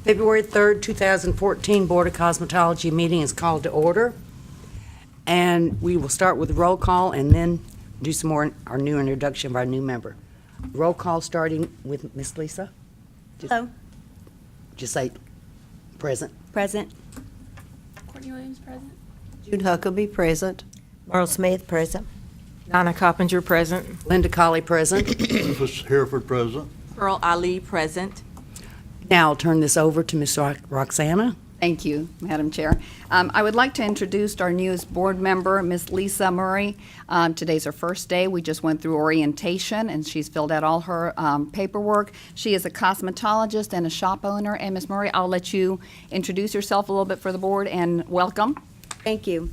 February 3rd, 2014 Board of Cosmetology meeting is called to order. And we will start with roll call and then do some more, our new introduction of our new member. Roll call starting with Miss Lisa. Hello. Just say present. Present. Courtney Williams present. Jude Huckabee, present. Merle Smith, present. Donna Coppinger, present. Linda Colley, present. Rufus Hereford, present. Pearl Ali present. Now I'll turn this over to Miss Roxana. Thank you, Madam Chair. I would like to introduce our newest board member, Ms. Lisa Murray. Today's her first day. We just went through orientation, and she's filled out all her paperwork. She is a cosmetologist and a shop owner. And Ms. Murray, I'll let you introduce yourself a little bit for the board, and welcome. Thank you.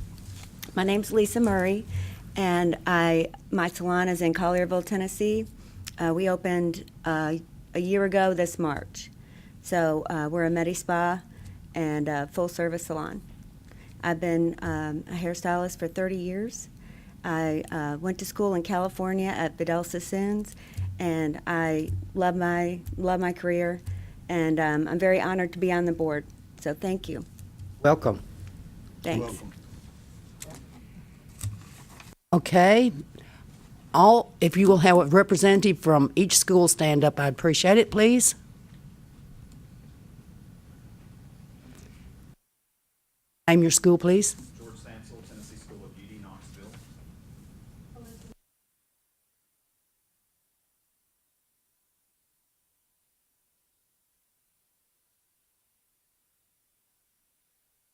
My name's Lisa Murray, and my salon is in Collierville, Tennessee. We opened a year ago this March. So we're a Medi-Spa and a full-service salon. I've been a hairstylist for 30 years. I went to school in California at Vidal Sassoons, and I love my career, and I'm very honored to be on the board. So thank you. Welcome. Thanks. Welcome. Okay. If you will have a representative from each school stand up, I'd appreciate it, please. Name your school, please. George Sansel, Tennessee School of Beauty, Knoxville.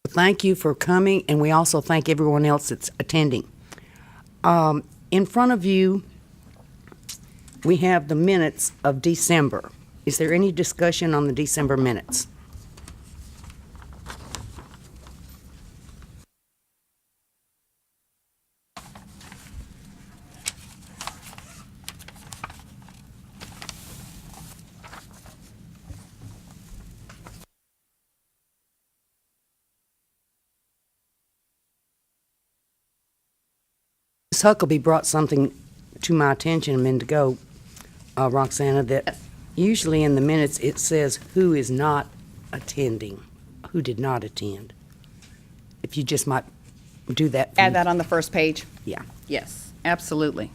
Thank you for coming, and we also thank everyone else that's attending. In front of you, we have the minutes of December. Is there any discussion on the December minutes? Ms. Huckabee brought something to my attention a minute ago, Roxana, that usually in the minutes it says who is not attending, who did not attend. If you just might do that. Add that on the first page. Yeah. Yes, absolutely.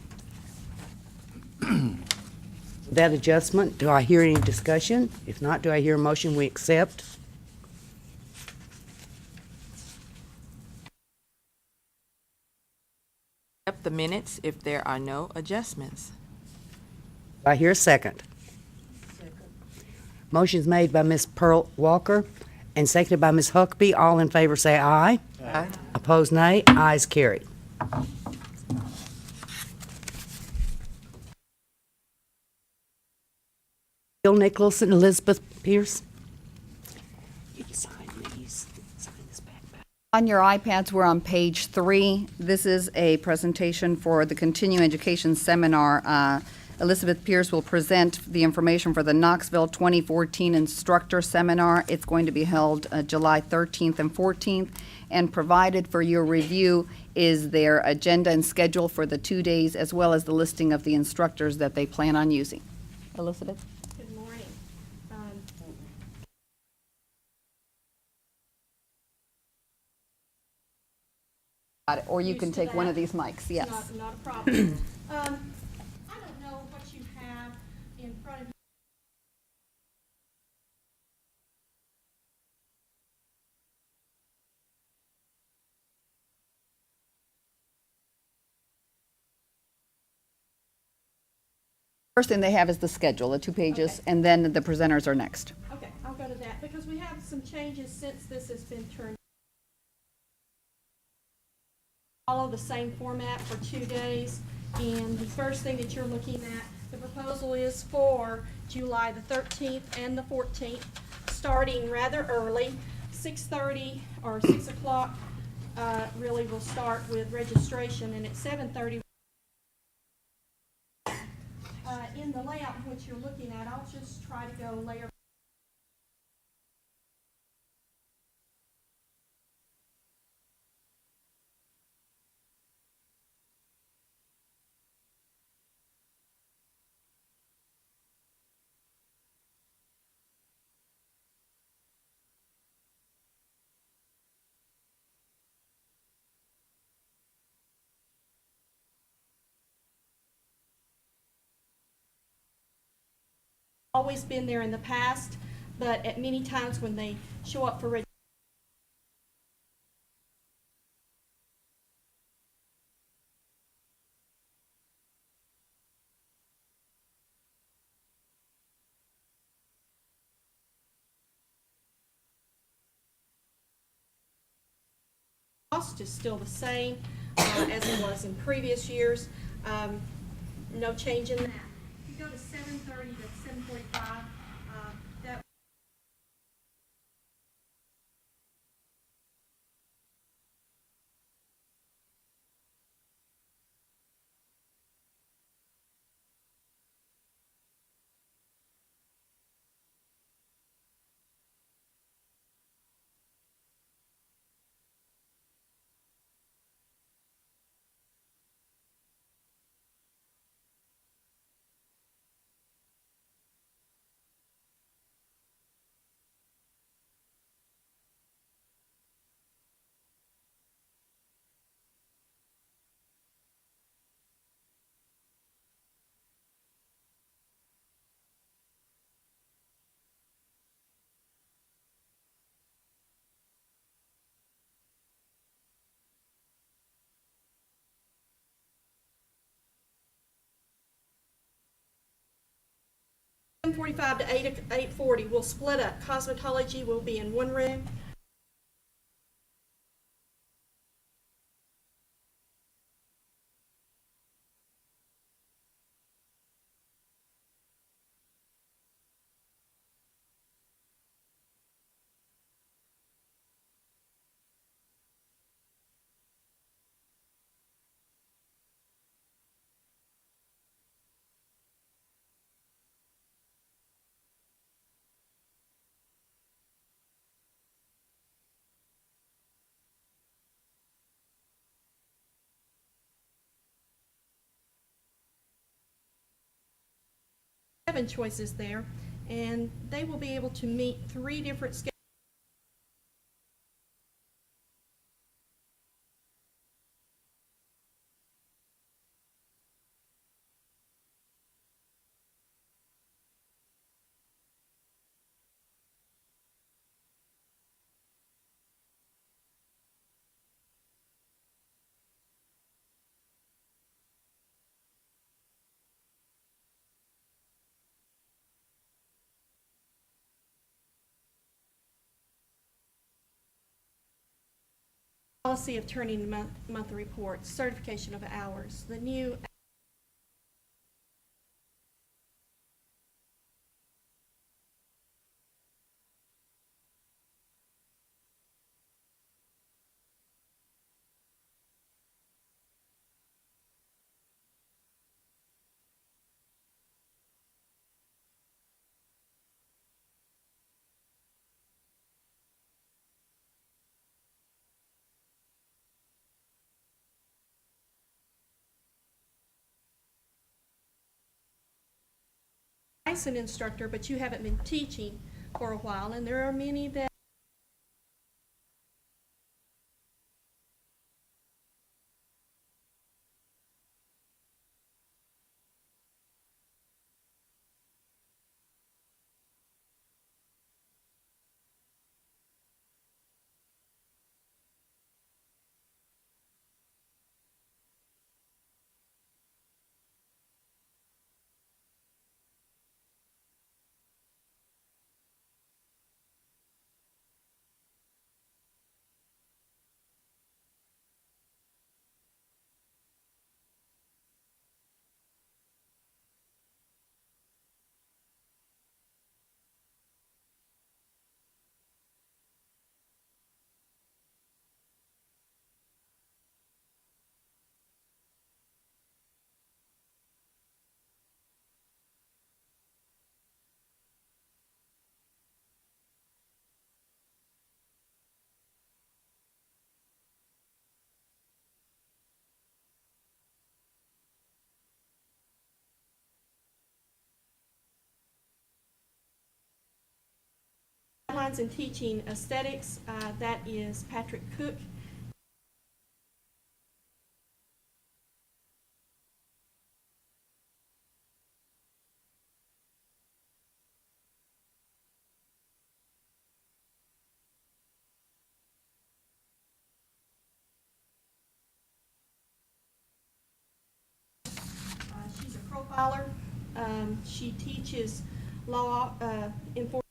That adjustment, do I hear any discussion? If not, do I hear a motion we accept? Accept the minutes if there are no adjustments. Do I hear a second? Motion's made by Ms. Pearl Walker and seconded by Ms. Huckabee. All in favor say aye. Aye. Opposed, nay. Ayes carried. Bill Nicholas and Elizabeth Pierce. You can sign these. Sign this back. On your iPads, we're on page 3. This is a presentation for the Continuing Education Seminar. Elizabeth Pierce will present the information for the Knoxville 2014 Instructor Seminar. It's going to be held July 13th and 14th, and provided for your review is their agenda and schedule for the 2 days, as well as the listing of the instructors that they plan on using. Elizabeth? Good morning. Got it. Or you can Used to take one that. of these mics, yes. Not a problem. I don't know what you have in front of you. First thing they have is the schedule, the 2 pages, Okay. and then the presenters are next. Okay, I'll go to that because we have some changes since this has been turned. Follow the same format for 2 days. And the first thing that you're looking at, the proposal is for July the 13th and the 14th, starting rather early, 6:30 or 6 o'clock. Really will start with registration, and at 7:30. In the layout which you're looking at, I'll just try to go layer. always been there in the past, but at many times when they show up for registration, cost is still the same as it was in previous years. No change in that. If you go to 7:30 to 7:45, that seven 7:45 to 8:40 will split up. Cosmetology will be in one room. Seven choices there, and they will be able to meet 3 different schedules. Policy of turning monthly reports, certification of hours, the new licensed instructor, but you haven't been teaching for a while, and there are many that guidelines in teaching aesthetics, that is Patrick Cook. profiler. She teaches law enforcement.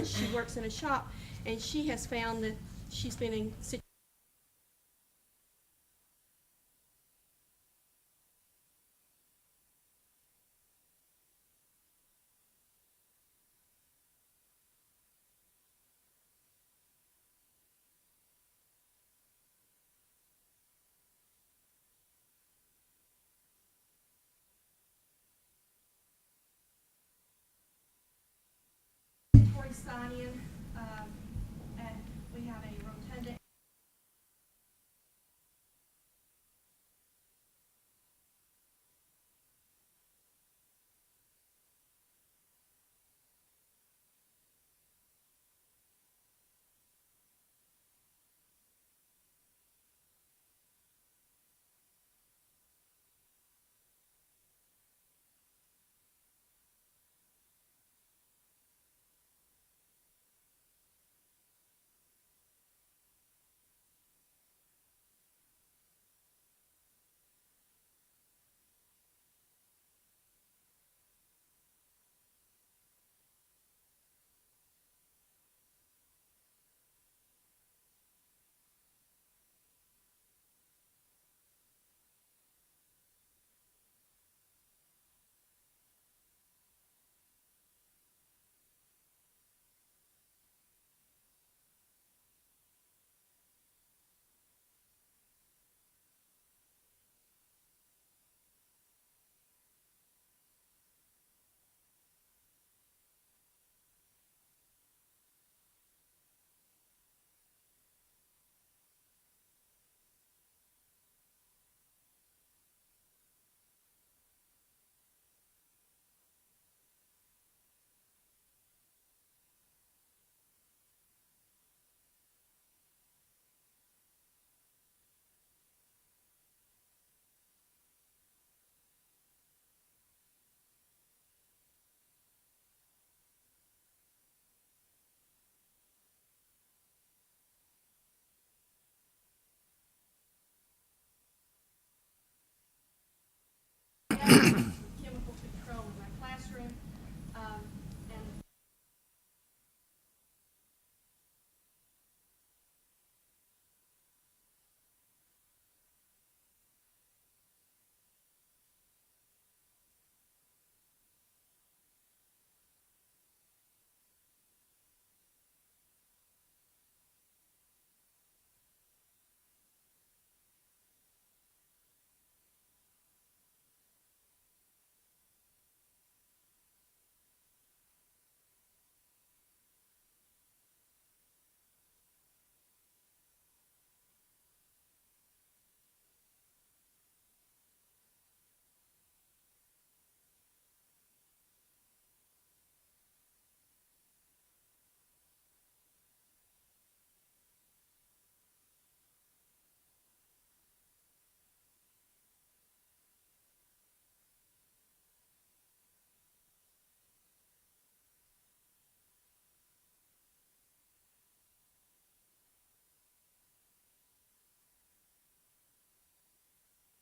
She works in a shop, and she has found that she's been in situatory sign-in, and we have a rotunda. Chemical control in my classroom, and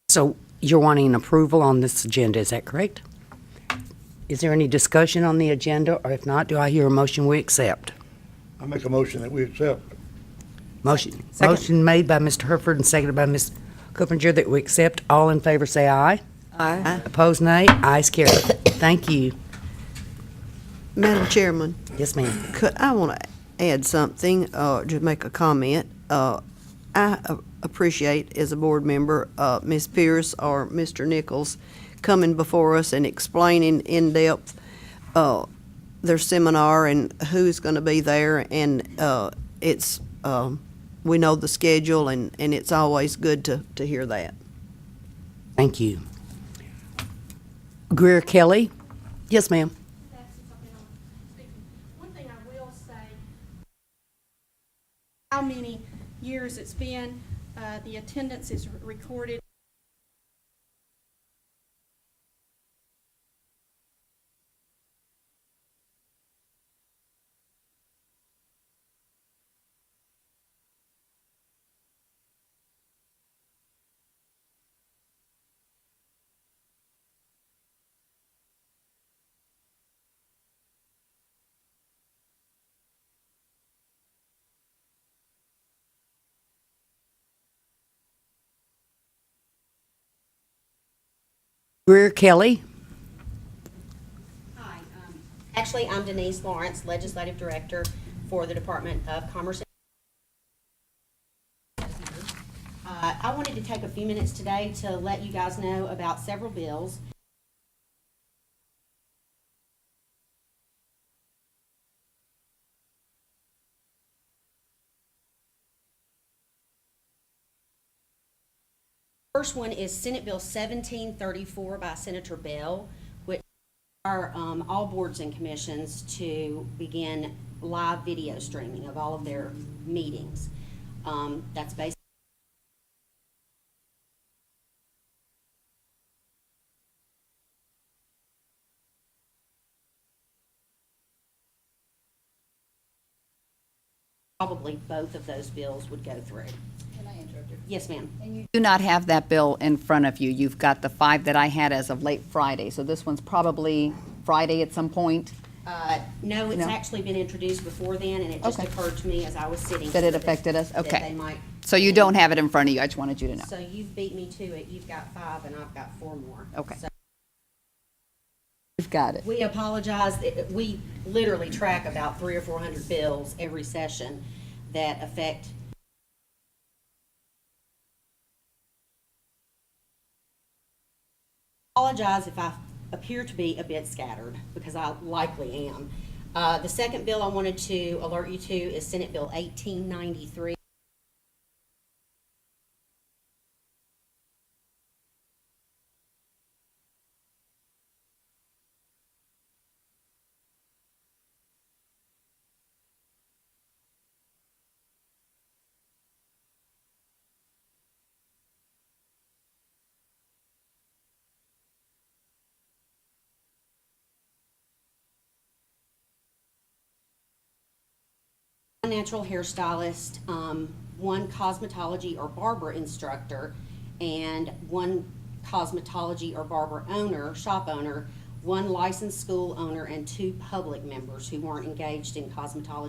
So you're wanting an approval on this agenda, is that correct? Is there any discussion on the agenda, or if not, do I hear a motion we accept? I make a motion that we accept. Motion made by Mr. Herford and seconded by Ms. Coopinger that we accept. All in favor say aye. Aye. Opposed, nay. Ayes carried. Thank you. Madam Chairman, Yes, ma'am. I want to add something, just make a comment. Appreciate, as a board member, Ms. Pierce or Mr. Nichols coming before us and explaining in depth their seminar and who's going to be there. And it's, we know the schedule, and it's always good to hear that. Thank you. Greer Kelly? Yes, ma'am. That's something I'm speaking. One thing I will say, how many years it's been, the attendance is recorded. Greer Kelly? Hi, actually, I'm Denise Lawrence, Legislative Director for the Department of Commerce. I wanted to take a few minutes today to let you guys know about several bills. First one is Senate Bill 1734 by Senator Bell, which are all boards and commissions to begin live video streaming of all of their meetings. That's basically probably both of those bills would go through. Can I interrupt you? Yes, ma'am. And you do not have that bill in front of you. You've got the 5 that I had as of late Friday, so this one's probably Friday at some point No, it's No. actually been introduced before then, and it just Okay. occurred to me as I was sitting. that here it affected us. that Okay. they might. So you don't have it in front of you. I just wanted you to know. So you've beat me to it. You've got 5 and I've got 4 more. Okay. So You've got it. we apologize. We literally track about 300 or 400 bills every session that affect. Apologize if I appear to be a bit scattered, because I likely am. The second bill I wanted to alert you to is Senate Bill 1893. Natural hairstylist, one cosmetology or barber instructor, and one cosmetology or barber owner, shop owner, one licensed school owner, and 2 public members who weren't engaged in cosmetology.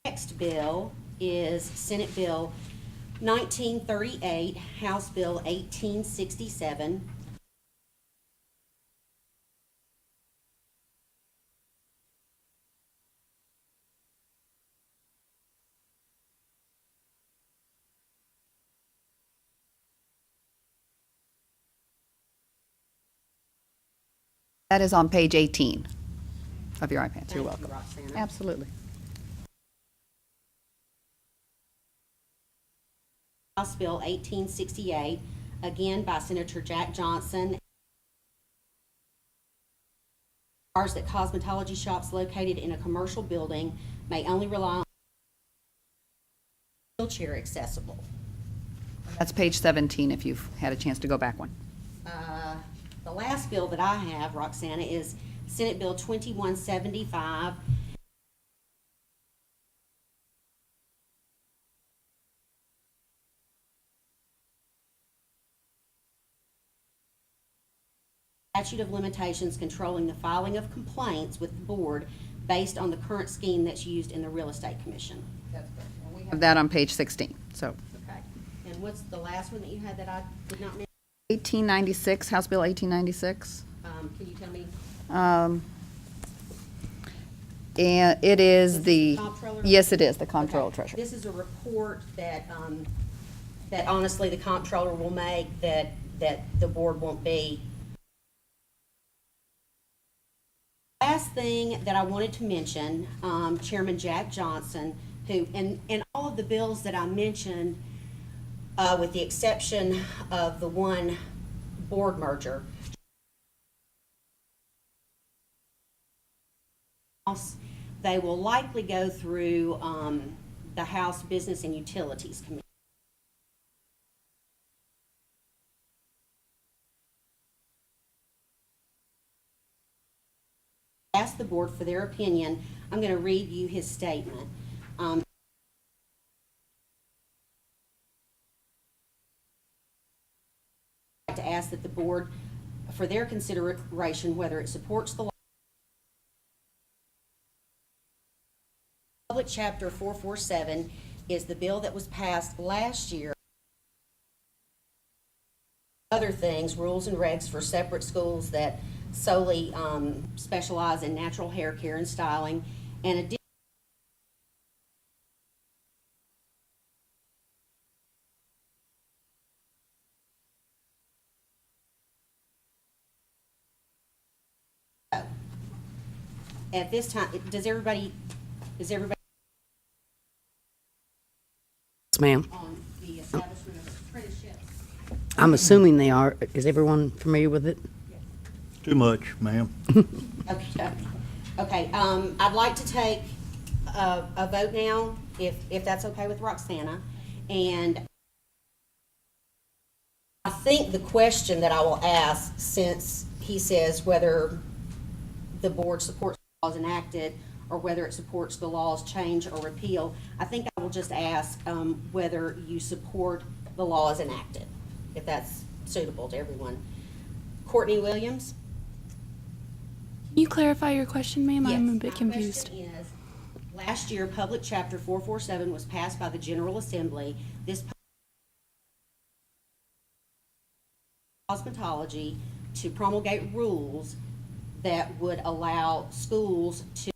Next bill is Senate Bill 1938, House Bill 1867. That is on page 18 of your iPad. You're Thank you, welcome. Roxanna. Absolutely. House Bill 1868, again by Senator Jack Johnson. Requires that cosmetology shops located in a commercial building may only rely on wheelchair accessible. That's page 17 if you've had a chance to go back one. The last bill that I have, Roxana, is Senate Bill 2175. Statute of limitations controlling the filing of complaints with the board based on the current scheme that's used in the Real Estate Commission. We have that on page 16, so. Okay. And what's the last one that you had that I did not mention? 1896, House Bill 1896. Can you tell me? And it is the, Comptroller? yes, it is, the Comptroller Treasurer. This is a report that, that honestly the comptroller will make that the board won't be. Last thing that I wanted to mention, Chairman Jack Johnson, who, in all of the bills that I mentioned, with the exception of the one board merger, they will likely go through the House Business and Utilities Committee. Ask the board for their opinion. I'm going to read you his statement. To ask that the board, for their consideration, whether it supports the law. Public Chapter 447 is the bill that was passed last year. Other things, rules and regs for separate schools that solely specialize in natural hair care and styling, and at this time, is everybody Yes, ma'am. on the establishment of apprenticeships? I'm assuming they are. Is everyone familiar with it? Too much, ma'am. Okay, okay, I'd like to take a vote now, if that's okay with Roxana. And I think the question that I will ask, since he says whether the board supports the laws enacted or whether it supports the laws change or repeal, I think I will just ask whether you support the laws enacted, if that's suitable to everyone. Courtney Williams? Can you clarify your question, ma'am? I'm a Yes, bit my confused. question is, last year, Public Chapter 447 was passed by the General Assembly. This Cosmetology to promulgate rules that would allow schools to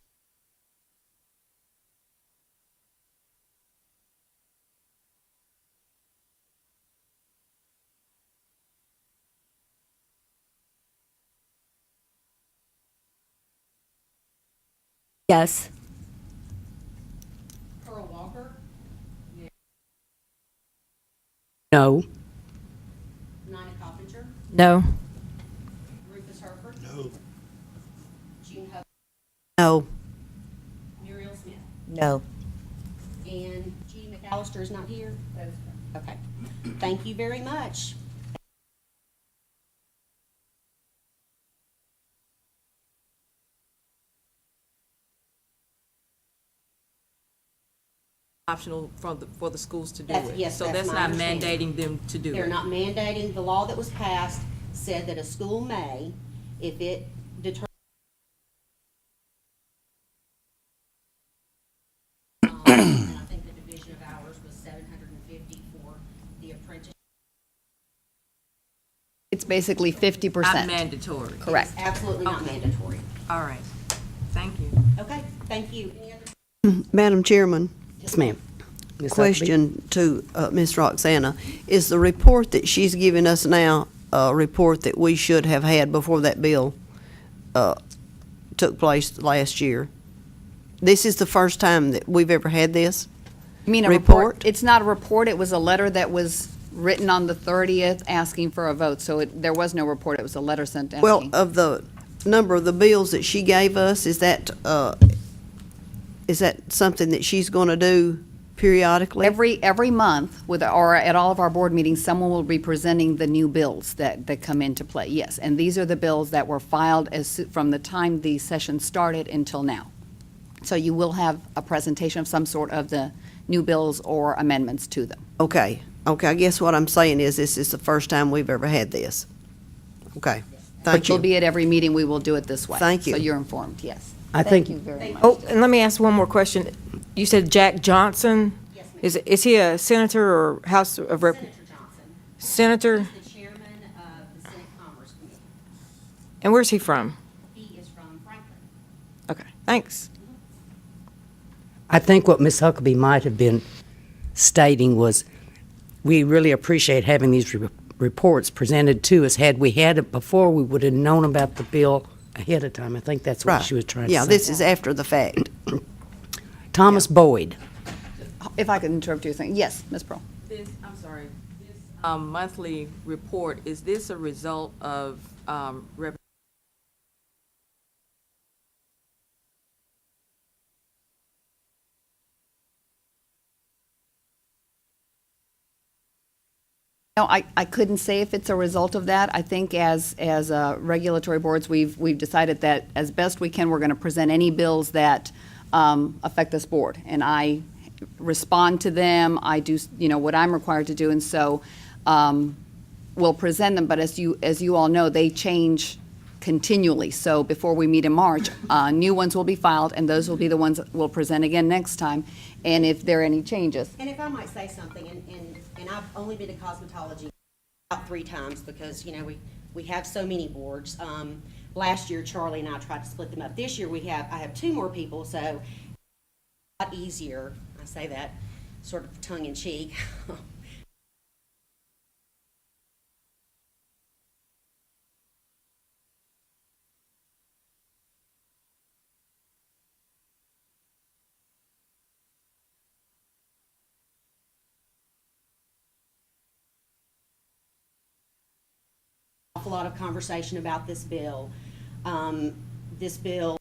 Yes. Pearl Walker, No. Nina Coppinger, No. Rufus Herford, No. June Hubbard, No. Muriel Smith, No. and G. McAllister is not here? Okay. Thank you very much. Optional for the schools to do That's- it. yes, So that's that's my not understanding. mandating them to do They're it. not mandating, the law that was passed said that a school may, if it determines. And I think the division of hours was 750 for the apprentice. It's basically 50%. Not mandatory. Correct. It's absolutely not Okay. mandatory. All right. Thank you. Okay, thank you. Any other? Madam Chairman, Yes, ma'am. Ms. Utley? question to Ms. Roxana. Is the report that she's giving us now a report that we should have had before that bill took place last year? This is the first time that we've ever had this? You mean a Report? report? It's not a report, it was a letter that was written on the 30th asking for a vote, so there was no report, it was a letter sent asking. Well, of the number of the bills that she gave us, is that something that she's going to do periodically? Every month, or at all of our board meetings, someone will be presenting the new bills that come into play, yes. And these are the bills that were filed from the time the session started until now. So you will have a presentation of some sort of the new bills or amendments to them. Okay, I guess what I'm saying is this is the first time we've ever had this. Okay, But thank you'll you. be at every meeting, we will do it this way. Thank you. So you're informed, yes. I Thank think- you very much. Oh, and let me ask one more question. You said Jack Johnson? Yes, ma'am. Is he a senator or House of Rep? Senator Johnson. Senator? He's the chairman of the Senate Commerce Committee. And where's he from? He is from Franklin. Okay, thanks. I think what Ms. Huckabee might have been stating was, we really appreciate having these reports presented to us. Had we had it before, we would have known about the bill ahead of time. I think that's what Right. she was trying to say. Yeah, this is after the fact. Thomas Boyd. If I could interrupt you, yes, Ms. Pearl. I'm sorry, this monthly report, is this a result of No, I couldn't say if it's a result of that. I think as regulatory boards, we've decided that as best we can, we're going to present any bills that affect this board. And I respond to them, I do, what I'm required to do, and so we'll present them. But as you all know, they change continually. So before we meet in March, new ones will be filed, and those will be the ones that we'll present again next time. And if there are any changes. And if I might say something, and I've only been to cosmetology about 3 times because, we have so many boards. Last year, Charlie and I tried to split them up. This year, I have 2 more people, so it's a lot easier. I say that sort of tongue in cheek. Awful lot of conversation about this bill. This bill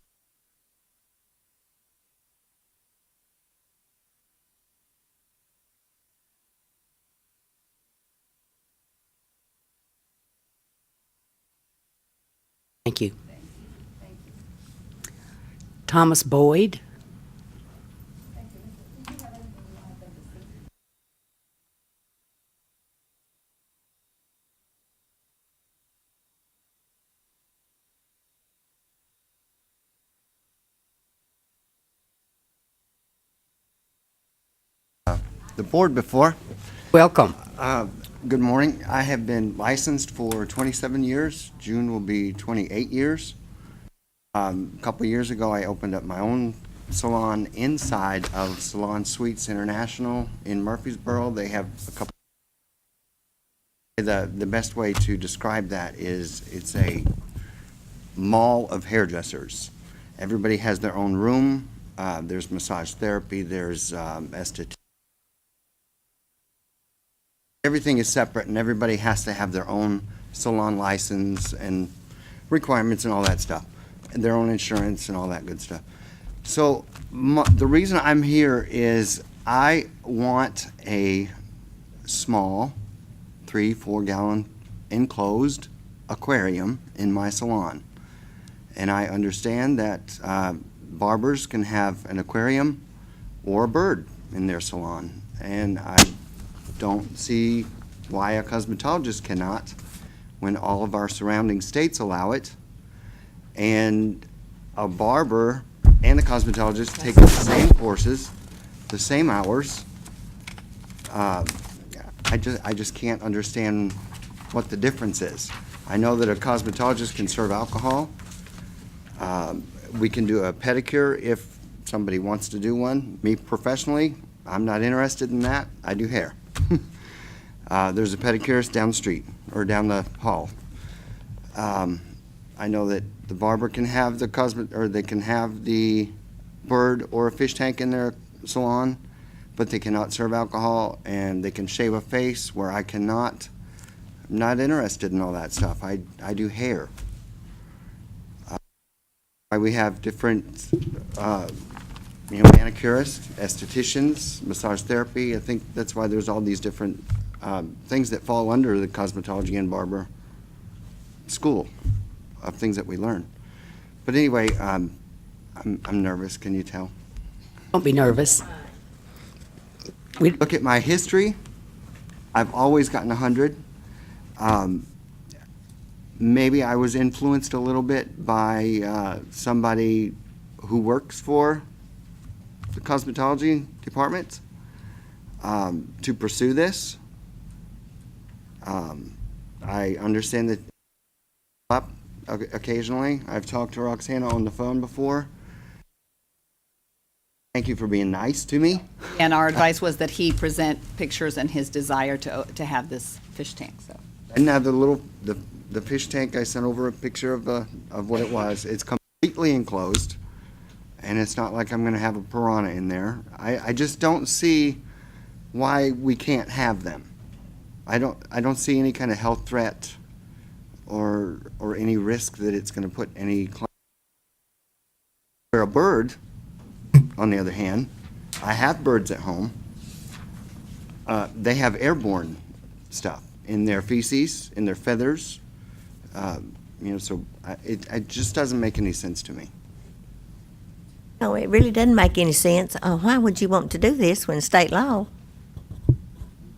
Thank you. Thomas Boyd. The board before. Welcome. Good morning. I have been licensed for 27 years. June will be 28 years. A couple years ago, I opened up my own salon inside of Salon Suites International in Murfreesboro. They have a couple. The best way to describe that is it's a mall of hairdressers. Everybody has their own room. There's massage therapy. There's esthetician. Everything is separate, and everybody has to have their own salon license and requirements and all that stuff, and their own insurance and all that good stuff. So the reason I'm here is I want a small 3-4 gallon enclosed aquarium in my salon. And I understand that barbers can have an aquarium or a bird in their salon. And I don't see why a cosmetologist cannot when all of our surrounding states allow it. And a barber and a cosmetologist take the same courses, the same hours. I just can't understand what the difference is. I know that a cosmetologist can serve alcohol. We can do a pedicure if somebody wants to do one. Me professionally, I'm not interested in that. I do hair. There's a pedicurist down the street or down the hall. I know that the barber can have they can have the bird or a fish tank in their salon, but they cannot serve alcohol, and they can shave a face where I cannot. I'm not interested in all that stuff. I do hair. We have different manicurists, estheticians, massage therapy. I think that's why there's all these different things that fall under the cosmetology and barber school of things that we learn. But anyway, I'm nervous, can you tell? Don't be nervous. Look at my history. I've always gotten 100. Maybe I was influenced a little bit by somebody who works for the cosmetology department to pursue this. I understand that up occasionally. I've talked to Roxana on the phone before. Thank you for being nice to me. And our advice was that he present pictures and his desire to have this fish tank, so. And now the fish tank, I sent over a picture of what it was. It's completely enclosed, and it's not like I'm gonna have a piranha in there. I just don't see why we can't have them. I don't see any kind of health threat or any risk that it's gonna put any. For a bird, on the other hand, I have birds at home. They have airborne stuff in their feces, in their feathers. So it just doesn't make any sense to me. No, it really doesn't make any sense. Why would you want to do this when state law?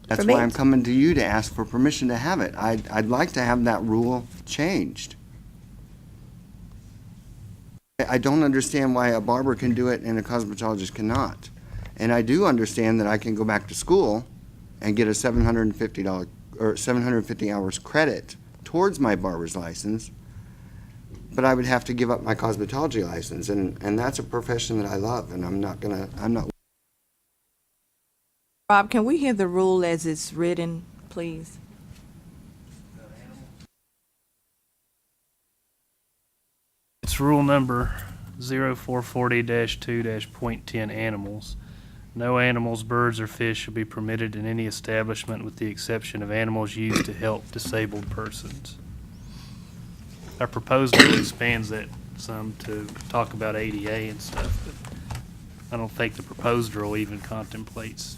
That's For me, why I'm coming to you to ask for permission to have it. I'd like to have that rule changed. I don't understand why a barber can do it and a cosmetologist cannot. And I do understand that I can go back to school and get a $750 or 750 hours credit towards my barber's license, but I would have to give up my cosmetology license, and that's a profession that I love, and I'm not. Rob, can we hear the rule as it's written, please? It's rule number 0440-2-.10 animals. No animals, birds, or fish shall be permitted in any establishment with the exception of animals used to help disabled persons. Our proposal expands that some to talk about ADA and stuff, but I don't think the proposed rule even contemplates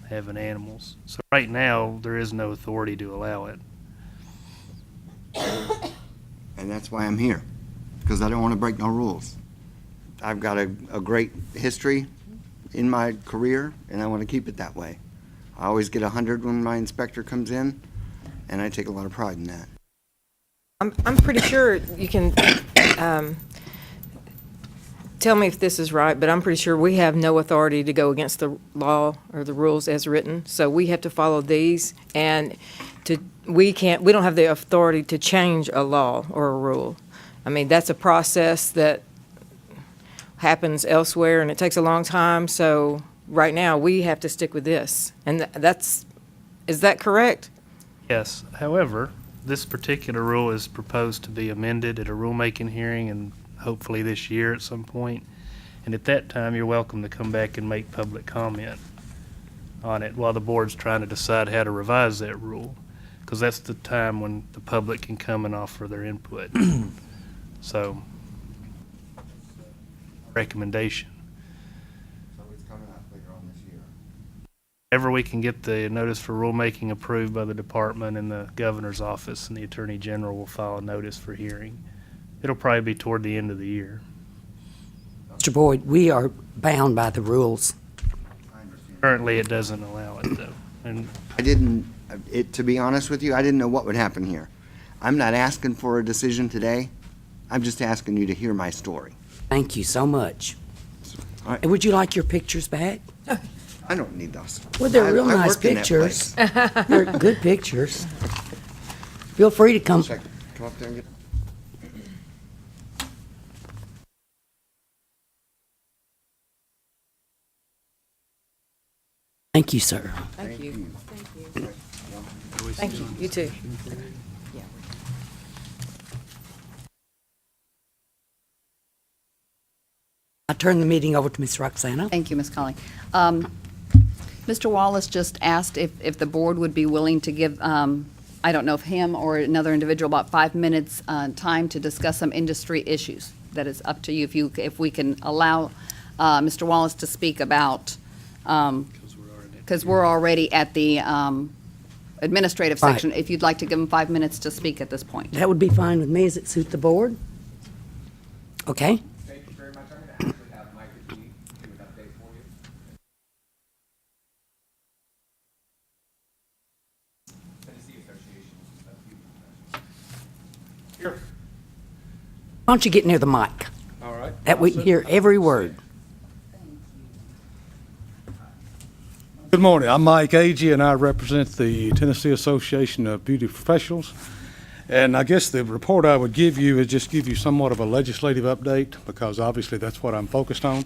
having animals. So right now, there is no authority to allow it. And that's why I'm here, because I don't want to break no rules. I've got a great history in my career, and I want to keep it that way. I always get 100 when my inspector comes in, and I take a lot of pride in that. I'm pretty sure you can tell me if this is right, but I'm pretty sure we have no authority to go against the law or the rules as written. So we have to follow these, and we don't have the authority to change a law or a rule. I mean, that's a process that happens elsewhere, and it takes a long time. So right now, we have to stick with this, and is that correct? Yes. However, this particular rule is proposed to be amended at a rulemaking hearing and hopefully this year at some point. And at that time, you're welcome to come back and make public comment on it while the board's trying to decide how to revise that rule, because that's the time when the public can come and offer their input. So, recommendation. So it's coming up later on this year. Whenever we can get the notice for rulemaking approved by the department and the governor's office, and the attorney general will file a notice for hearing. It'll probably be toward the end of the year. Mr. Boyd, we are bound by the rules. Currently, it doesn't allow it, though. And To be honest with you, I didn't know what would happen here. I'm not asking for a decision today. I'm just asking you to hear my story. Thank you so much. All right. And would you like your pictures back? I don't need those. Well, they're real I nice worked in that pictures. place. They're good pictures. Feel free to come. Check. Come up there and get. Thank you, sir. Thank you. Thank you. You too. I turn the meeting over to Ms. Roxana. Thank you, Ms. Colley. Mr. Wallace just asked if the board would be willing to give, I don't know if him or another individual, about 5 minutes time to discuss some industry issues. That is up to you. If we can allow Mr. Wallace to speak about, because we're already at the administrative Right. section. If you'd like to give him 5 minutes to speak at this point. That would be fine with me. Does it suit the board? Okay. Thank you very much. I'm going to actually have Mike and G do an update for you. Tennessee Association of Beauty Professionals. Here. Why don't you get near the mic? All right. That we can hear every word. Good morning. I'm Mike Agee, and I represent the Tennessee Association of Beauty Professionals. And I guess the report I would give you is just give you somewhat of a legislative update, because obviously that's what I'm focused on.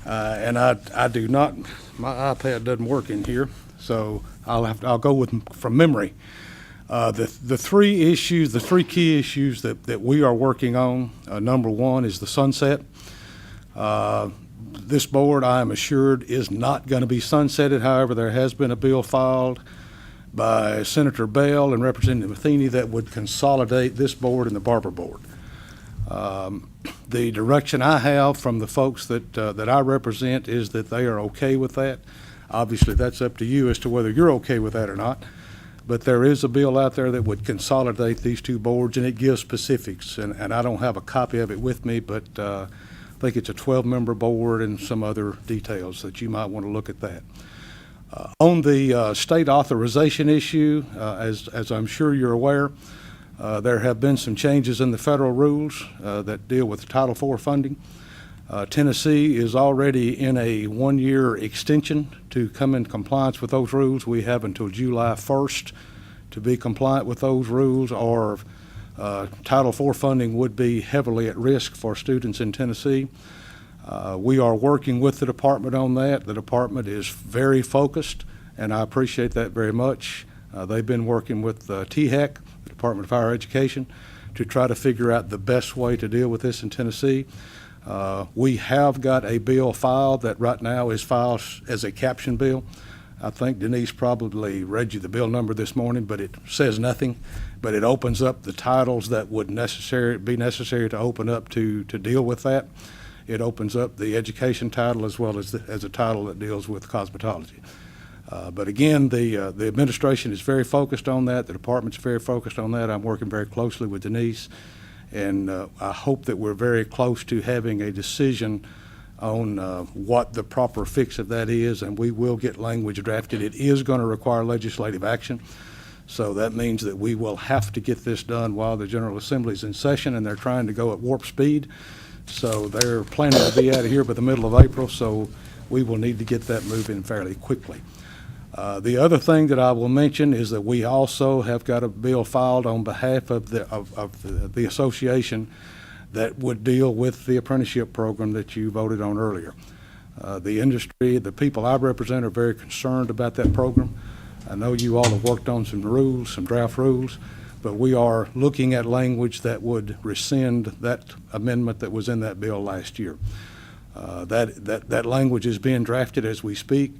And I do not, my iPad doesn't work in here, so I'll go with from memory. The three key issues that we are working on, number one is the sunset. This board, I am assured, is not going to be sunsetted. However, there has been a bill filed by Senator Bell and Representative Matheny that would consolidate this board and the Barber Board. The direction I have from the folks that I represent is that they are okay with that. Obviously, that's up to you as to whether you're okay with that or not. But there is a bill out there that would consolidate these two boards, and it gives specifics. And I don't have a copy of it with me, but I think it's a 12-member board and some other details that you might want to look at that. On the state authorization issue, as I'm sure you're aware, there have been some changes in the federal rules that deal with Title IV funding. Tennessee is already in a one-year extension to come in compliance with those rules. We have until July 1st to be compliant with those rules, or Title IV funding would be heavily at risk for students in Tennessee. We are working with the department on that. The department is very focused, and I appreciate that very much. They've been working with THEC, the Department of Higher Education, to try to figure out the best way to deal with this in Tennessee. We have got a bill filed that right now is filed as a caption bill. I think Denise probably read you the bill number this morning, but it says nothing. But it opens up the titles that would be necessary to open up to deal with that. It opens up the education title as well as a title that deals with cosmetology. But again, the administration is very focused on that. The department's very focused on that. I'm working very closely with Denise. And I hope that we're very close to having a decision on what the proper fix of that is, and we will get language drafted. It is going to require legislative action, so that means that we will have to get this done while the General Assembly is in session, and they're trying to go at warp speed. So they're planning to be out of here by the middle of April, so we will need to get that moving fairly quickly. The other thing that I will mention is that we also have got a bill filed on behalf of the association that would deal with the apprenticeship program that you voted on earlier. The industry, the people I represent, are very concerned about that program. I know you all have worked on some rules, some draft rules, but we are looking at language that would rescind that amendment that was in that bill last year. That language is being drafted as we speak.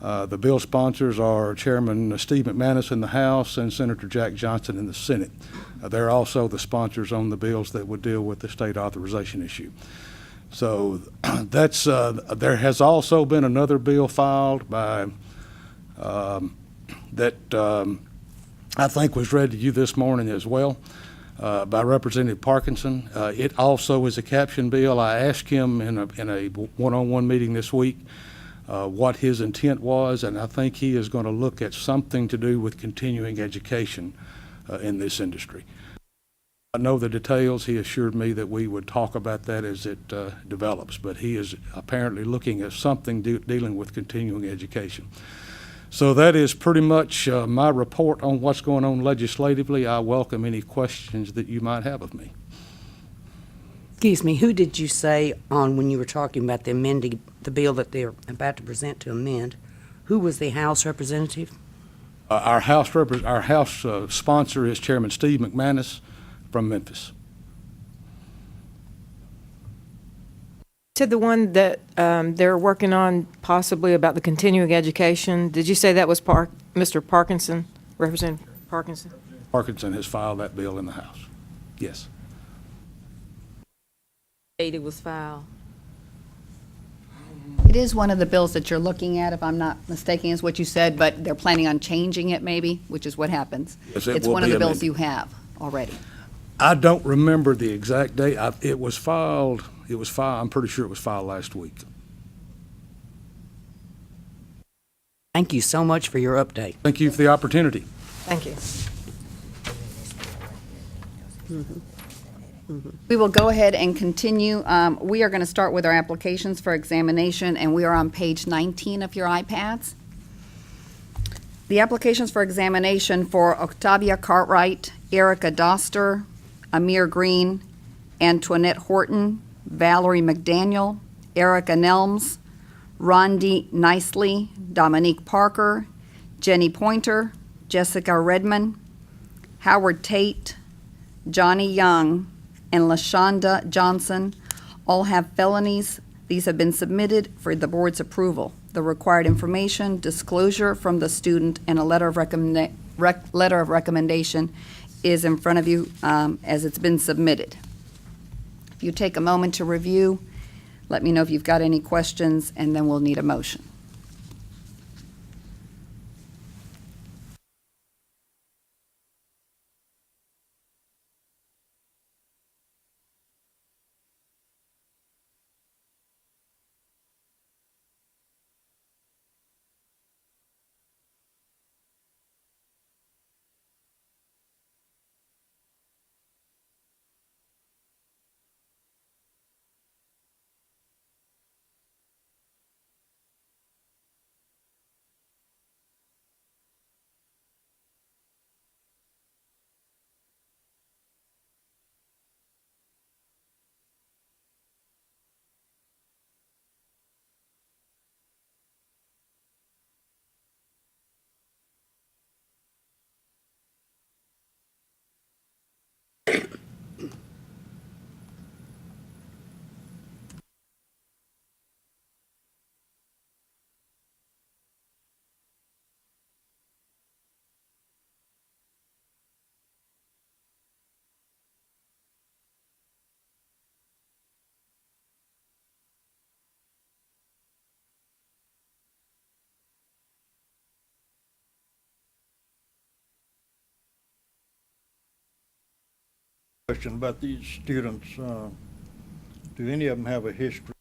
The bill sponsors are Chairman Steve McManus in the House and Senator Jack Johnson in the Senate. They're also the sponsors on the bills that would deal with the state authorization issue. So that's there has also been another bill filed by that I think was read to you this morning as well, by Representative Parkinson. It also is a caption bill. I asked him in a one-on-one meeting this week what his intent was, and I think he is going to look at something to do with continuing education in this industry. I know the details. He assured me that we would talk about that as it develops, but he is apparently looking at something dealing with continuing education. So that is pretty much my report on what's going on legislatively. I welcome any questions that you might have of me. Excuse me, who did you say on when you were talking about the bill that they're about to present to amend? Who was the House representative? Our House sponsor is Chairman Steve McManus from Memphis. To the one that they're working on possibly about the continuing education, did you say that was Mr. Parkinson, Representative Parkinson? Parkinson has filed that bill in the House. Yes. Date it was filed. It is one of the bills that you're looking at, if I'm not mistaken, is what you said, but they're planning on changing it maybe, which is what happens. Yes, it It's will one of be the bills amended. you have already. I don't remember the exact date. It was filed, I'm pretty sure it was filed last week. Thank you so much for your update. Thank you for the opportunity. Thank you. We will go ahead and continue. We are going to start with our applications for examination, and we are on page 19 of your iPads. The applications for examination for Octavia Cartwright, Erica Doster, Amir Green, Antoinette Horton, Valerie McDaniel, Erica Nelms, Rondi Nicely, Dominique Parker, Jenny Pointer, Jessica Redmond, Howard Tate, Johnny Young, and LaShonda Johnson all have felonies. These have been submitted for the board's approval. The required information, disclosure from the student, and a letter of recommendation is in front of you as it's been submitted. If you take a moment to review, let me know if you've got any questions, and then we'll need a motion. Question about these students. Do any of them have a history?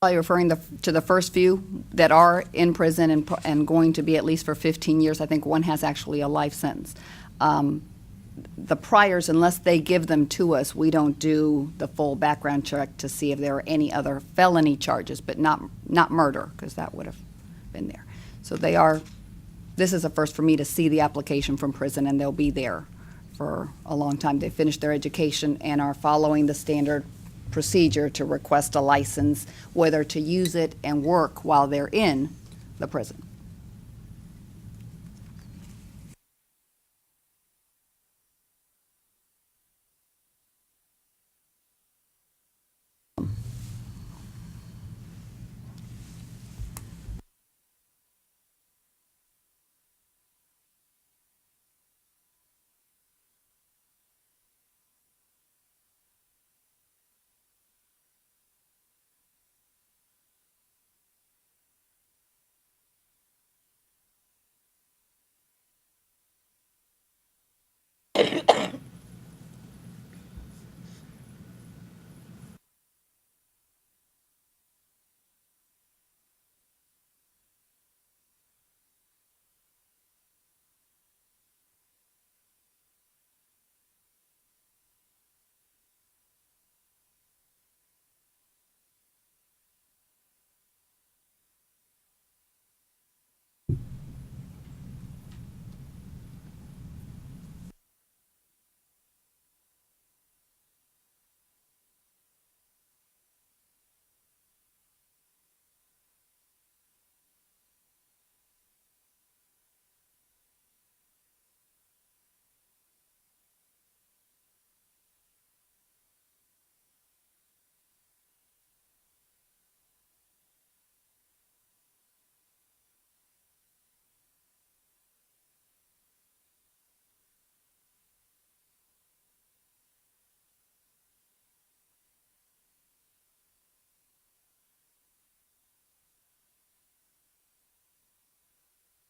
Are you referring to the first few that are in prison and going to be at least for 15 years? I think one has actually a life sentence. The priors, unless they give them to us, we don't do the full background check to see if there are any other felony charges, but not murder, because that would have been there. So this is a first for me to see the application from prison, and they'll be there for a long time. They finished their education and are following the standard procedure to request a license, whether to use it and work while they're in the prison.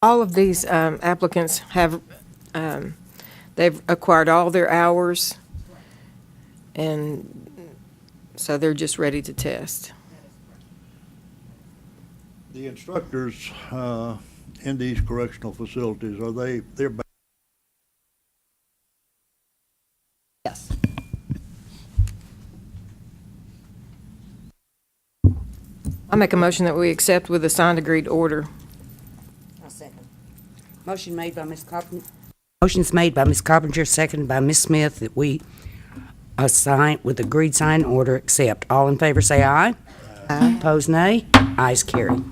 All of these applicants have, they've acquired all their hours, and so they're just ready to test. The instructors in these correctional facilities, they're Yes. I make a motion that we accept with a signed agreed order. I'll second. Motion made by Ms. Carpenter. Motion's made by Ms. Carpenter, seconded by Ms. Smith, that we assign, with agreed sign order, accept. All in favor say aye. Aye. Opposed, nay. Ayes carried.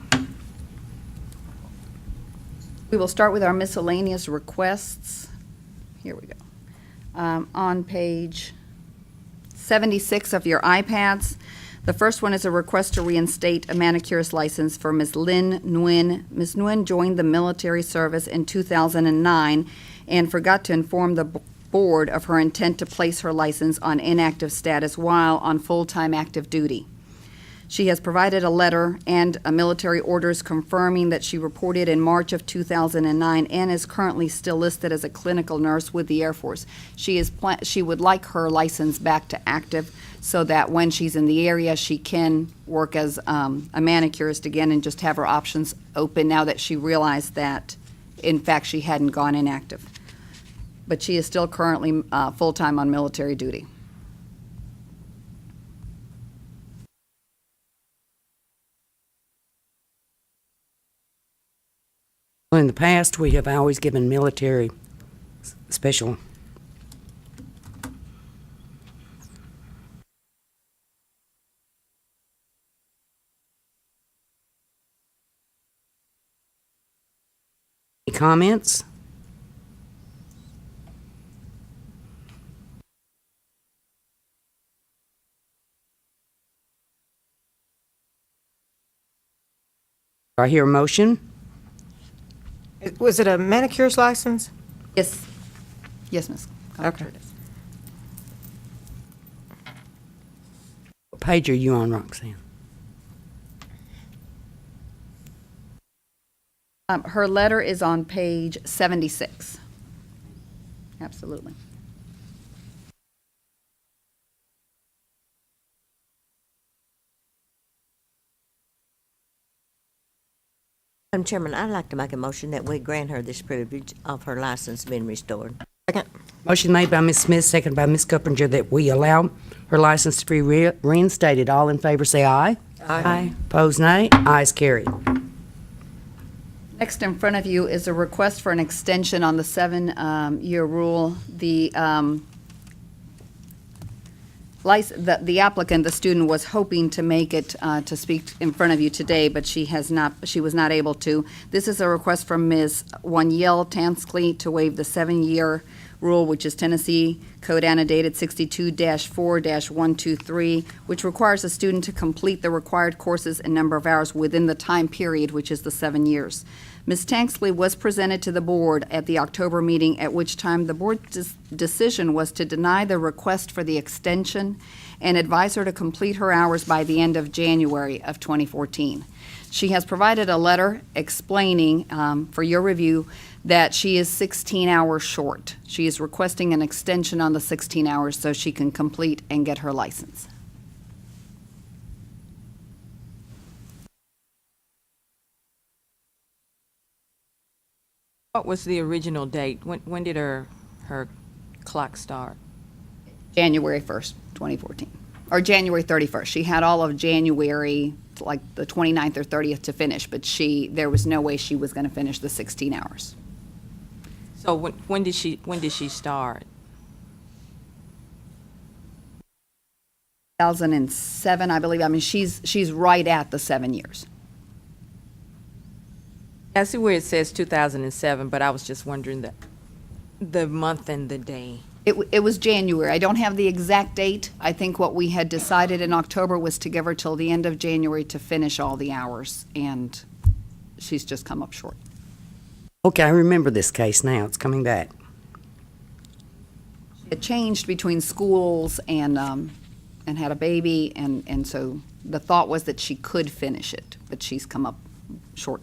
We will start with our miscellaneous requests. Here we go. On page 76 of your iPads, the first one is a request to reinstate a manicurist license for Ms. Lynn Nguyen. Ms. Nguyen joined the military service in 2009 and forgot to inform the board of her intent to place her license on inactive status while on full-time active duty. She has provided a letter and a military orders confirming that she reported in March of 2009 and is currently still listed as a clinical nurse with the Air Force. She would like her license back to active so that when she's in the area, she can work as a manicurist again and just have her options open now that she realized that, in fact, she hadn't gone inactive. But she is still currently full-time on military duty. Well, in the past, we have always given military special. Any comments? Do I hear a motion? Was it a manicurist license? Yes. Yes, Ms. Okay. What page are you on, Roxanne? Her letter is on page 76. Absolutely. Madam Chairman, I'd like to make a motion that we grant her this privilege of her license being restored. Second. Motion made by Ms. Smith, seconded by Ms. Coppinger, that we allow her license to be reinstated. All in favor say aye. Aye. Opposed, nay. Ayes carried. Next in front of you is a request for an extension on the 7-year rule. The applicant, the student, was hoping to make it to speak in front of you today, but she was not able to. This is a request from Ms. Waniel Tansley to waive the 7-year rule, which is Tennessee Code annotated 62-4-123, which requires a student to complete the required courses and number of hours within the time period, which is the 7 years. Ms. Tansley was presented to the board at the October meeting, at which time the board's decision was to deny the request for the extension and advise her to complete her hours by the end of January of 2014. She has provided a letter explaining, for your review, that she is 16 hours short. She is requesting an extension on the 16 hours so she can complete and get her license. What was the original date? When did her clock start? January 1st, 2014, or January 31st. She had all of January, like the 29th or 30th to finish, but there was no way she was going to finish the 16 hours. So when did she start? 2007, I believe. I mean, she's right at the 7 years. I see where it says 2007, but I was just wondering the month and the day. It was January. I don't have the exact date. I think what we had decided in October was to give her till the end of January to finish all the hours, and she's just come up short. Okay, I remember this case now. It's coming back. It changed between schools and had a baby, and so the thought was that she could finish it, but she's come up short.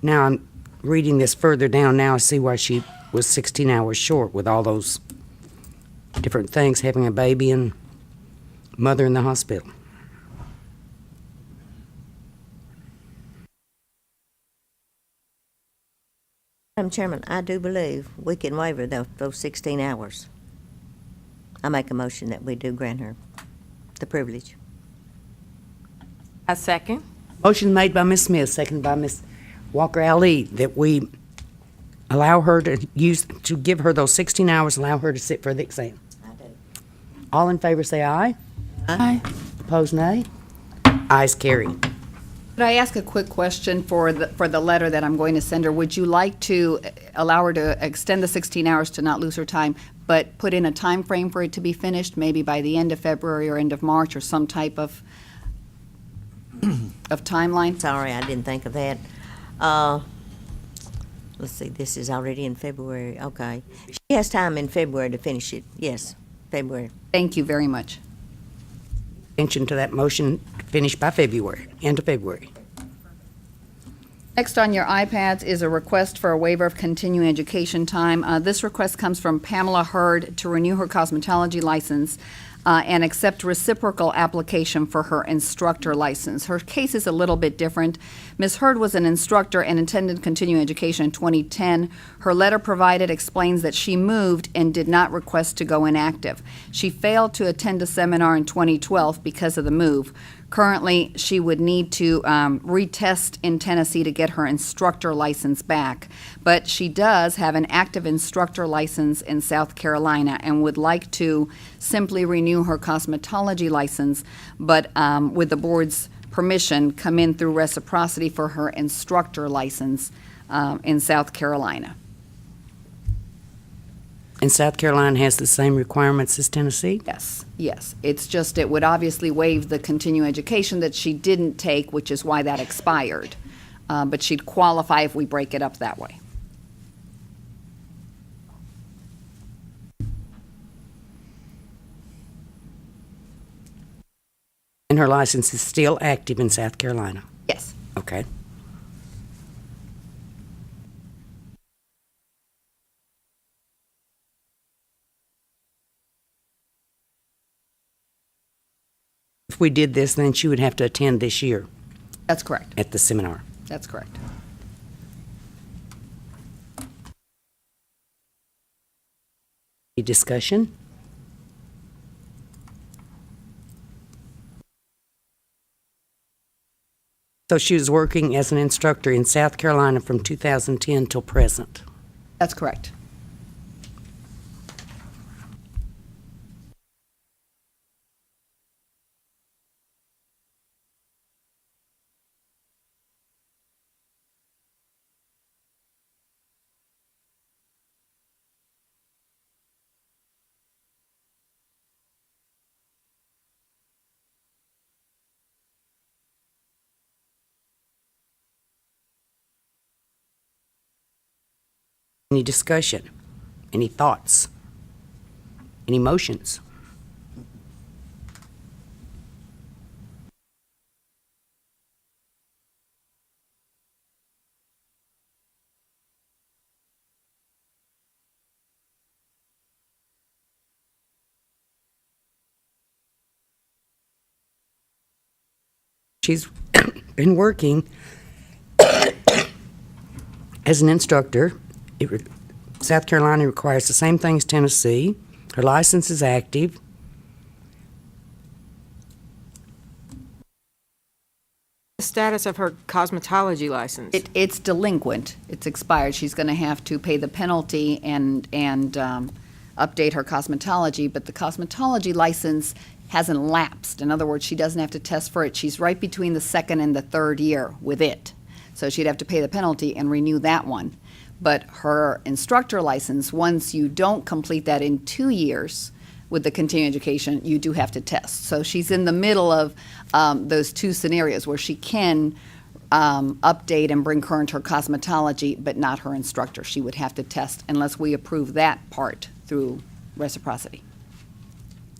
Now, I'm reading this further down now, I see why she was 16 hours short with all those different things, having a baby and mother in the hospital. Madam Chairman, I do believe we can waiver those 16 hours. I make a motion that we do grant her the privilege. I second. Motion made by Ms. Smith, seconded by Ms. Walker Ali, that we allow her to give her those 16 hours, allow her to sit for the exam. I do. All in favor say aye. Aye. Opposed, nay. Ayes carry. Could I ask a quick question for the letter that I'm going to send her? Would you like to allow her to extend the 16 hours to not lose her time, but put in a time frame for it to be finished, maybe by the end of February or end of March, or some type of timeline? Sorry, I didn't think of that. Let's see, this is already in February. Okay. She has time in February to finish it. Yes, February. Thank you very much. Attention to that motion, finish by February, end of February. Next on your iPads is a request for a waiver of continuing education time. This request comes from Pamela Hurd to renew her cosmetology license and accept reciprocal application for her instructor license. Her case is a little bit different. Ms. Hurd was an instructor and intended continuing education in 2010. Her letter provided explains that she moved and did not request to go inactive. She failed to attend a seminar in 2012 because of the move. Currently, she would need to retest in Tennessee to get her instructor license back. But she does have an active instructor license in South Carolina and would like to simply renew her cosmetology license, but with the board's permission, come in through reciprocity for her instructor license in South Carolina. And South Carolina has the same requirements as Tennessee? Yes, yes. It's just, it would obviously waive the continuing education that she didn't take, which is why that expired. But she'd qualify if we break it up that way. And her license is still active in South Carolina? Yes. Okay. If we did this, then she would have to attend this year That's correct. at the seminar. That's correct. Any discussion? So she was working as an instructor in South Carolina from 2010 till present. That's correct. Any discussion? Any thoughts? Any motions? She's been working as an instructor. South Carolina requires the same thing as Tennessee. Her license is active. The status of her cosmetology license. It's delinquent. It's expired. She's going to have to pay the penalty and update her cosmetology, but the cosmetology license hasn't lapsed. In other words, she doesn't have to test for it. She's right between the second and the third year with it. So she'd have to pay the penalty and renew that one. But her instructor license, once you don't complete that in 2 years with the continuing education, you do have to test. So she's in the middle of those two scenarios where she can update and bring current her cosmetology, but not her instructor. She would have to test unless we approve that part through reciprocity.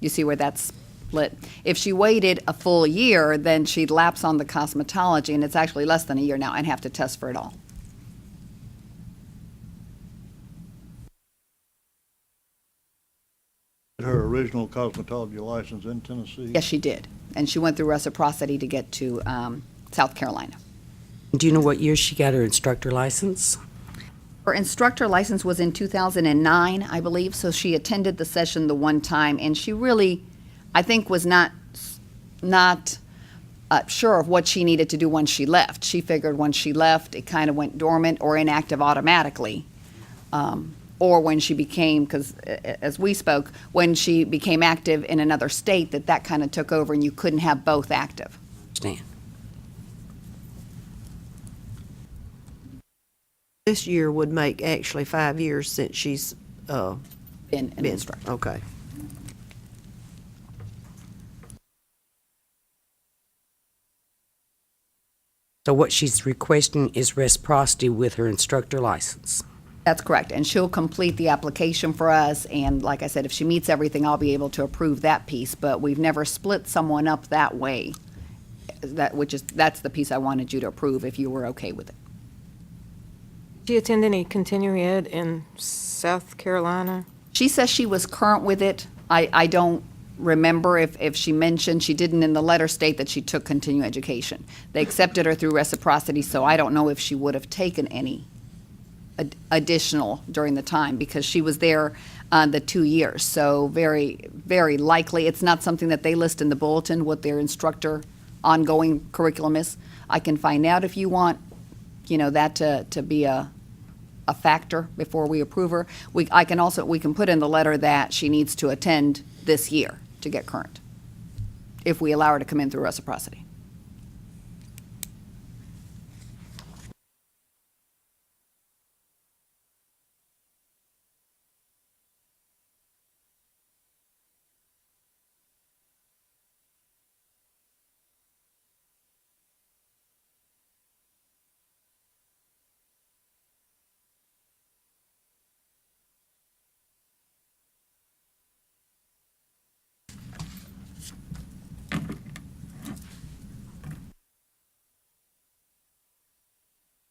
You see where that's split? If she waited a full year, then she'd lapse on the cosmetology, and it's actually less than a year now, and have to test for it all. Her original cosmetology license in Tennessee? Yes, she did. And she went through reciprocity to get to South Carolina. Do you know what year she got her instructor license? Her instructor license was in 2009, I believe, so she attended the session the one time, and she really, I think, was not sure of what she needed to do once she left. She figured once she left, it kind of went dormant or inactive automatically. Or when she became, because as we spoke, when she became active in another state, that kind of took over and you couldn't have both active. Understand. This year would make actually 5 years since she's Been an been. instructor. Okay. So what she's requesting is reciprocity with her instructor license. That's correct, and she'll complete the application for us, and like I said, if she meets everything, I'll be able to approve that piece, but we've never split someone up that way. That's the piece I wanted you to approve, if you were okay with it. Did you attend any continuing ed in South Carolina? She says she was current with it. I don't remember if she mentioned, she didn't in the letter state that she took continuing education. They accepted her through reciprocity, so I don't know if she would have taken any additional during the time, because she was there the 2 years. So very, very likely, it's not something that they list in the bulletin, what their instructor ongoing curriculum is. I can find out if you want, that to be a factor before we approve her. We can put in the letter that she needs to attend this year to get current, if we allow her to come in through reciprocity.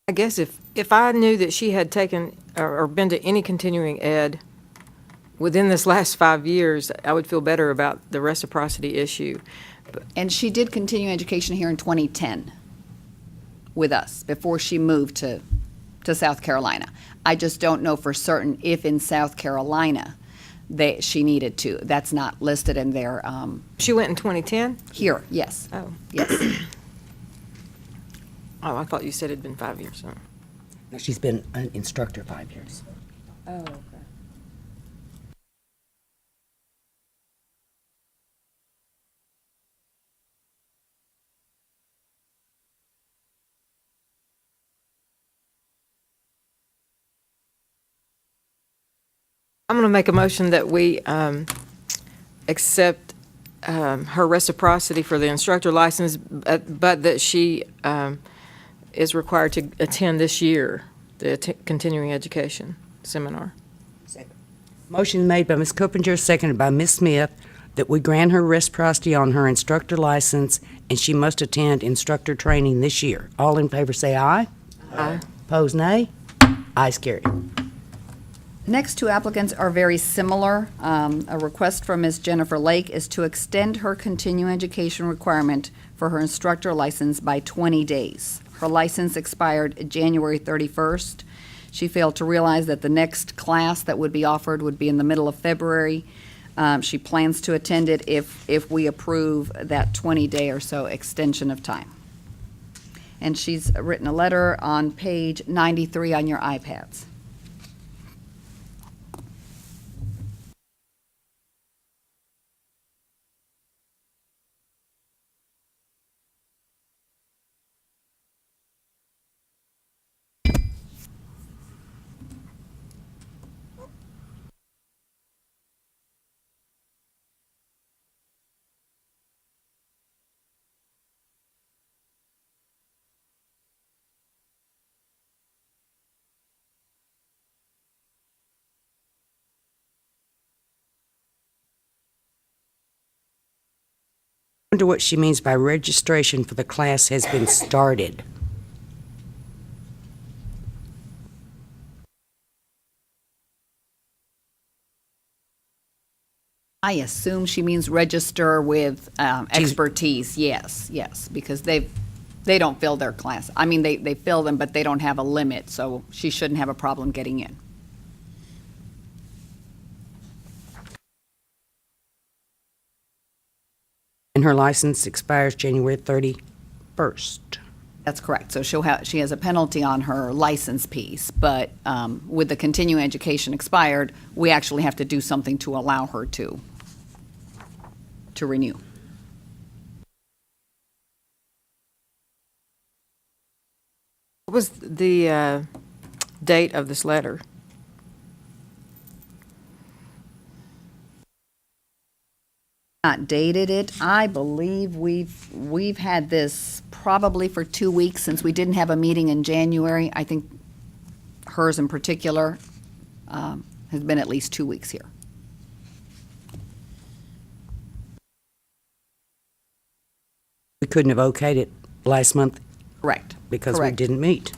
I guess if I knew that she had taken or been to any continuing ed within this last 5 years, I would feel better about the reciprocity issue. And she did continue education here in 2010 with us before she moved to South Carolina. I just don't know for certain if in South Carolina she needed to. That's not listed in there. She went in 2010? Here, yes. Oh. Yes. Oh, I thought you said it'd been 5 years. No, she's been an instructor 5 years. Oh, okay. I'm going to make a motion that we accept her reciprocity for the instructor license, but that she is required to attend this year the continuing education seminar. Motion made by Ms. Coppinger, seconded by Ms. Smith, that we grant her reciprocity on her instructor license, and she must attend instructor training this year. All in favor say aye. Aye. Opposed, nay. Ayes carried. Next two applicants are very similar. A request from Ms. Jennifer Lake is to extend her continuing education requirement for her instructor license by 20 days. Her license expired January 31st. She failed to realize that the next class that would be offered would be in the middle of February. She plans to attend it if we approve that 20-day or so extension of time. And she's written a letter on page 93 on your iPads. I wonder what she means by registration for the class has been started. I assume she means register with expertise. Yes, because they don't fill their class. I mean, they fill them, but they don't have a limit, so she shouldn't have a problem getting in. And her license expires January 31st. That's correct. So she has a penalty on her license piece, but with the continuing education expired, we actually have to do something to allow her to renew. What was the date of this letter? Not dated it. I believe we've had this probably for 2 weeks since we didn't have a meeting in January. I think hers in particular has been at least 2 weeks here. We couldn't have okayed it last month Correct. because we Correct. didn't meet.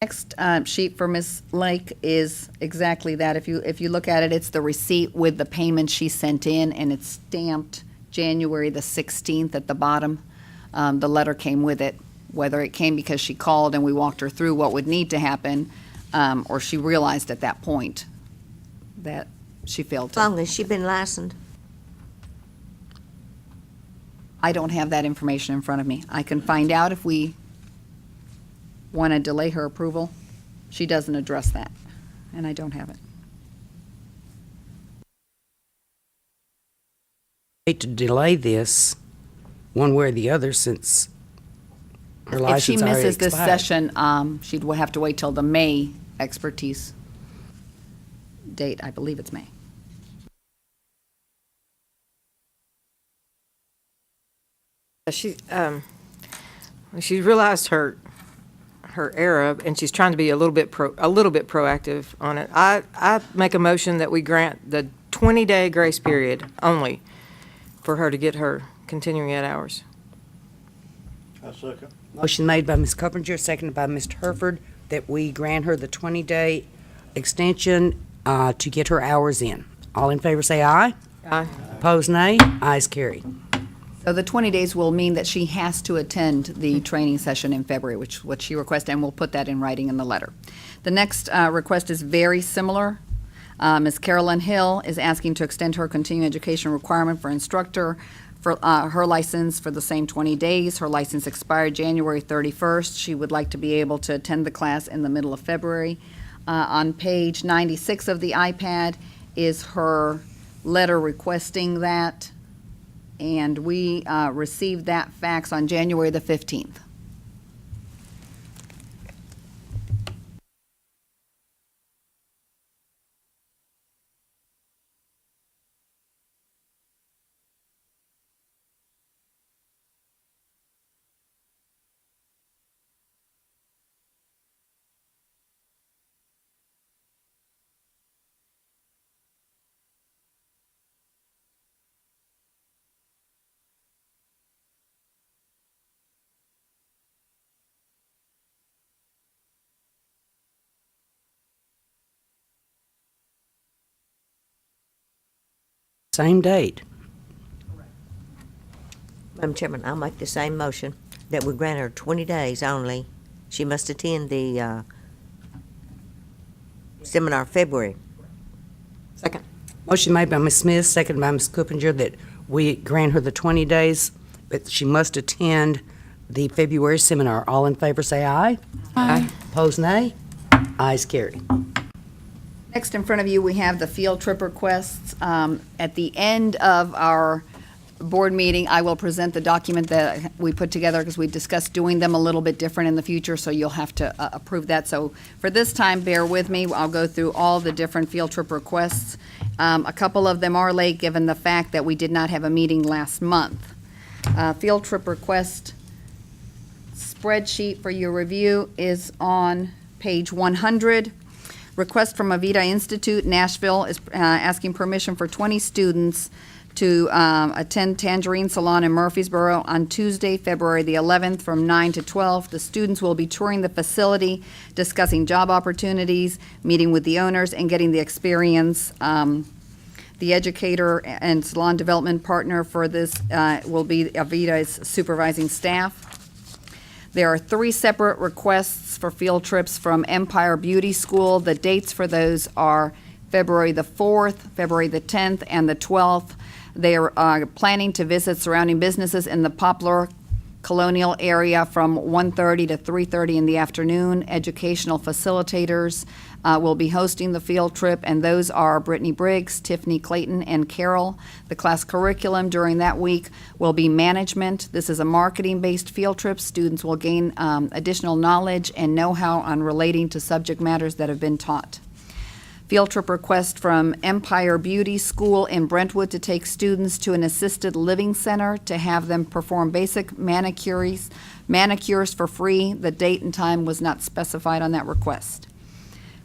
Next sheet for Ms. Lake is exactly that. If you look at it, it's the receipt with the payment she sent in, and it's stamped January the 16th at the bottom. The letter came with it, whether it came because she called and we walked her through what would need to happen, or she realized at that point that she failed How to. long has she been licensed? I don't have that information in front of me. I can find out if we want to delay her approval. She doesn't address that, and I don't have it. Hate to delay this one way or the other since her If license she already misses this expired. session, she'd have to wait till the May expertise date. I believe it's May. She realized her error, and she's trying to be a little bit proactive on it. I make a motion that we grant the 20-day grace period only for her to get her continuing ed hours. I second. Motion made by Ms. Coppinger, seconded by Mr. Herford, that we grant her the 20-day extension to get her hours in. All in favor say aye. Aye. Opposed, nay. Ayes carried. So the 20 days will mean that she has to attend the training session in February, which is what she requested, and we'll put that in writing in the letter. The next request is very similar. Ms. Carolyn Hill is asking to extend her continuing education requirement for instructor for her license for the same 20 days. Her license expired January 31st. She would like to be able to attend the class in the middle of February. On page 96 of the iPad is her letter requesting that, and we received that fax on January the 15th. Same date. Madam Chairman, I'll make the same motion that we grant her 20 days only. She must attend the seminar February. Second. Motion made by Ms. Smith, seconded by Ms. Coppinger, that we grant her the 20 days, but she must attend the February seminar. All in favor say aye. Aye. Opposed, nay. Ayes carried. Next in front of you, we have the field trip requests. At the end of our board meeting, I will present the document that we put together because we discussed doing them a little bit different in the future, so you'll have to approve that. So for this time, bear with me. I'll go through all the different field trip requests. A couple of them are late, given the fact that we did not have a meeting last month. Field trip request spreadsheet for your review is on page 100. Request from Avita Institute, Nashville, is asking permission for 20 students to attend Tangerine Salon in Murfreesboro on Tuesday, February the 11th from 9 to 12. The students will be touring the facility, discussing job opportunities, meeting with the owners, and getting the experience. The educator and salon development partner for this will be Avita's supervising staff. There are 3 separate requests for field trips from Empire Beauty School. The dates for those are February the 4th, February the 10th, and the 12th. They are planning to visit surrounding businesses in the Poplar Colonial area from 1:30 to 3:30 in the afternoon. Educational facilitators will be hosting the field trip, and those are Brittany Briggs, Tiffany Clayton, and Carol. The class curriculum during that week will be management. This is a marketing-based field trip. Students will gain additional knowledge and know-how on relating to subject matters that have been taught. Field trip request from Empire Beauty School in Brentwood to take students to an assisted living center to have them perform basic manicures for free. The date and time was not specified on that request.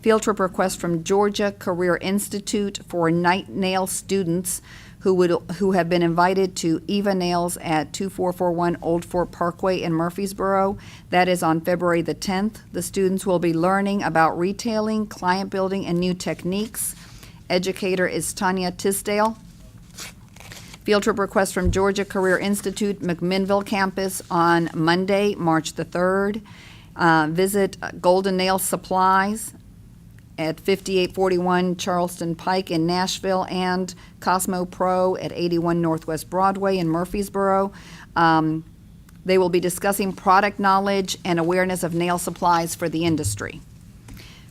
Field trip request from Georgia Career Institute for night nail students who have been invited to Eva Nails at 2441 Old Fort Parkway in Murfreesboro. That is on February the 10th. The students will be learning about retailing, client building, and new techniques. Educator is Tanya Tisdale. Field trip request from Georgia Career Institute, McMinnville campus on Monday, March the 3rd. Visit Golden Nail Supplies at 5841 Charleston Pike in Nashville, and Cosmo Pro at 81 Northwest Broadway in Murfreesboro. They will be discussing product knowledge and awareness of nail supplies for the industry.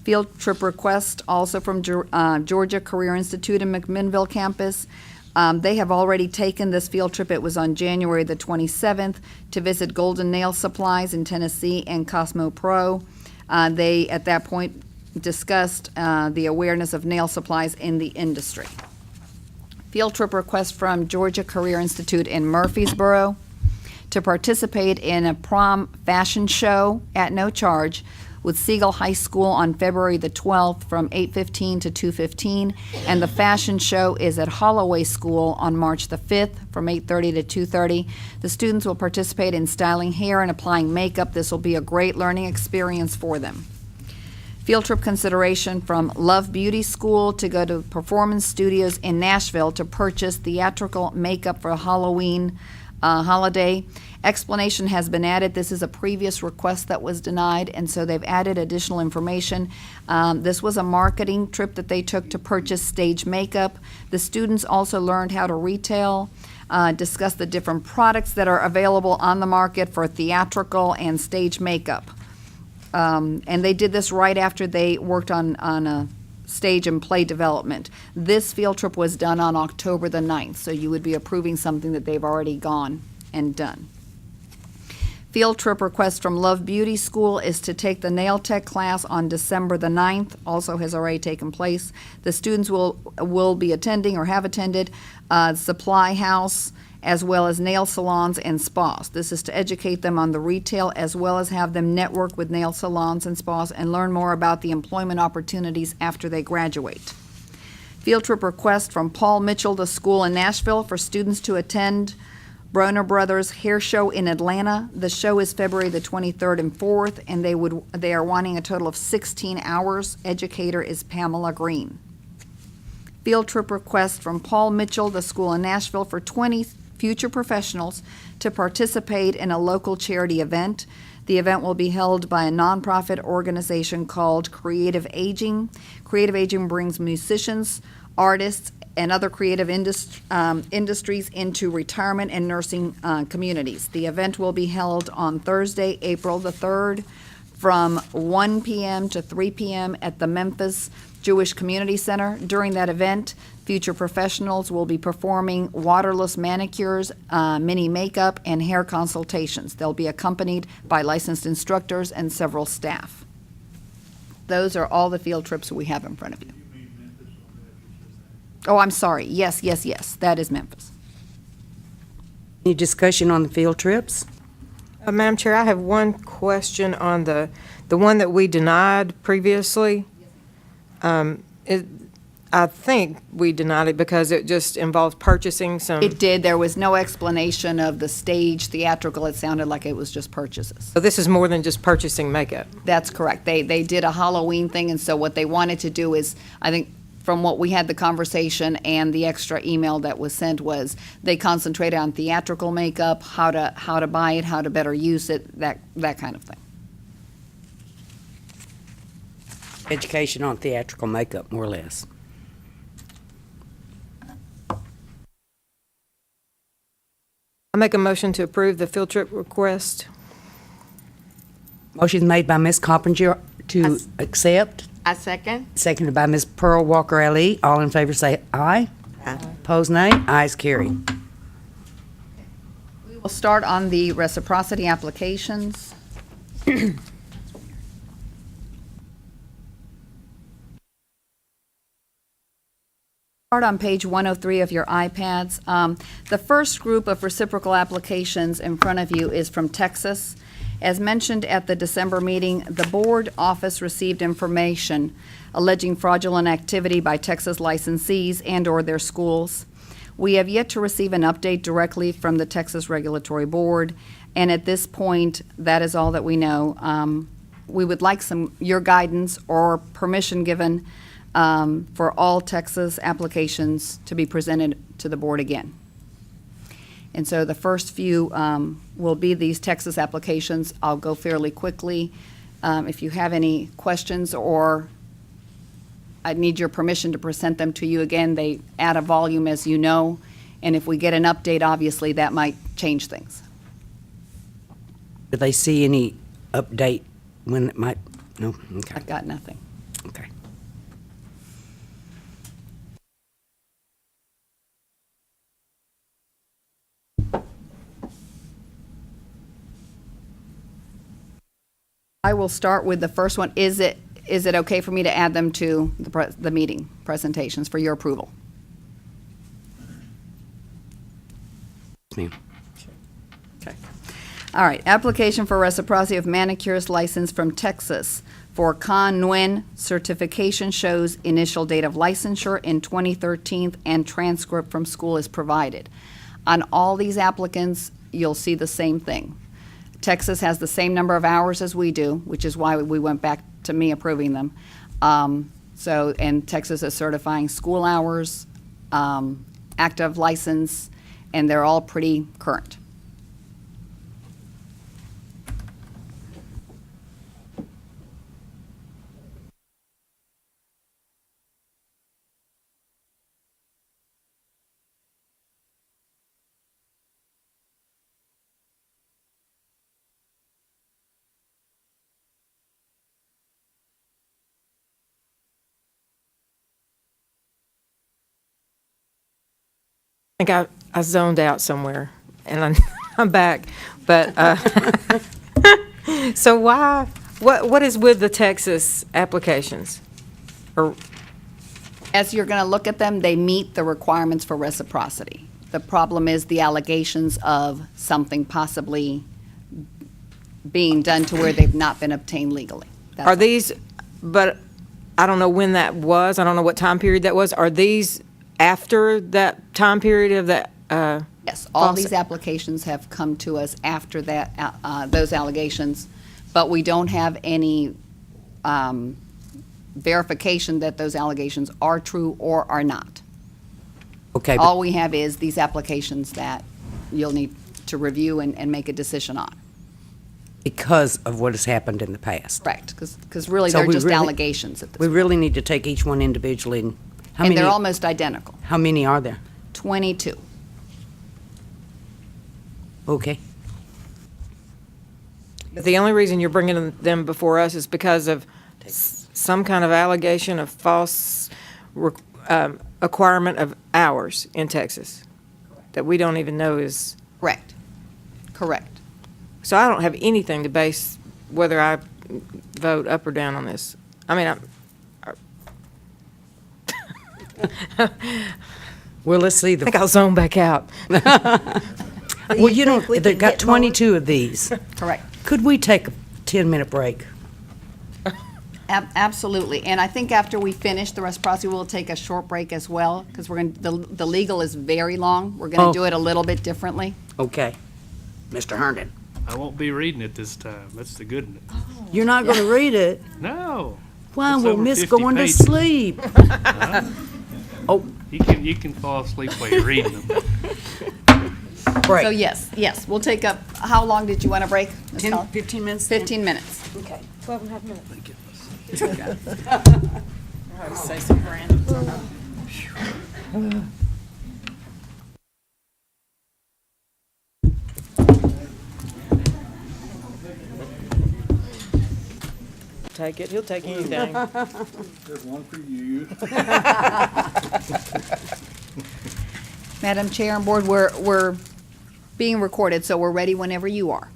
Field trip request also from Georgia Career Institute in McMinnville campus. They have already taken this field trip. It was on January the 27th to visit Golden Nail Supplies in Tennessee and Cosmo Pro. They, at that point, discussed the awareness of nail supplies in the industry. Field trip request from Georgia Career Institute in Murfreesboro to participate in a prom fashion show at no charge with Siegel High School on February the 12th from 8:15 to 2:15, and the fashion show is at Holloway School on March the 5th from 8:30 to 2:30. The students will participate in styling hair and applying makeup. This will be a great learning experience for them. Field trip consideration from Love Beauty School to go to Performance Studios in Nashville to purchase theatrical makeup for Halloween holiday. Explanation has been added. This is a previous request that was denied, and so they've added additional information. This was a marketing trip that they took to purchase stage makeup. The students also learned how to retail, discuss the different products that are available on the market for theatrical and stage makeup. And they did this right after they worked on a stage and play development. This field trip was done on October the 9th, so you would be approving something that they've already gone and done. Field trip request from Love Beauty School is to take the nail tech class on December the 9th, also has already taken place. The students will be attending or have attended Supply House, as well as nail salons and spas. This is to educate them on the retail as well as have them network with nail salons and spas and learn more about the employment opportunities after they graduate. Field trip request from Paul Mitchell, the school in Nashville, for students to attend Broner Brothers Hair Show in Atlanta. The show is February the 23rd and 4th, and they are wanting a total of 16 hours. Educator is Pamela Green. Field trip request from Paul Mitchell, the school in Nashville, for 20 future professionals to participate in a local charity event. The event will be held by a nonprofit organization called Creative Aging. Creative Aging brings musicians, artists, and other creative industries into retirement and nursing communities. The event will be held on Thursday, April the 3rd from 1 p.m. to 3 p.m. at the Memphis Jewish Community Center. During that event, future professionals will be performing waterless manicures, mini makeup, and hair consultations. They'll be accompanied by licensed instructors and several staff. Those are all the field trips we have in front of you. Oh, I'm sorry. Yes. That is Memphis. Any discussion on the field trips? Madam Chair, I have one question on the one that we denied previously. I I think we denied it because it just involves purchasing some. It did. There was no explanation of the stage theatrical. It sounded like it was just purchases. So this is more than just purchasing makeup. That's correct. They did a Halloween thing, and so what they wanted to do is, I think, from what we had the conversation and the extra email that was sent was they concentrated on theatrical makeup, how to buy it, how to better use it, that kind of thing. Education on theatrical makeup, more or less. I make a motion to approve the field trip request. Motion made by Ms. Coppinger to accept, I second. seconded by Ms. Pearl Walker Ali. All in favor say aye. Aye. Opposed, nay. Ayes carried. We'll start on the reciprocity applications. Start on page 103 of your iPads. The first group of reciprocal applications in front of you is from Texas. As mentioned at the December meeting, the board office received information alleging fraudulent activity by Texas licensees and/or their schools. We have yet to receive an update directly from the Texas Regulatory Board, and at this point, that is all that we know. We would like your guidance or permission given for all Texas applications to be presented to the board again. And so the first few will be these Texas applications. I'll go fairly quickly. If you have any questions, or I need your permission to present them to you again, they add a volume, as you know, and if we get an update, obviously, that might change things. Do they see any update when it might, no? Okay. I've got nothing. Okay. I will start with the first one. Is it okay for me to add them to the meeting presentations for your approval? Yes, ma'am. Okay. All right, application for reciprocity of manicurist license from Texas for Con Nguyen certification shows initial date of licensure in 2013 and transcript from school is provided. On all these applicants, you'll see the same thing. Texas has the same number of hours as we do, which is why we went back to me approving them. And Texas is certifying school hours, active license, and they're all pretty current. I think I zoned out somewhere, and I'm back. But so what is with the Texas applications? Or As you're going to look at them, they meet the requirements for reciprocity. The problem is the allegations of something possibly being done to where they've not been obtained legally. That's are these? But I don't know when that was. I don't know what time period that was. Are these after that time period of that? Yes, all false- these applications have come to us after that, those allegations, but we don't have any verification that those allegations are true or are not. Okay, All we have is these applications that you'll need to review and make a decision on. because of what has happened in the past. Correct, because really So they're we just really- allegations at this We point. really need to take each one individually. And how And many? they're almost identical. How many are there? 22. Okay. The only reason you're bringing them before us is because of some kind of allegation of false acquirement of hours in Texas that we don't even know is. Correct. Correct. So I don't have anything to base whether I vote up or down on this. I mean, Well, let's see I the. think I'll zone back out. Well, you know, think we they've can got get more? 22 of these. Correct. Could we take a 10-minute break? Absolutely. And I think after we finish the reciprocity, we'll take a short break as well, because we're going, the legal is very long. We're going Oh. to do it a little bit differently. Okay. Mr. Herndon, I won't be reading it this time. That's the good news. you're not going to read it. No. Why, It's we'll over miss 50 going to pages. sleep. Oh, You can fall asleep while you're reading them. break. So yes, we'll take up, how long did you want to break? Ms. 10, Collins? 15 minutes? 15 minutes. Okay. 12 and a half minutes. Say some random. Take it, he'll take anything. There's one for you. Madam Chair and Board, we're being recorded, so we're ready whenever you are.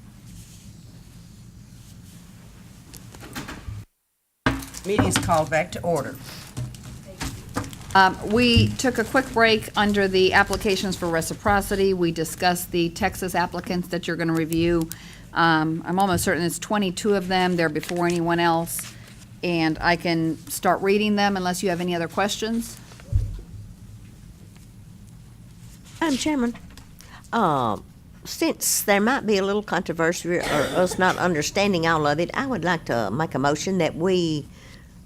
Meeting is called back to order. We took a quick break under the applications for reciprocity. We discussed the Texas applicants that you're going to review. I'm almost certain it's 22 of them. They're before anyone else. And I can start reading them unless you have any other questions. Madam Chairman, since there might be a little controversy or us not understanding all of it, I would like to make a motion that we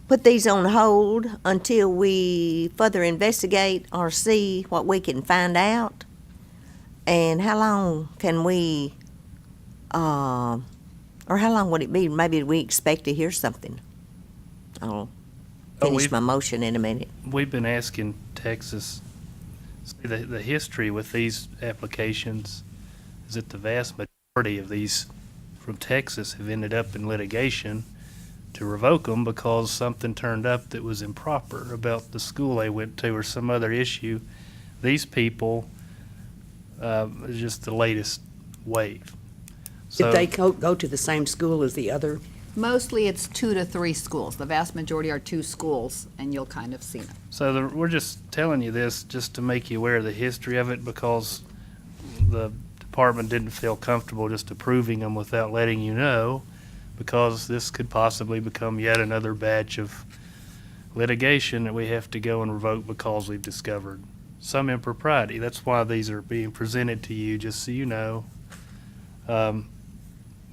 put these on hold until we further investigate or see what we can find out. And how long can we, or how long would it be? Maybe we expect to hear something. I'll finish my motion in a minute. We've been asking Texas, see, the history with these applications is that the vast majority of these from Texas have ended up in litigation to revoke them because something turned up that was improper about the school they went to or some other issue. These people, is just the latest wave. Did they go to the same school as the other? Mostly it's 2 to 3 schools. The vast majority are 2 schools, and you'll kind of see them. So we're just telling you this just to make you aware of the history of it because the department didn't feel comfortable just approving them without letting you know, because this could possibly become yet another batch of litigation that we have to go and revoke because we've discovered some impropriety. That's why these are being presented to you, just so you know.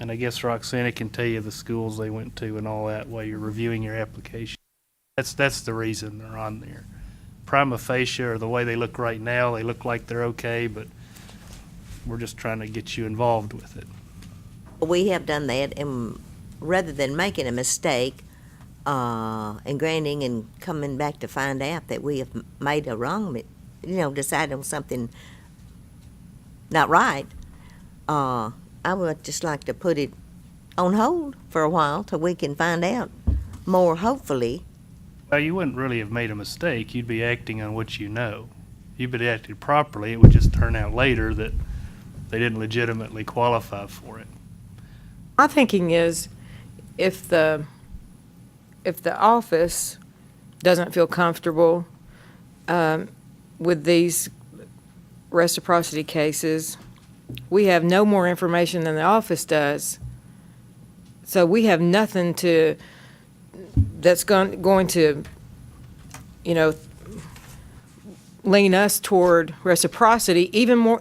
And I guess Roxana can tell you the schools they went to and all that while you're reviewing your application. That's the reason they're on there. Prima facie, or the way they look right now, they look like they're okay, but we're just trying to get you involved with it. We have done that, and rather than making a mistake and granting and coming back to find out that we have made a wrong, decide on something not right, I would just like to put it on hold for a while till we can find out more, hopefully. Well, you wouldn't really have made a mistake. You'd be acting on what you know. You'd be acting properly. It would just turn out later that they didn't legitimately qualify for it. My thinking is, if the office doesn't feel comfortable with these reciprocity cases, we have no more information than the office does. So we have nothing that's going to, lean us toward reciprocity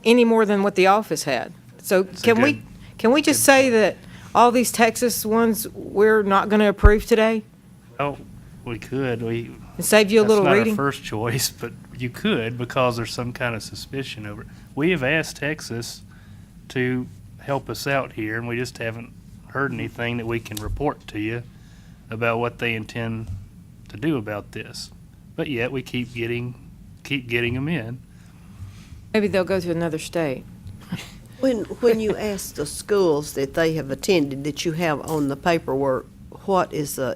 any more than what the office had. So can we just say that all these Texas ones we're not going to approve today? Well, we could. And save you a little That's reading? not our first choice, but you could because there's some kind of suspicion over it. We have asked Texas to help us out here, and we just haven't heard anything that we can report to you about what they intend to do about this. But yet we keep getting them in. Maybe they'll go to another state. When you ask the schools that they have attended that you have on the paperwork, what is the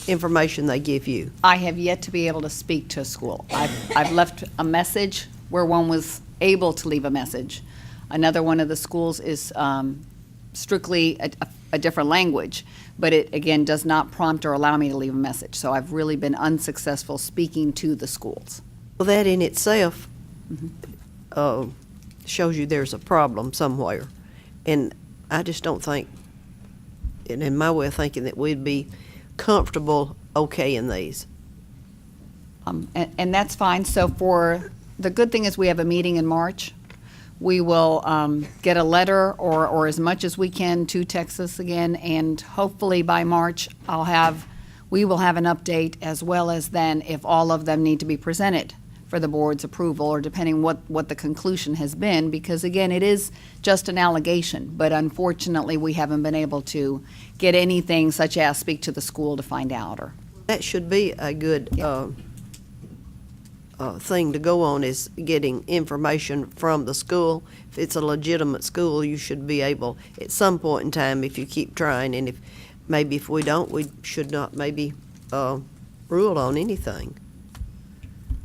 information they give you? I have yet to be able to speak to a school. I've left a message where one was able to leave a message. Another one of the schools is strictly a different language, but it, again, does not prompt or allow me to leave a message. So I've really been unsuccessful speaking to the schools. Well, that in itself shows you there's a problem somewhere. And I just don't think, and in my way of thinking, that we'd be comfortable okaying these. And that's fine. So the good thing is we have a meeting in March. We will get a letter or as much as we can to Texas again, and hopefully by March, we will have an update, as well as then if all of them need to be presented for the board's approval, or depending what the conclusion has been, because again, it is just an allegation, but unfortunately, we haven't been able to get anything such as speak to the school to find out, or. That should be a good thing to go on, is getting information from the school. If it's a legitimate school, you should be able, at some point in time, if you keep trying, and if we don't, we should not maybe rule on anything.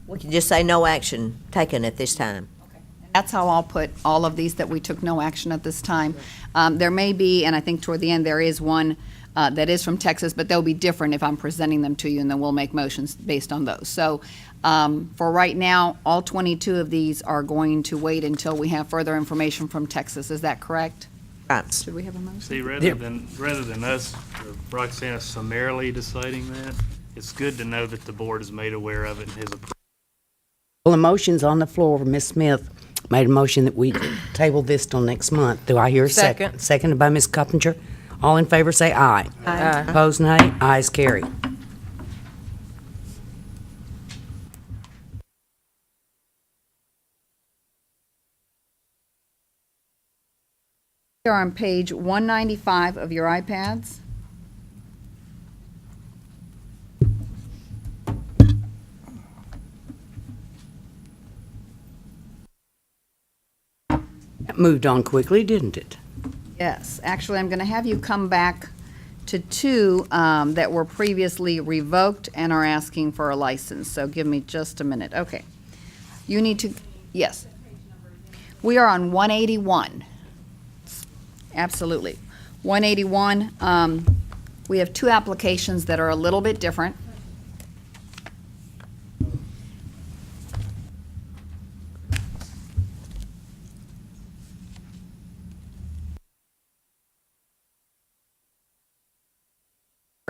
We can just say no action taken at this time. That's how I'll put all of these, that we took no action at this time. There may be, and I think toward the end, there is one that is from Texas, but they'll be different if I'm presenting them to you, and then we'll make motions based on those. So for right now, all 22 of these are going to wait until we have further information from Texas. Is that correct? Right. Should we have a motion? See, rather than us, or Roxanna, summarily deciding that, it's good to know that the board is made aware of it and has approved. Well, the motion's on the floor. Ms. Smith made a motion that we table this till next month. Do I hear a second? Second. Seconded by Ms. Coppinger. All in favor say aye. Aye. Opposed, nay. Ayes carry. We are on page 195 of your iPads. That moved on quickly, didn't it? Yes, actually, I'm going to have you come back to two that were previously revoked and are asking for a license. So give me just a minute. Okay. You need to, yes. We are on 181. Absolutely. 181, we have two applications that are a little bit different.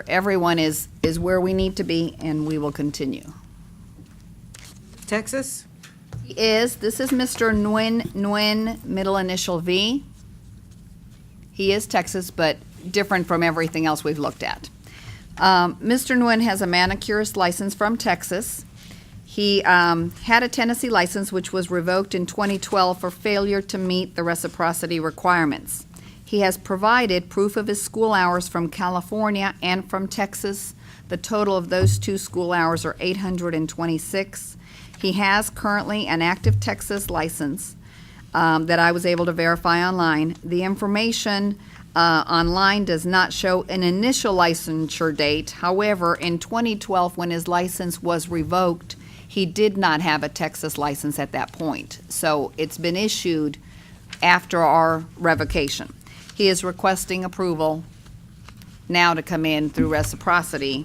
Everyone is where we need to be, and we will continue. Texas? This is Mr. Nguyen, middle initial V. He is Texas, but different from everything else we've looked at. Mr. Nguyen has a manicurist license from Texas. He had a Tennessee license, which was revoked in 2012 for failure to meet the reciprocity requirements. He has provided proof of his school hours from California and from Texas. The total of those two school hours are 826. He has currently an active Texas license that I was able to verify online. The information online does not show an initial licensure date. However, in 2012, when his license was revoked, he did not have a Texas license at that point. So it's been issued after our revocation. He is requesting approval now to come in through reciprocity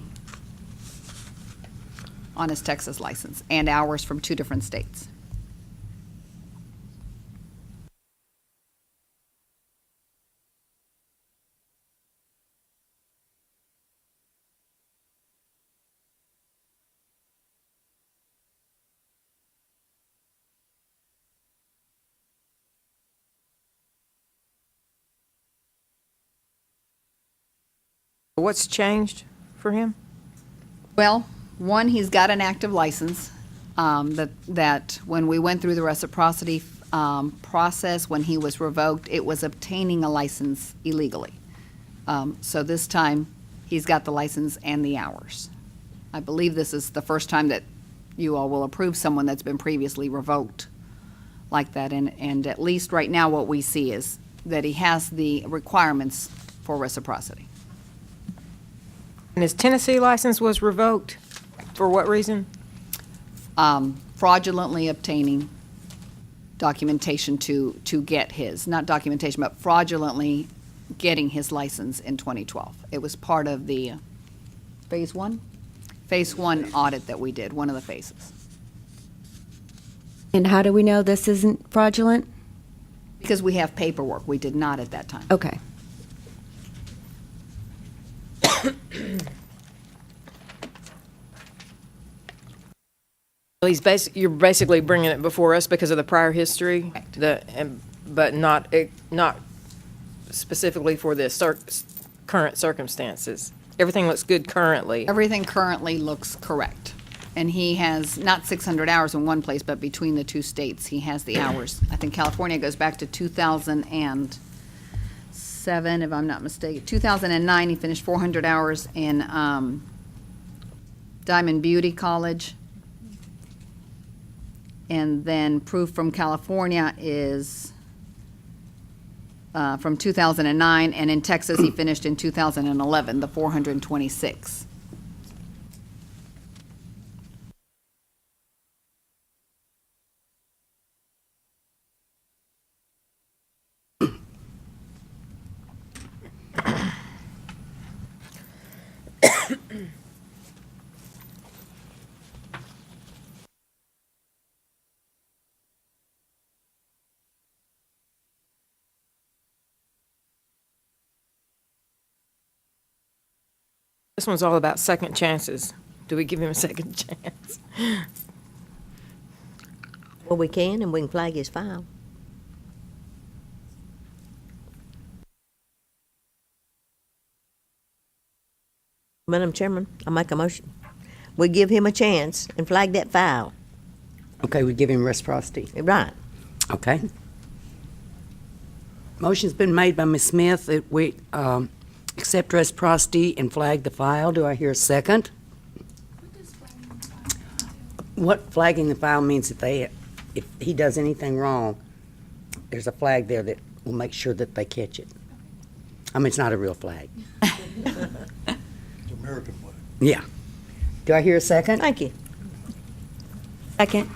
on his Texas license and hours from two different states. What's changed for him? Well, one, he's got an active license, that when we went through the reciprocity process, when he was revoked, it was obtaining a license illegally. So this time, he's got the license and the hours. I believe this is the first time that you all will approve someone that's been previously revoked like that. And at least right now, what we see is that he has the requirements for reciprocity. And his Tennessee license was revoked? For what reason? Fraudulently obtaining documentation to get his, not documentation, but fraudulently getting his license in 2012. It was part of the phase one audit that we did, one of the phases. And how do we know this isn't fraudulent? Because we have paperwork. We did not at that time. Okay. Well, you're basically bringing it before us because of the prior history, but not specifically for the current circumstances. Everything looks good currently. Everything currently looks correct. And he has not 600 hours in one place, but between the two states, he has the hours. I think California goes back to 2007, if I'm not mistaken. 2009, he finished 400 hours in Diamond Beauty College. And then proof from California is from 2009, and in Texas, he finished in 2011, the 426. This one's all about second chances. Do we give him a second chance? Well, we can, and we can flag his file. Madam Chairman, I make a motion. We give him a chance and flag that file. Okay, we give him reciprocity. Right. Okay. Motion's been made by Ms. Smith that we accept reciprocity and flag the file. Do I hear a second? What flagging the file means if he does anything wrong, there's a flag there that will make sure that they catch it. I mean, it's not a real flag. It's American flag. Yeah. Do I hear a second? Thank you. Second.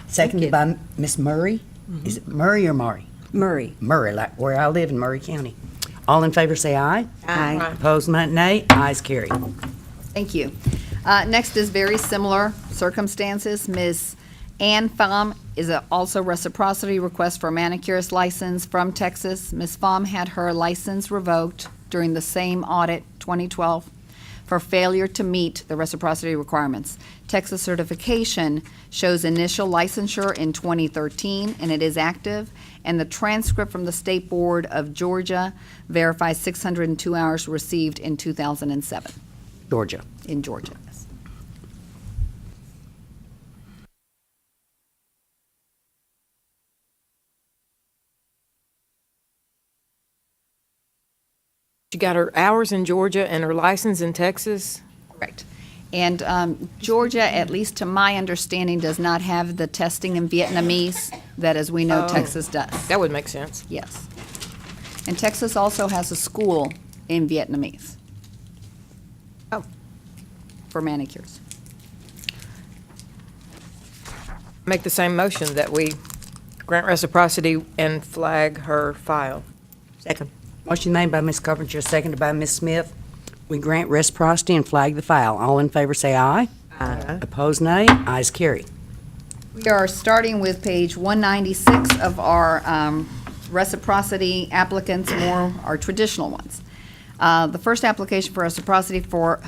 Seconded by Ms. Murray? Is it Murray or Murray? Murray. Murray, like where I live in Murray County. All in favor say aye. Aye. Opposed, nay. Ayes carried. Thank you. Next is very similar circumstances. Ms. Ann Pham is also reciprocity request for manicurist license from Texas. Ms. Pham had her license revoked during the same audit, 2012, for failure to meet the reciprocity requirements. Texas certification shows initial licensure in 2013, and it is active, and the transcript from the State Board of Georgia verifies 602 hours received in 2007 Georgia. in Georgia. She got her hours in Georgia and her license in Texas. Correct. And Georgia, at least to my understanding, does not have the testing in Vietnamese that, as we know, Texas does. That would make sense. Yes. And Texas also has a school in Vietnamese. Oh. For manicures. Make the same motion that we grant reciprocity and flag her file. Second. Motion made by Ms. Carpenter, seconded by Ms. Smith. We grant reciprocity and flag the file. All in favor say aye. Aye. Opposed, nay. Ayes carried. We are starting with page 196 of our reciprocity applicants, more our traditional ones. The first application for reciprocity for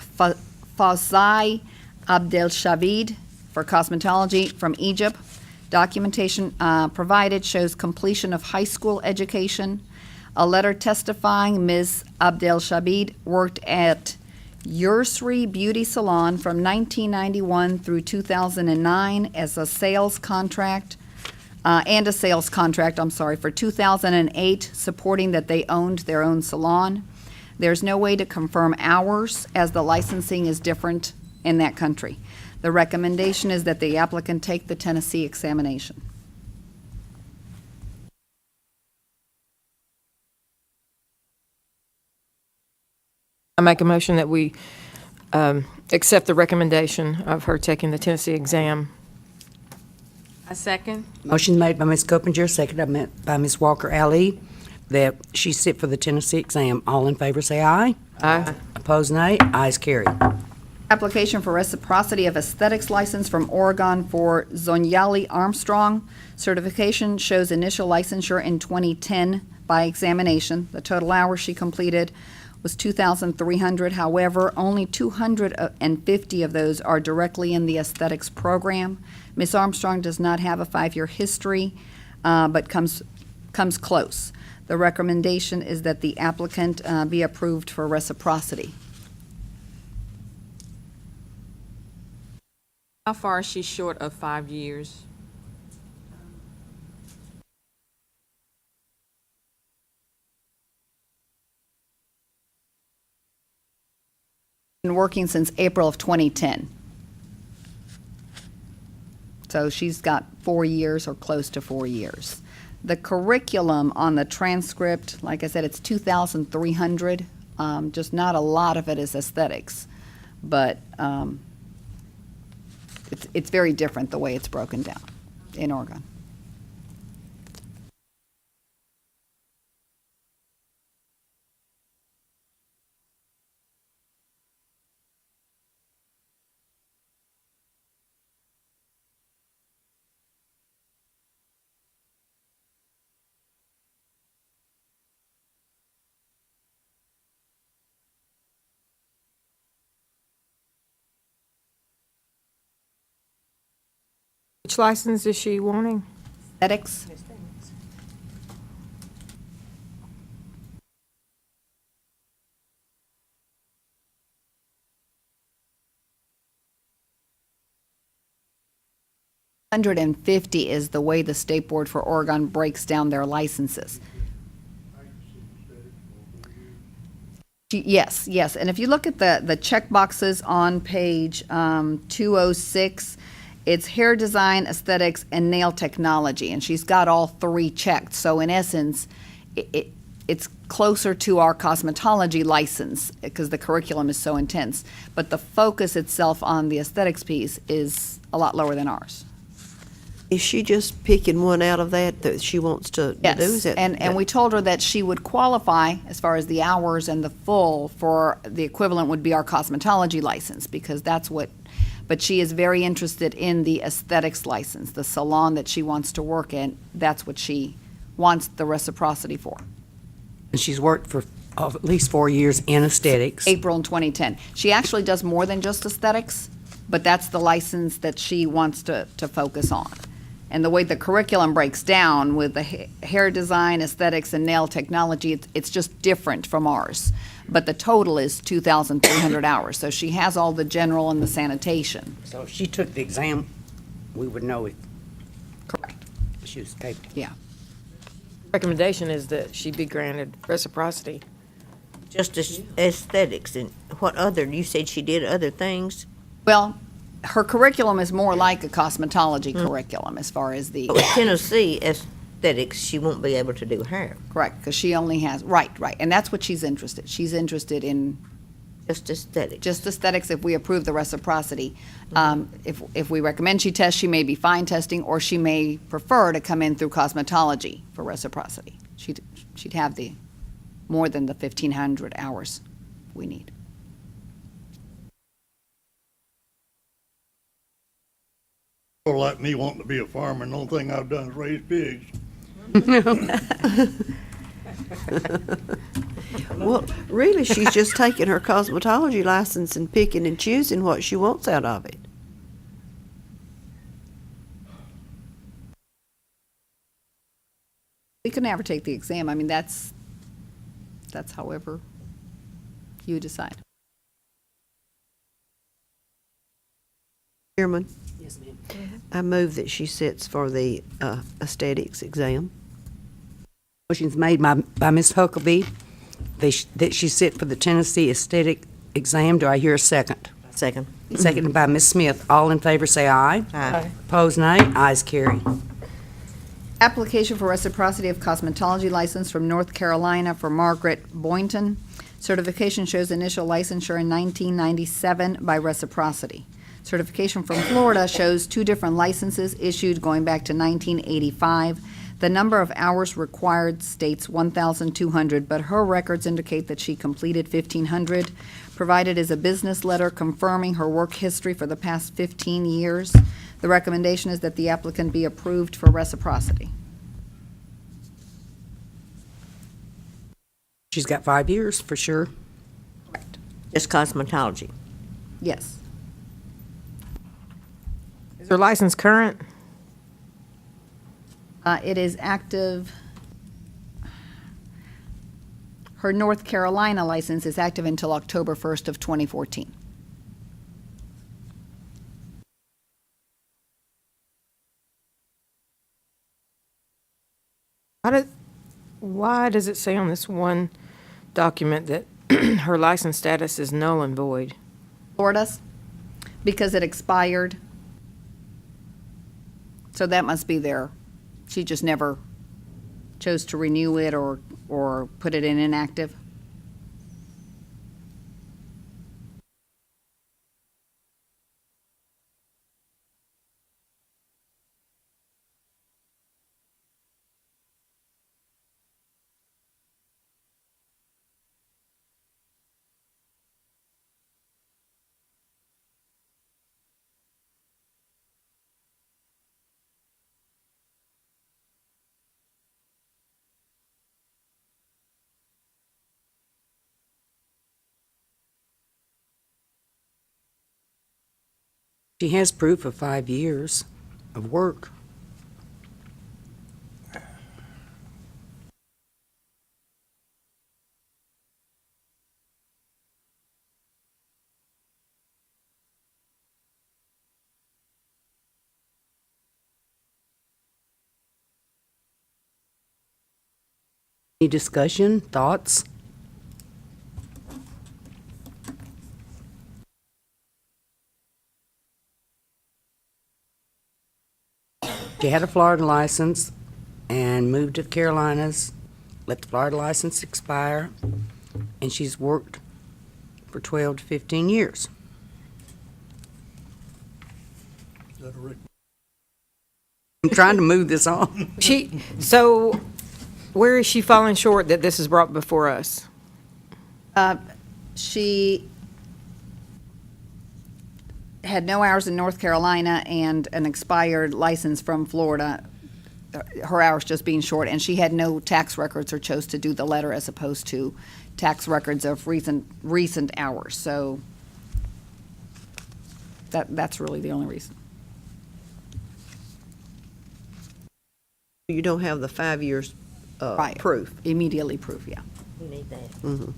Fawzai Abdelshavid for cosmetology from Egypt. Documentation provided shows completion of high school education. A letter testifying Ms. Abdelshavid worked at Yursri Beauty Salon from 1991 through 2009 as a sales contract, for 2008, supporting that they owned their own salon. There's no way to confirm hours as the licensing is different in that country. The recommendation is that the applicant take the Tennessee examination. I make a motion that we accept the recommendation of her taking the Tennessee exam. A second? Motion made by Ms. Coppinger, seconded by Ms. Walker Ali, that she sit for the Tennessee exam. All in favor say aye. Aye. Opposed, nay. Ayes carried. Application for reciprocity of aesthetics license from Oregon for Zonyali Armstrong. Certification shows initial licensure in 2010 by examination. The total hours she completed was 2,300. However, only 250 of those are directly in the aesthetics program. Ms. Armstrong does not have a 5-year history, but comes close. The recommendation is that the applicant be approved for reciprocity. How far is she short of 5 years? Been working since April of 2010. So she's got 4 years or close to 4 years. The curriculum on the transcript, like I said, it's 2,300. Just not a lot of it is aesthetics, but it's very different the way it's broken down in Oregon. Which license is she wanting? Aesthetics? $150 is the way the State Board for Oregon breaks down their licenses. Yes, yes, and if you look at the check boxes on page 206, it's hair design, aesthetics, and nail technology, and she's got all three checked. So in essence, it's closer to our cosmetology license because the curriculum is so intense. But the focus itself on the aesthetics piece is a lot lower than ours. Is she just picking one out of that she wants to do? Is Yes, it, and we told her that she would qualify as far as the hours and the full for the equivalent would be our cosmetology license because that's what, but she is very interested in the aesthetics license, the salon that she wants to work in. That's what she wants the reciprocity for. And she's worked for at least 4 years in aesthetics. April in 2010. She actually does more than just aesthetics, but that's the license that she wants to focus on. And the way the curriculum breaks down with the hair design, aesthetics, and nail technology, it's just different from ours. But the total is 2,300 hours. So she has all the general and the sanitation. So if she took the exam, we would know it. Correct. She was capable. Yeah. Recommendation is that she be granted reciprocity. Just aesthetics, and what other, you said she did other things? Well, her curriculum is more like a cosmetology curriculum as far as the. But with Tennessee aesthetics, she won't be able to do hair. Correct, because she only has, right, and that's what she's interested. She's interested in Just aesthetics. just aesthetics if we approve the reciprocity. If we recommend she test, she may be fine testing, or she may prefer to come in through cosmetology for reciprocity. She'd have the, more than the 1,500 hours we need. Like me wanting to be a farmer, and the only thing I've done is raise pigs. Well, really, she's just taking her cosmetology license and picking and choosing what she wants out of it. We can never take the exam. I mean, that's however you decide. Chairman, Yes, ma'am. I move that she sits for the aesthetics exam. Motion's made by Ms. Huckabee that she sit for the Tennessee Aesthetic Exam. Do I hear a second? Second. Seconded by Ms. Smith. All in favor say aye. Aye. Opposed, nay. Ayes carry. Application for reciprocity of cosmetology license from North Carolina for Margaret Boynton. Certification shows initial licensure in 1997 by reciprocity. Certification from Florida shows 2 different licenses issued going back to 1985. The number of hours required states 1,200, but her records indicate that she completed 1,500. Provided is a business letter confirming her work history for the past 15 years. The recommendation is that the applicant be approved for reciprocity. She's got 5 years for sure. Just cosmetology. Yes. Is her license current? It is active. Her North Carolina license is active until October 1st of 2014. Why does it say on this one document that her license status is null and void? Florida's, because it expired. So that must be there. She just never chose to renew it or put it in inactive. She has proof of 5 years of work. Any discussion, thoughts? She had a Florida license and moved to the Carolinas, let the Florida license expire, and she's worked for 12 to 15 years. I'm trying to move this on. So where is she falling short that this is brought before us? She had no hours in North Carolina and an expired license from Florida, her hours just being short, and she had no tax records or chose to do the letter as opposed to tax records of recent hours. So that's really the only reason. You don't have the 5 years Prior. proof. Immediately proof, yeah. We need that. Mhm.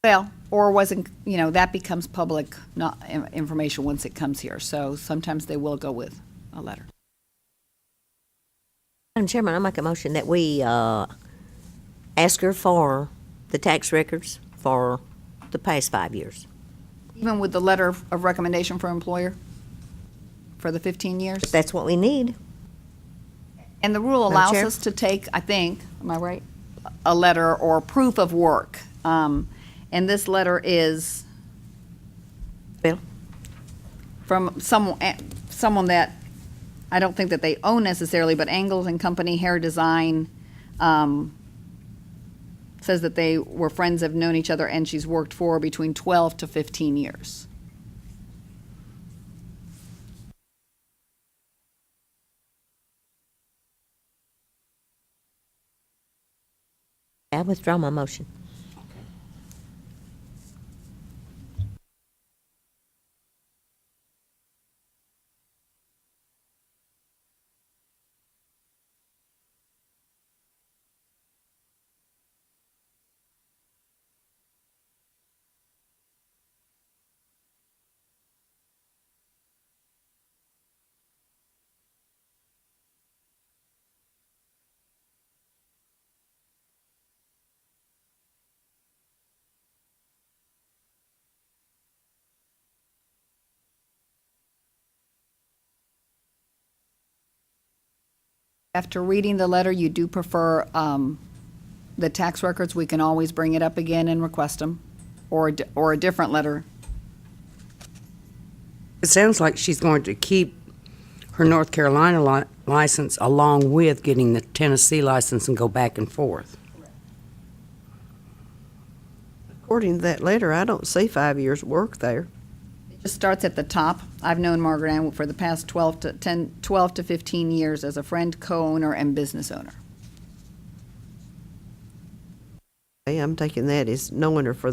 Well, or wasn't, that becomes public not information once it comes here. So sometimes they will go with a letter. Madam Chairman, I make a motion that we ask her for the tax records for the past 5 years. Even with the letter of recommendation for employer for the 15 years? If that's what we need. And the rule Madam allows Chair? us to take, I think, am I right? A letter or proof of work. And this letter is Bill? from someone that I don't think that they own necessarily, but Angles and Company Hair Design says that they were friends, have known each other, and she's worked for between 12 to 15 years. I withdraw my motion. After reading the letter, you do prefer the tax records, we can always bring it up again and request them, or a different letter. It sounds like she's going to keep her North Carolina license along with getting the Tennessee license and go back and forth. According to that letter, I don't see 5 years' work there. It starts at the top. I've known Margaret Ann for the past 12 to 15 years as a friend, co-owner, and business owner. Hey, I'm taking that as knowing her for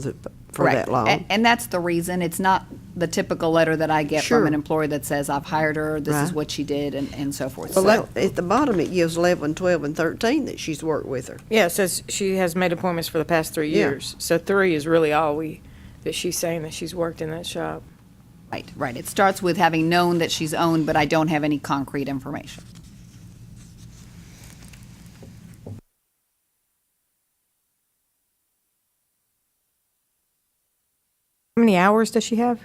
Correct. that long. And that's the reason. It's not the typical letter that I get Sure. from an employer that says, I've hired her, this is Right. what she did, and so forth. Well, at the bottom, it gives 11, 12, and 13 that she's worked with her. Yeah, it says she has made appointments for the past 3 Yeah. years. So 3 is really all that she's saying that she's worked in that shop. Right. It starts with having known that she's owned, but I don't have any concrete information. How many hours does she have?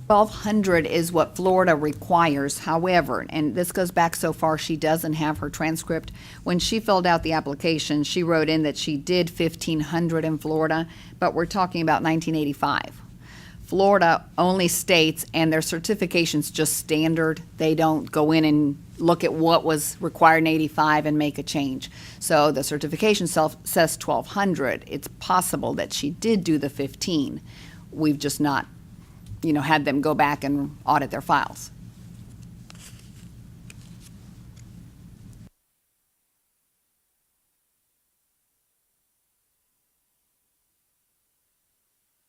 1,200 is what Florida requires. However, and this goes back so far, she doesn't have her transcript. When she filled out the application, she wrote in that she did 1,500 in Florida, but we're talking about 1985. Florida only states, and their certification's just standard. They don't go in and look at what was required in 85 and make a change. So the certification says 1,200. It's possible that she did do the 15. We've just not had them go back and audit their files.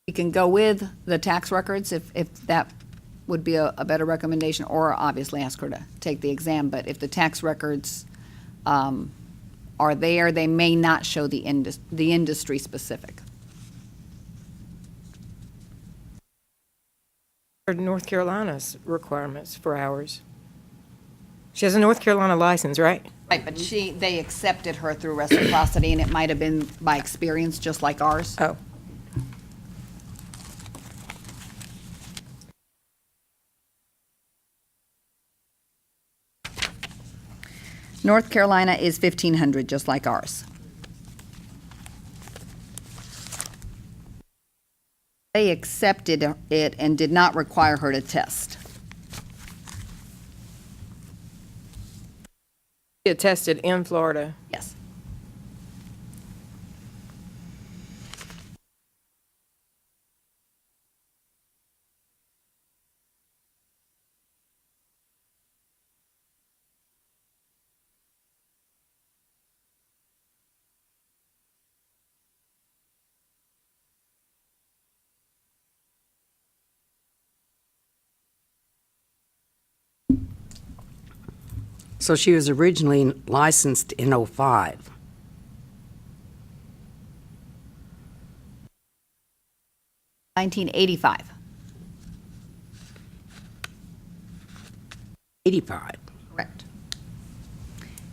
We can go with the tax records if that would be a better recommendation, or obviously ask her to take the exam. But if the tax records are there, they may not show the industry specific. Or North Carolina's requirements for hours. She has a North Carolina license, right? Right, but they accepted her through reciprocity, and it might have been by experience, just like ours. Oh. North Carolina is 1,500, just like ours. They accepted it and did not require her to test. She had tested in Florida. Yes. So she was originally licensed in '05. $1985. 85. Correct.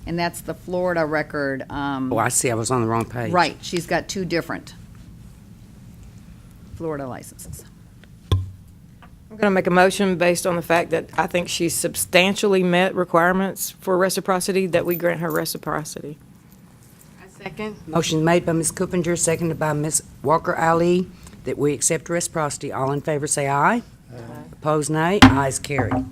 And that's the Florida record. Oh, I see, I was on the wrong page. Right, she's got two different Florida licenses. I'm going to make a motion based on the fact that I think she's substantially met requirements for reciprocity, that we grant her reciprocity. Second. Motion made by Ms. Coopinger, seconded by Ms. Walker Ali, that we accept reciprocity. All in favor say aye. Opposed, nay. Ayes carried.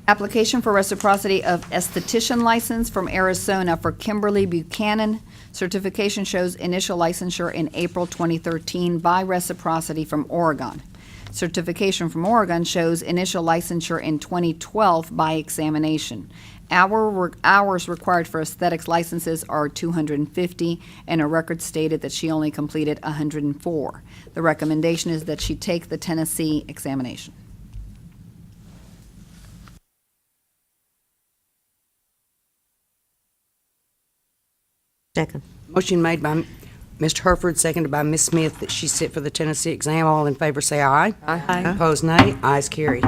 Application for reciprocity of esthetician license from Arizona for Kimberly Buchanan. Certification shows initial licensure in April 2013 by reciprocity from Oregon. Certification from Oregon shows initial licensure in 2012 by examination. Hours required for aesthetics licenses are 250, and a record stated that she only completed 104. The recommendation is that she take the Tennessee examination. Second. Motion made by Mr. Herford, seconded by Ms. Smith, that she sit for the Tennessee exam. All in favor say aye. Aye. Opposed, nay. Ayes carried.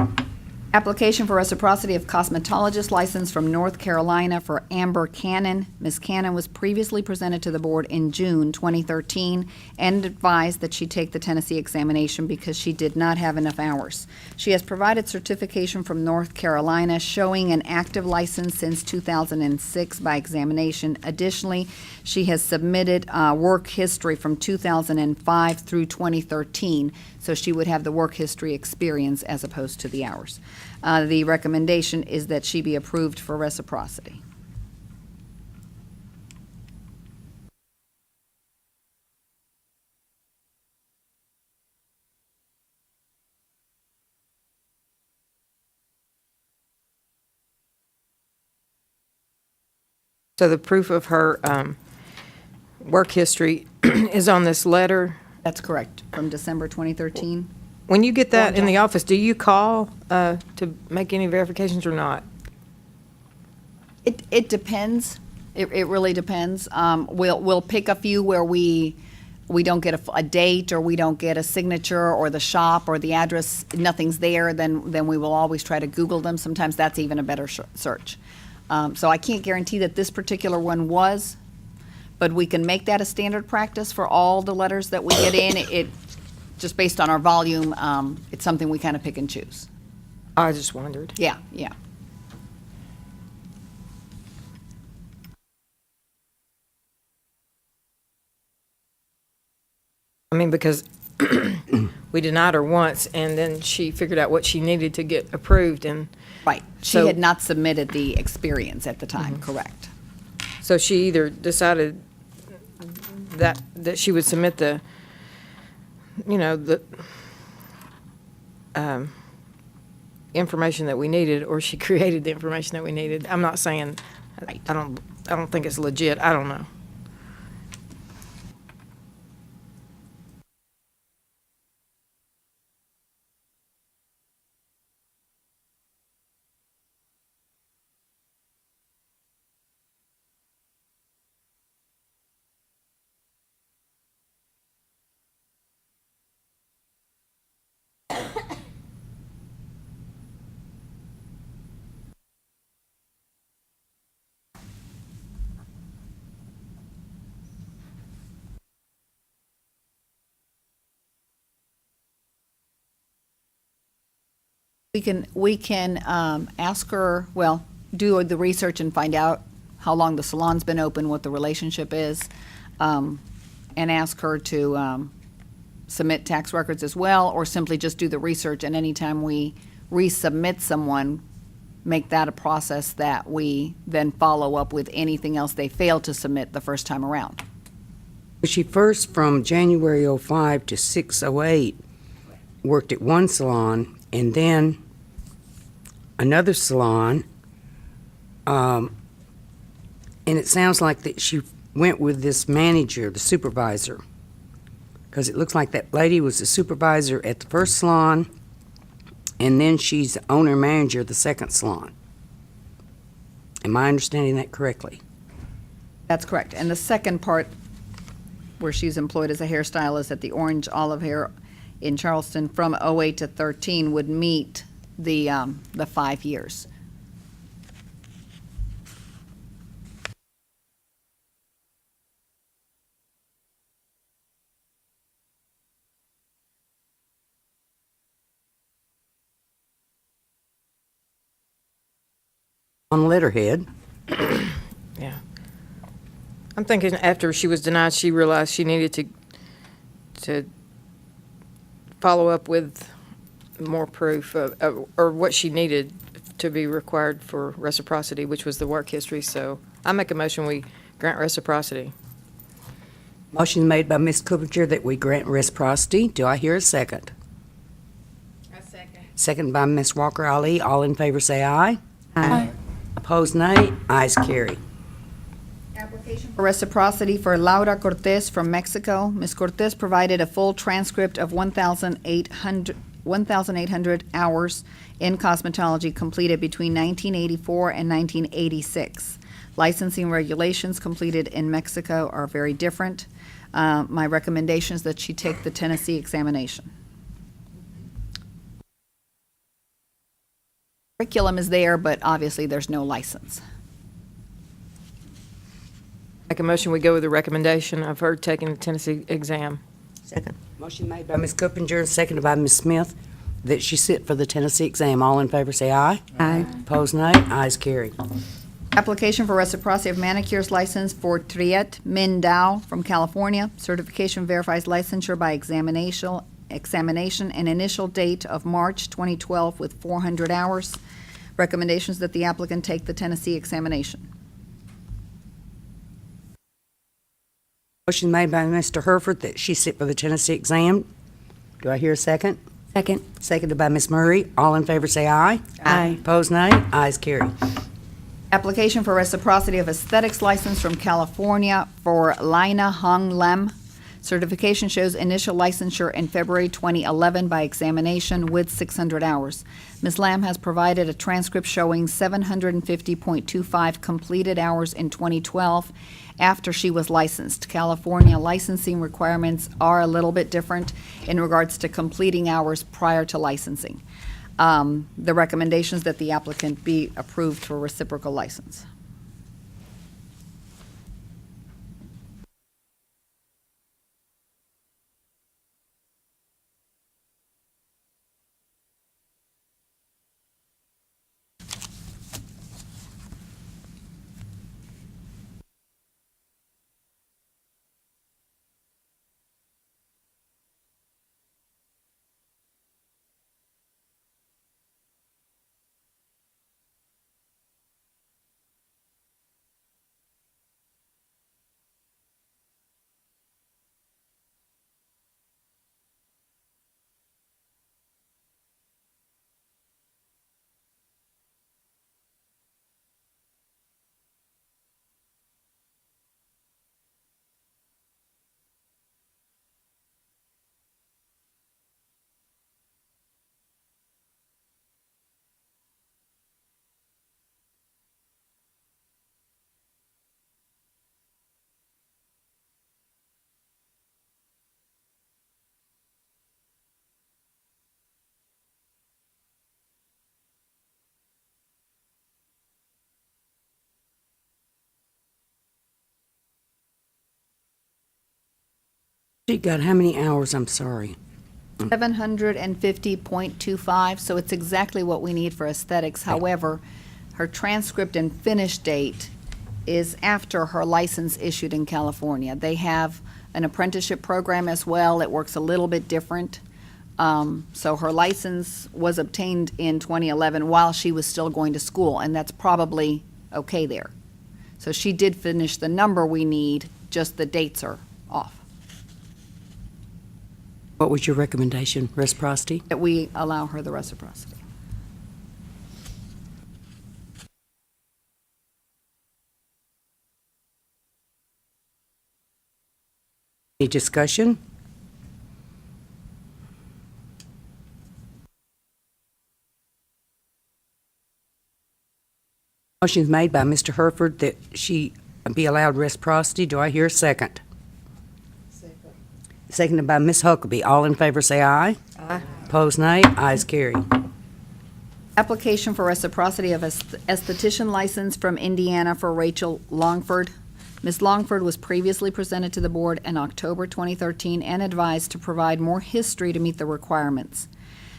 Application for reciprocity of cosmetologist license from North Carolina for Amber Cannon. Ms. Cannon was previously presented to the board in June 2013 and advised that she take the Tennessee examination because she did not have enough hours. She has provided certification from North Carolina showing an active license since 2006 by examination. Additionally, she has submitted work history from 2005 through 2013, so she would have the work history experience as opposed to the hours. The recommendation is that she be approved for reciprocity. So the proof of her work history is on this letter. That's correct, from December 2013. When you get that in the office, do you call to make any verifications or not? It depends. It really depends. We'll pick a few where we don't get a date, or we don't get a signature, or the shop or the address, nothing's there, then we will always try to Google them. Sometimes that's even a better search. So I can't guarantee that this particular one was, but we can make that a standard practice for all the letters that we get in. It just based on our volume, it's something we kind of pick and choose. I just wondered. Yeah, yeah. I mean, because we denied her once, and then she figured out what she needed to get approved, and Right. She So- had not submitted the experience at the time, correct. so she either decided that she would submit the, the information that we needed, or she created the information that we needed. I'm not saying, Right. I don't think it's legit. I don't know. We can ask her, well, do the research and find out how long the salon's been open, what the relationship is, and ask her to submit tax records as well, or simply just do the research, and anytime we resubmit someone, make that a process that we then follow up with anything else they failed to submit the first time around. She first, from January '05 to 6/08, worked at one salon and then another salon. And it sounds like that she went with this manager, the supervisor, because it looks like that lady was the supervisor at the first salon, and then she's the owner-manager of the second salon. Am I understanding that correctly? That's correct. And the second part, where she's employed as a hairstylist at the Orange Olive Hair in Charleston from '08 to '13, would meet the 5 years. On letterhead. Yeah. I'm thinking after she was denied, she realized she needed to follow up with more proof of, or what she needed to be required for reciprocity, which was the work history. So I make a motion, we grant reciprocity. Motion made by Ms. Cooper that we grant reciprocity. Do I hear a second? A second. Second by Ms. Walker Ali. All in favor say aye. Aye. Opposed, nay. Ayes carry. Application for reciprocity for Laura Cortez from Mexico. Ms. Cortez provided a full transcript of 1,800 hours in cosmetology completed between 1984 and 1986. Licensing regulations completed in Mexico are very different. My recommendation is that she take the Tennessee examination. Curriculum is there, but obviously there's no license. Make a motion, we go with the recommendation of her taking the Tennessee exam. Second. Motion made by Ms. Coopinger, seconded by Ms. Smith, that she sit for the Tennessee exam. All in favor say aye. Aye. Opposed, nay. Ayes carry. Application for reciprocity of manicures license for Triet Min Dao from California. Certification verifies licensure by examination and initial date of March 2012 with 400 hours. Recommendations that the applicant take the Tennessee examination. Motion made by Mr. Herford that she sit for the Tennessee exam. Do I hear a second? Second. Seconded by Ms. Murray. All in favor say aye. Aye. Opposed, nay. Ayes carry. Application for reciprocity of manicures license for Triet Min Dao from California. Certification verifies licensure by examination and initial date of March 2012 with 400 hours. Recommendations that the applicant take the Tennessee examination. Second. Seconded by Ms. Murray. All in favor say aye. Aye. Opposed, nay. Ayes carry. Application for reciprocity of aesthetics license from California for Lina Hong Lem. Certification shows initial licensure in February 2011 by examination with 600 hours. Ms. Lam has provided a transcript showing 750.25 completed hours in 2012 after she was licensed. California licensing requirements are a little bit different in regards to completing hours prior to licensing. The recommendation is that the applicant be approved for reciprocal license. She got how many hours? I'm sorry. 750.25, so it's exactly what we need for aesthetics. However, her transcript and finish date is after her license issued in California. They have an apprenticeship program as well. It works a little bit different. So her license was obtained in 2011 while she was still going to school, and that's probably okay there. So she did finish the number we need, just the dates are off. What was your recommendation? Reciprocity? That we allow her the reciprocity. Any discussion? Motion's made by Mr. Herford that she be allowed reciprocity. Do I hear a second? Seconded by Ms. Huckabee. All in favor say aye. Aye. Opposed, nay. Ayes carry. Application for reciprocity of esthetician license from Indiana for Rachel Longford. Ms. Longford was previously presented to the board in October 2013 and advised to provide more history to meet the requirements.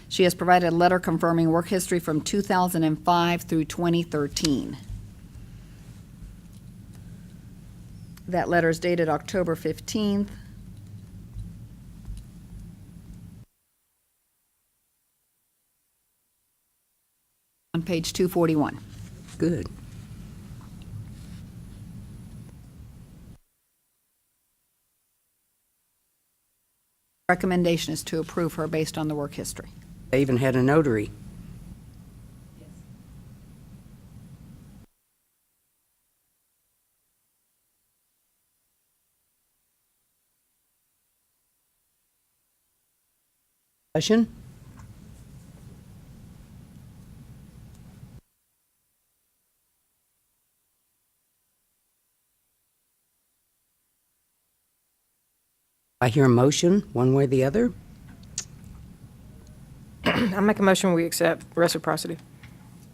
She has provided a letter confirming work history from 2005 through 2013. That letter is dated October 15th. On page 241. Good. Recommendation is to approve her based on the work history. They even had a notary. Discussion? I hear a motion, one way or the other. I make a motion, we accept reciprocity.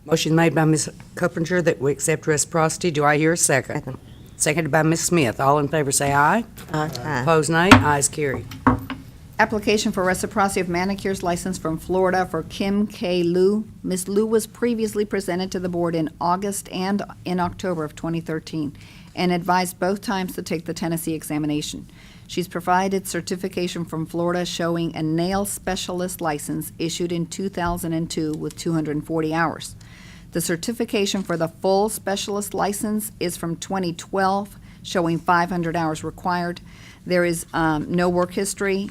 Motion made by Ms. Cuppinger that we accept reciprocity. Do I hear a second? Seconded by Ms. Smith. All in favor say aye. Aye. Opposed, nay. Ayes carry. Application for reciprocity of manicures license from Florida for Kim K. Liu. Ms. Liu was previously presented to the board in August and in October of 2013 and advised both times to take the Tennessee examination. She's provided certification from Florida showing a nail specialist license issued in 2002 with 240 hours. The certification for the full specialist license is from 2012, showing 500 hours required. There is no work history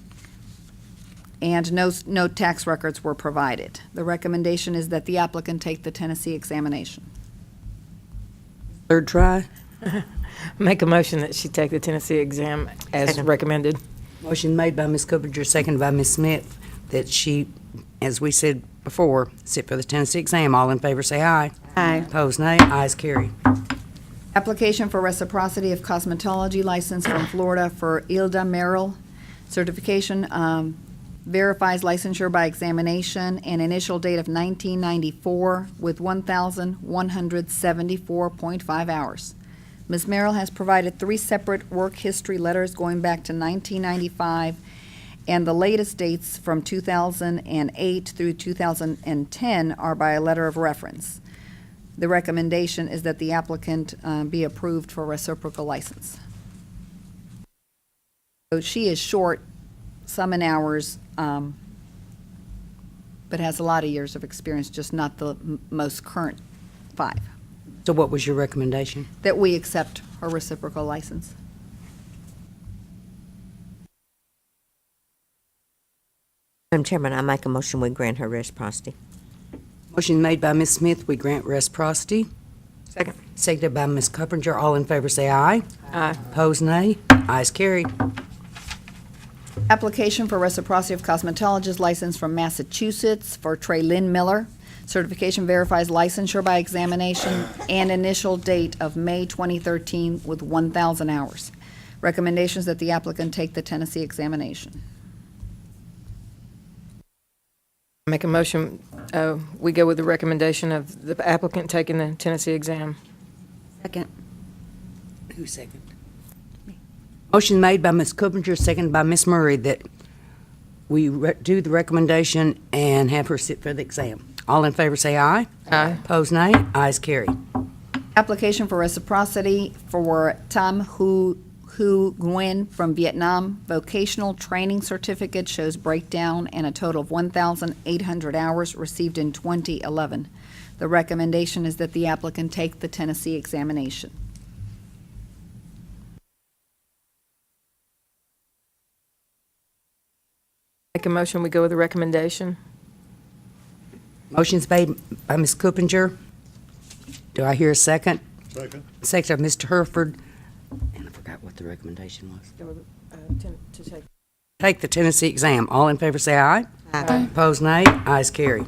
and no tax records were provided. The recommendation is that the applicant take the Tennessee examination. Third try. Make a motion that she take the Tennessee exam as Second. recommended. Motion made by Ms. Coopinger, seconded by Ms. Smith, that she, as we said before, sit for the Tennessee exam. All in favor say aye. Aye. Opposed, nay. Ayes carry. Application for reciprocity of cosmetology license from Florida for Ilda Merrill. Certification verifies licensure by examination and initial date of 1994 with 1,174.5 hours. Ms. Merrill has provided 3 separate work history letters going back to 1995, and the latest dates from 2008 through 2010 are by a letter of reference. The recommendation is that the applicant be approved for reciprocal license. So she is short some in hours, but has a lot of years of experience, just not the most current 5. So what was your recommendation? That we accept her reciprocal license. Madam Chairman, I make a motion we grant her reciprocity. Motion made by Ms. Smith, we grant reciprocity. Second. Seconded by Ms. Coopinger. All in favor say aye. Aye. Opposed, nay. Ayes carried. Application for reciprocity of cosmetologist license from Massachusetts for Trey Lynn Miller. Certification verifies licensure by examination and initial date of May 2013 with 1,000 hours. Recommendations that the applicant take the Tennessee examination. Make a motion, we go with the recommendation of the applicant taking the Tennessee exam. Second. Who seconded? Motion made by Ms. Coopinger, seconded by Ms. Murray, that we do the recommendation and have her sit for the exam. All in favor say aye. Aye. Opposed, nay. Ayes carry. Application for reciprocity for Tam Hu Nguyen from Vietnam. Vocational training certificate shows breakdown and a total of 1,800 hours received in 2011. The recommendation is that the applicant take the Tennessee examination. Make a motion, we go with the recommendation. Motion's made by Ms. Coopinger. Do I hear a second? Second. Second by Mr. Hereford. And I forgot what the recommendation was. Take the Tennessee exam. All in favor say aye. Aye. Opposed, nay. Ayes carry.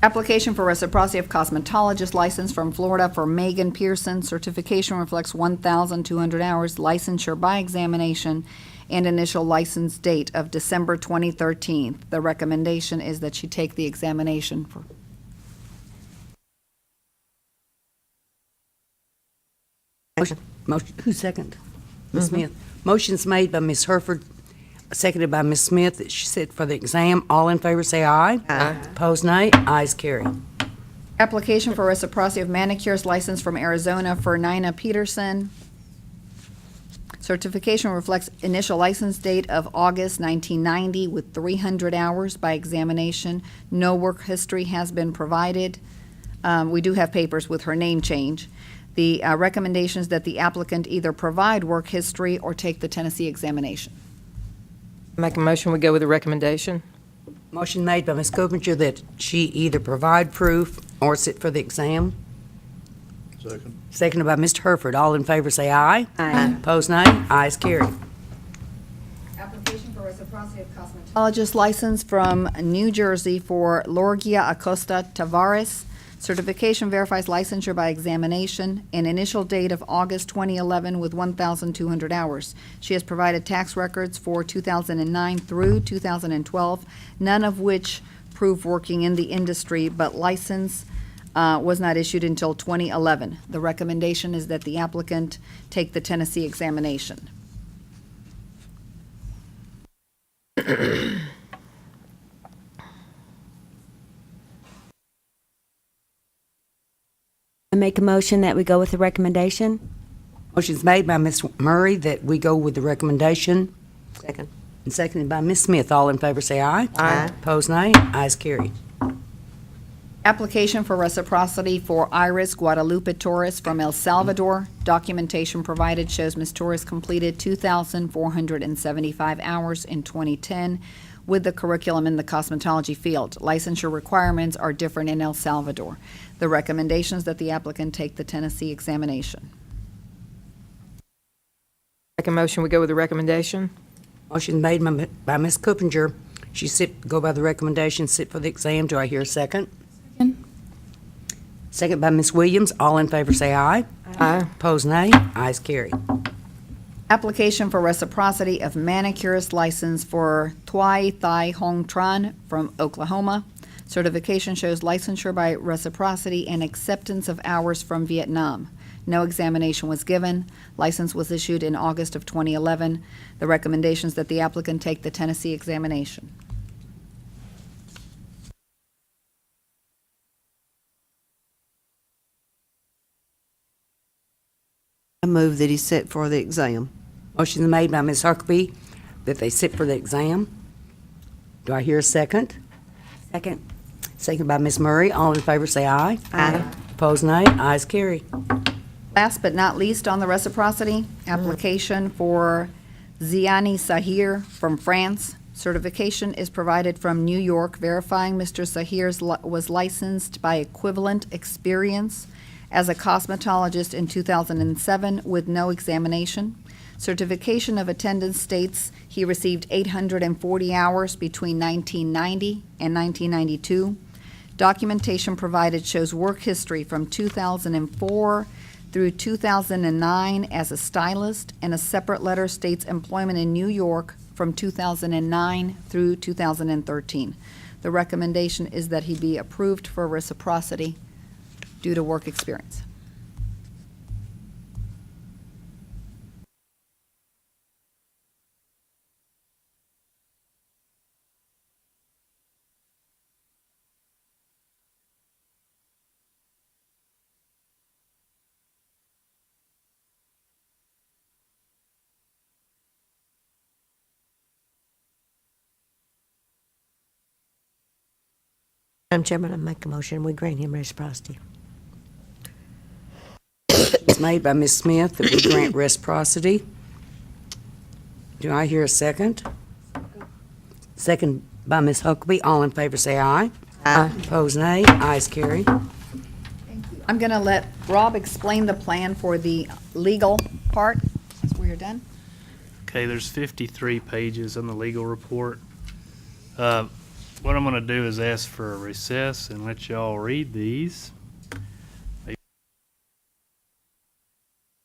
Application for reciprocity of cosmetologist license from Florida for Megan Pearson. Certification reflects 1,200 hours, licensure by examination, and initial license date of December 2013. The recommendation is that she take the examination for. Motion, who second? Ms. Smith. Motion's made by Ms. Hereford, seconded by Ms. Smith, that she sit for the exam. All in favor say aye. Aye. Opposed, nay. Ayes carry. Application for reciprocity of manicurist license from Arizona for Nina Peterson. Certification reflects initial license date of August 1990 with 300 hours by examination. No work history has been provided. We do have papers with her name change. The recommendation is that the applicant either provide work history or take the Tennessee examination. Make a motion, we go with the recommendation. Motion made by Ms. Coopinger that she either provide proof or sit for the exam. Second. Seconded by Mr. Hereford. All in favor say aye. Aye. Opposed, nay. Ayes carry. Application for reciprocity of cosmetologist license from New Jersey for Lorgia Acosta Tavares. Certification verifies licensure by examination and initial date of August 2011 with 1,200 hours. She has provided tax records for 2009 through 2012, none of which prove working in the industry, but license was not issued until 2011. The recommendation is that the applicant take the Tennessee examination. I make a motion that we go with the recommendation. Motion's made by Ms. Murray that we go with the recommendation, Second. and seconded by Ms. Smith. All in favor say aye. Aye. Opposed, nay. Ayes carry. Application for reciprocity for Iris Guadalupe Torres from El Salvador. Documentation provided shows Ms. Torres completed 2,475 hours in 2010 with the curriculum in the cosmetology field. Licensure requirements are different in El Salvador. The recommendation is that the applicant take the Tennessee examination. Make a motion, we go with the recommendation. Motion made by Ms. Coopinger. She go by the recommendation, sit for the exam. Do I hear a second? Second. Second by Ms. Williams. All in favor say aye. Aye. Opposed, nay. Ayes carry. Application for reciprocity of manicurist license for Thuy Thai Hong Tran from Oklahoma. Certification shows licensure by reciprocity and acceptance of hours from Vietnam. No examination was given. License was issued in August of 2011. The recommendation is that the applicant take the Tennessee examination. I move that he sit for the exam. Motion made by Ms. Huckabee that they sit for the exam. Do I hear a second? Second. Second by Ms. Murray. All in favor say aye. Aye. Opposed, nay. Ayes carry. Last but not least on the reciprocity, application for Ziani Sahir from France. Certification is provided from New York verifying Mr. Sahir was licensed by equivalent experience as a cosmetologist in 2007 with no examination. Certification of attendance states he received 840 hours between 1990 and 1992. Documentation provided shows work history from 2004 through 2009 as a stylist, and a separate letter states employment in New York from 2009 through 2013. The recommendation is that he be approved for reciprocity due to work experience. Madam Chairman, I make a motion, we grant him reciprocity. It's made by Ms. Smith that we grant reciprocity. Do I hear a second? Second by Ms. Huckabee. All in favor say aye. Aye. Opposed, nay. Ayes carry. I'm going to let Rob explain the plan for the legal part, since we're done. Okay, there's 53 pages on the legal report. What I'm going to do is ask for a recess and let y'all read these.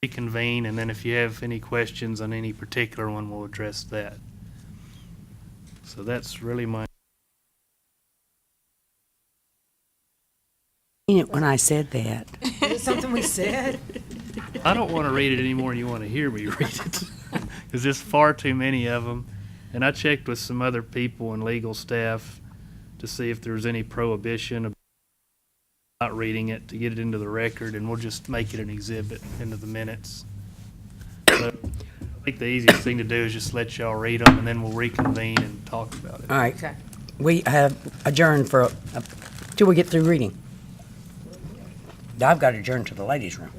Reconvene, and then if you have any questions on any particular one, we'll address that. So that's really my... When I said that. Is it something we said? I don't want to read it any more than you want to hear me read it, because there's far too many of them. And I checked with some other people and legal staff to see if there was any prohibition about not reading it, to get it into the record, and we'll just make it an exhibit into the minutes. So I think the easiest thing to do is just let y'all read them, and then we'll reconvene and talk about it. All right. We have adjourned for, till we get through reading. I've got adjourned to the ladies' room.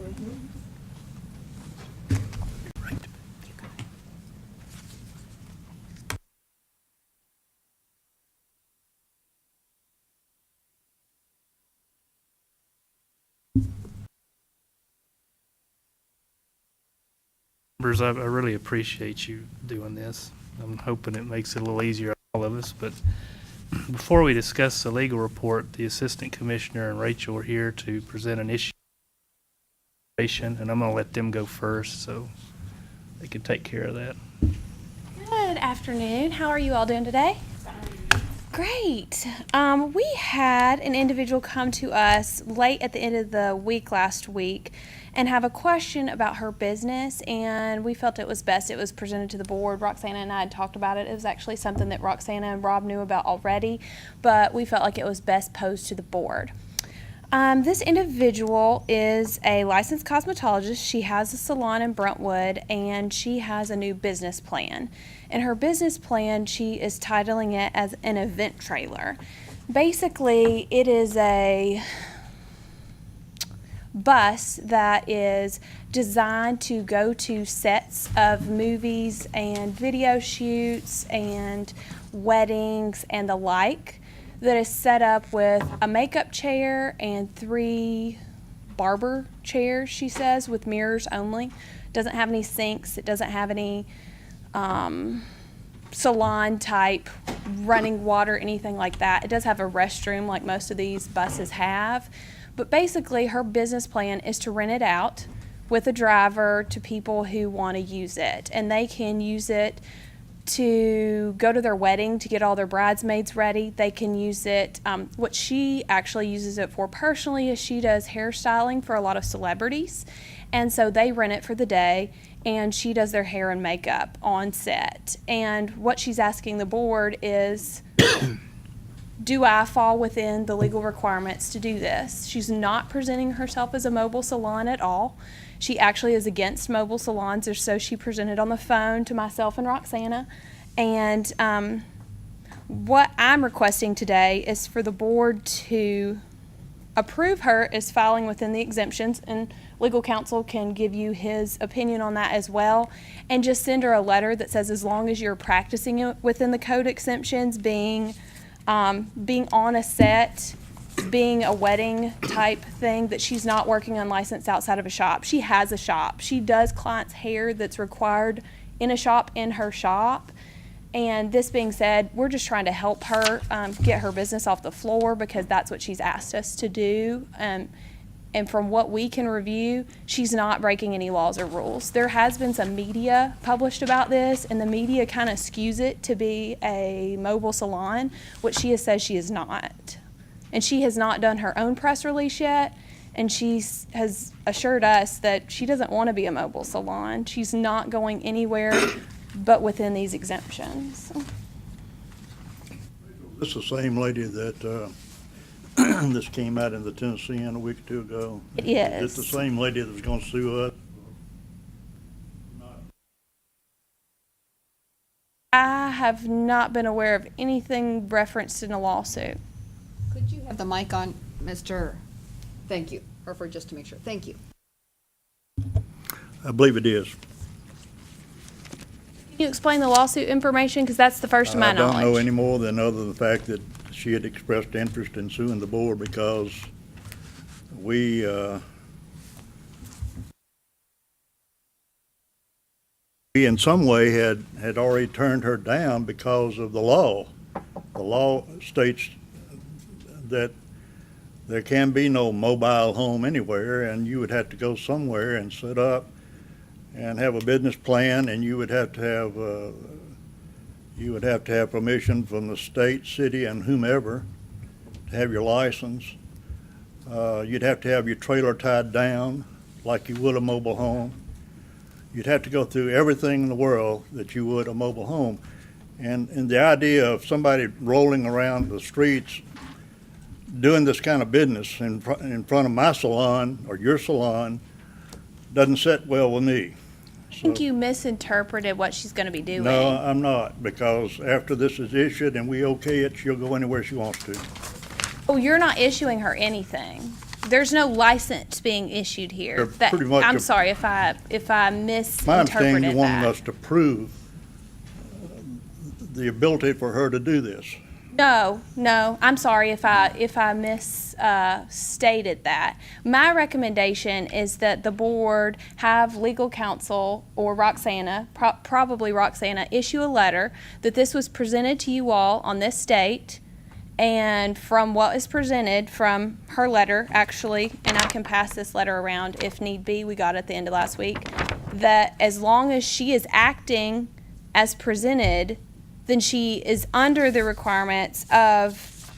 Members, I really appreciate you doing this. I'm hoping it makes it a little easier on all of us, but before we discuss the legal report, the Assistant Commissioner and Rachel are here to present an issue, and I'm going to let them go first so they can take care of that. Good afternoon. How are you all doing today? Great. We had an individual come to us late at the end of the week last week and have a question about her business, and we felt it was best it was presented to the board. Roxana and I had talked about it. It was actually something that Roxana and Rob knew about already, but we felt like it was best posed to the board. This individual is a licensed cosmetologist. She has a salon in Brentwood, and she has a new business plan. In her business plan, she is titling it as an event trailer. Basically, it is a bus that is designed to go to sets of movies and video shoots and weddings and the like, that is set up with a makeup chair and 3 barber chairs, she says, with mirrors only. Doesn't have any sinks. It doesn't have any salon type running water, anything like that. It does have a restroom like most of these buses have. But basically, her business plan is to rent it out with a driver to people who want to use it. And they can use it to go to their wedding to get all their bridesmaids ready. They can use it. What she actually uses it for personally is she does hairstyling for a lot of celebrities. And so they rent it for the day, and she does their hair and makeup on set. And what she's asking the board is, do I fall within the legal requirements to do this? She's not presenting herself as a mobile salon at all. She actually is against mobile salons, or so she presented on the phone to myself and Roxana. And what I'm requesting today is for the board to approve her as filing within the exemptions, and legal counsel can give you his opinion on that as well, and just send her a letter that says as long as you're practicing it within the code exemptions, being on a set, being a wedding type thing, that she's not working unlicensed outside of a shop. She has a shop. She does clients' hair that's required in a shop, in her shop. And this being said, we're just trying to help her get her business off the floor, because that's what she's asked us to do. And from what we can review, she's not breaking any laws or rules. There has been some media published about this, and the media kind of skews it to be a mobile salon, which she has said she is not. And she has not done her own press release yet, and she has assured us that she doesn't want to be a mobile salon. She's not going anywhere but within these exemptions. This is the same lady that, this came out in the Tennessean a week or two ago. It is. It's the same lady that's gonna sue us. I have not been aware of anything referenced in a lawsuit. Could you have the mic on, Mr.? Thank you, or for just to make sure. Thank you. I believe it is. Can you explain the lawsuit information? Because that's the first of my I don't know knowledge. any more than other than the fact that she had expressed interest in suing the board because we in some way had already turned her down because of the law. The law states that there can be no mobile home anywhere, and you would have to go somewhere and set up and have a business plan, and you would have to have permission from the state, city, and whomever to have your license. You'd have to have your trailer tied down like you would a mobile home. You'd have to go through everything in the world that you would a mobile home. And the idea of somebody rolling around the streets doing this kind of business in front of my salon or your salon doesn't sit well with me. I think you misinterpreted what she's going to be doing. No, I'm not, because after this is issued and we okay it, she'll go anywhere she wants to. Oh, you're not issuing her anything. There's no license being issued here. They're pretty much I'm a- sorry if I misinterpreted My understanding, you wanted that. us to prove the ability for her to do this. No, I'm sorry if I misstated that. My recommendation is that the board have legal counsel or Roxana, probably Roxana, issue a letter that this was presented to you all on this date, and from what is presented from her letter, actually, and I can pass this letter around if need be, we got it at the end of last week, that as long as she is acting as presented, then she is under the requirements of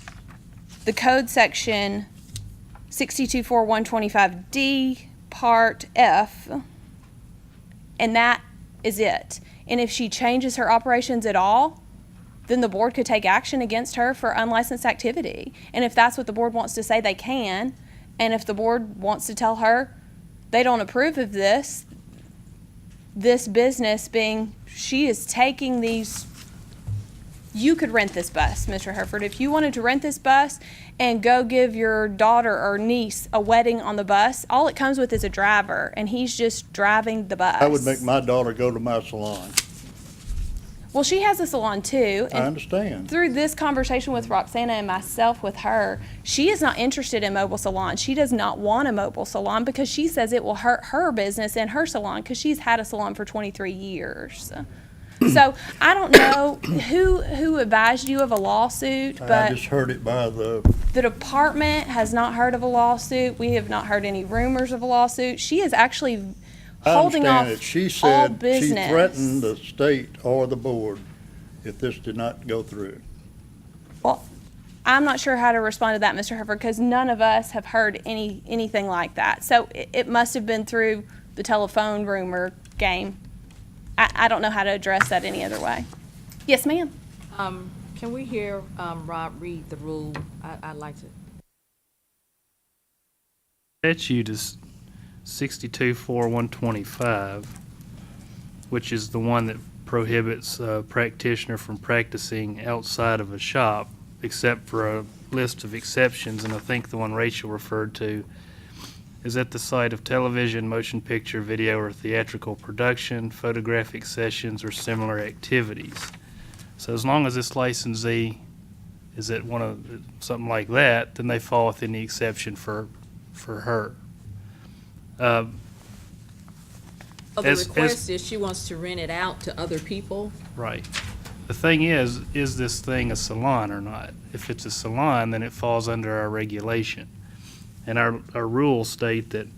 the code section 624125D Part F, and that is it. And if she changes her operations at all, then the board could take action against her for unlicensed activity. And if that's what the board wants to say, they can. And if the board wants to tell her they don't approve of this business being, she is taking these you could rent this bus, Mr. Hereford. If you wanted to rent this bus and go give your daughter or niece a wedding on the bus, all it comes with is a driver, and he's just driving the bus. I would make my daughter go to my salon. Well, she has a salon too. I understand. Through this conversation with Roxana and myself with her, she is not interested in mobile salons. She does not want a mobile salon because she says it will hurt her business and her salon because she's had a salon for 23 years. So I don't know who advised you of a lawsuit, I but just heard it by the department has not heard of a lawsuit. We have not heard any rumors of a lawsuit. She is actually holding off I understand it. She all said business. she threatened the state or the board if this did not go through. Well, I'm not sure how to respond to that, Mr. Hereford, because none of us have heard anything like that. So it must have been through the telephone rumor game. I don't know how to address that any other way. Yes, ma'am. Can we hear Rob read the rule? I'd like to. Statute is 624125, which is the one that prohibits a practitioner from practicing outside of a shop, except for a list of exceptions, and I think the one Rachel referred to is at the site of television, motion picture, video, or theatrical production, photographic sessions, or similar activities. So as long as this licensee is at one of something like that, then they fall within the exception for her. The As- request is she wants to rent it out to other people. Right. The thing is this thing a salon or not? If it's a salon, then it falls under our regulation. And our rules state that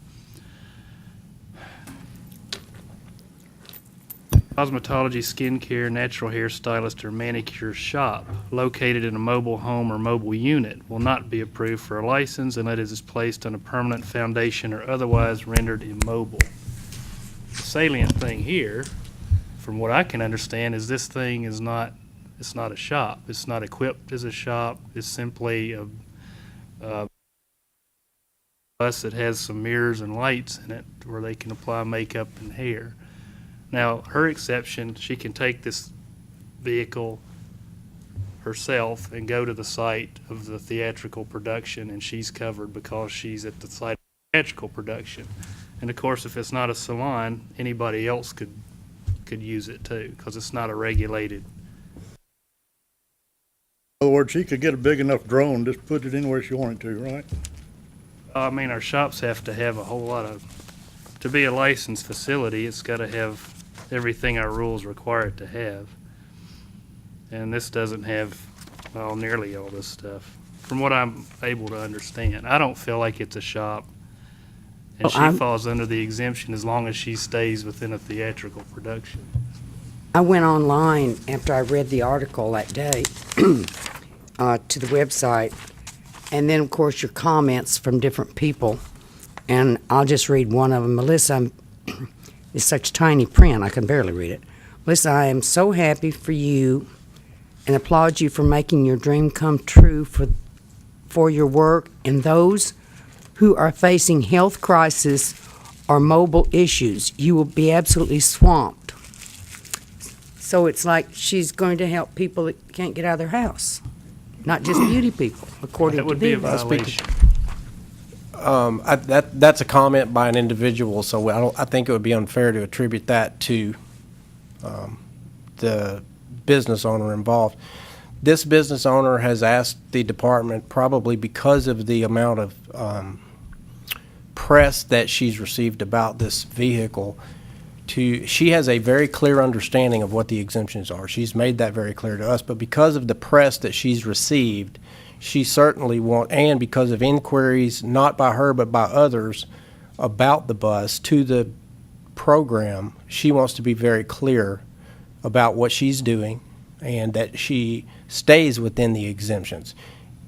cosmetology, skincare, natural hair stylist, or manicure shop located in a mobile home or mobile unit will not be approved for a license unless it is placed on a permanent foundation or otherwise rendered immobile. The salient thing here, from what I can understand, is this thing is not, it's not a shop. It's not equipped as a shop. It's simply a bus that has some mirrors and lights in it where they can apply makeup and hair. Now, her exception, she can take this vehicle herself and go to the site of the theatrical production, and she's covered because she's at the site of the theatrical production. And of course, if it's not a salon, anybody else could use it too, because it's not a regulated. In other words, she could get a big enough drone, just put it anywhere she wanted to, right? I mean, our shops have to have a whole lot of, to be a licensed facility, it's got to have everything our rules require it to have. And this doesn't have, well, nearly all this stuff, from what I'm able to understand. I don't feel like it's a shop, and she falls under the exemption as long as she stays within a theatrical production. I went online after I read the article that day to the website, and then, of course, your comments from different people. And I'll just read one of them. Melissa, it's such tiny print, I can barely read it. Melissa, I am so happy for you and applaud you for making your dream come true for your work and those who are facing health crisis or mobile issues. You will be absolutely swamped. So it's like she's going to help people that can't get out of their house, not just beauty people, according That to would be a Viva. violation. That's a comment by an individual, so I think it would be unfair to attribute that to the business owner involved. This business owner has asked the department, probably because of the amount of press that she's received about this vehicle, she has a very clear understanding of what the exemptions are. She's made that very clear to us, but because of the press that she's received, she certainly and because of inquiries, not by her but by others, about the bus to the program, she wants to be very clear about what she's doing and that she stays within the exemptions.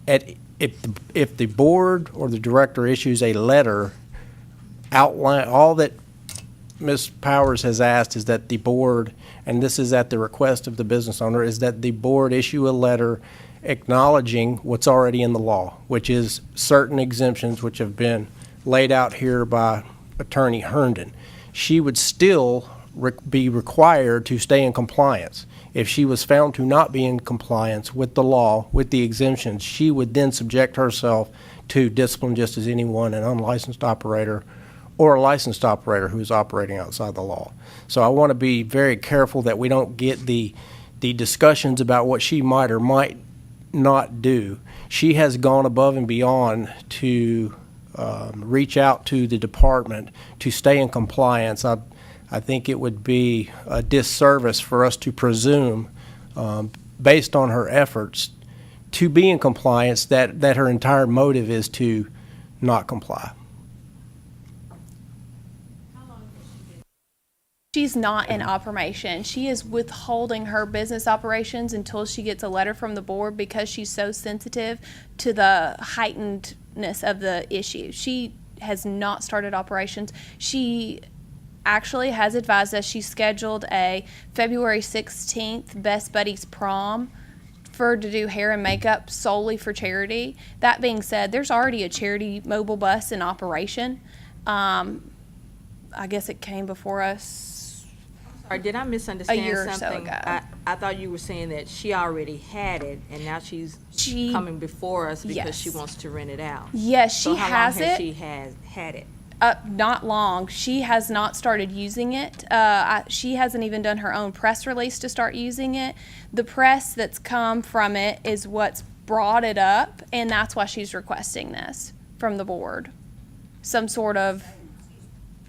If the board or the director issues a letter outline, all that Ms. Powers has asked is that the board, and this is at the request of the business owner, is that the board issue a letter acknowledging what's already in the law, which is certain exemptions which have been laid out here by Attorney Herndon. She would still be required to stay in compliance. If she was found to not be in compliance with the law, with the exemptions, she would then subject herself to discipline just as anyone, an unlicensed operator or a licensed operator who's operating outside the law. So I want to be very careful that we don't get the discussions about what she might or might not do. She has gone above and beyond to reach out to the department to stay in compliance. I think it would be a disservice for us to presume, based on her efforts to be in compliance, that her entire motive is to not comply. She's not in operation. She is withholding her business operations until she gets a letter from the board because she's so sensitive to the heightenedness of the issue. She has not started operations. She actually has advised us she scheduled a February 16th Best Buddies prom for her to do hair and makeup solely for charity. That being said, there's already a charity mobile bus in operation. I guess it came before us. Or did I misunderstand A year or so something? ago. I thought you were saying that she already had it, and now she's coming before us because she wants to rent it out. Yes, So she how has long has it. she had it? Not long. She has not started using it. She hasn't even done her own press release to start using it. The press that's come from it is what's brought it up, and that's why she's requesting this from the board. Some sort of,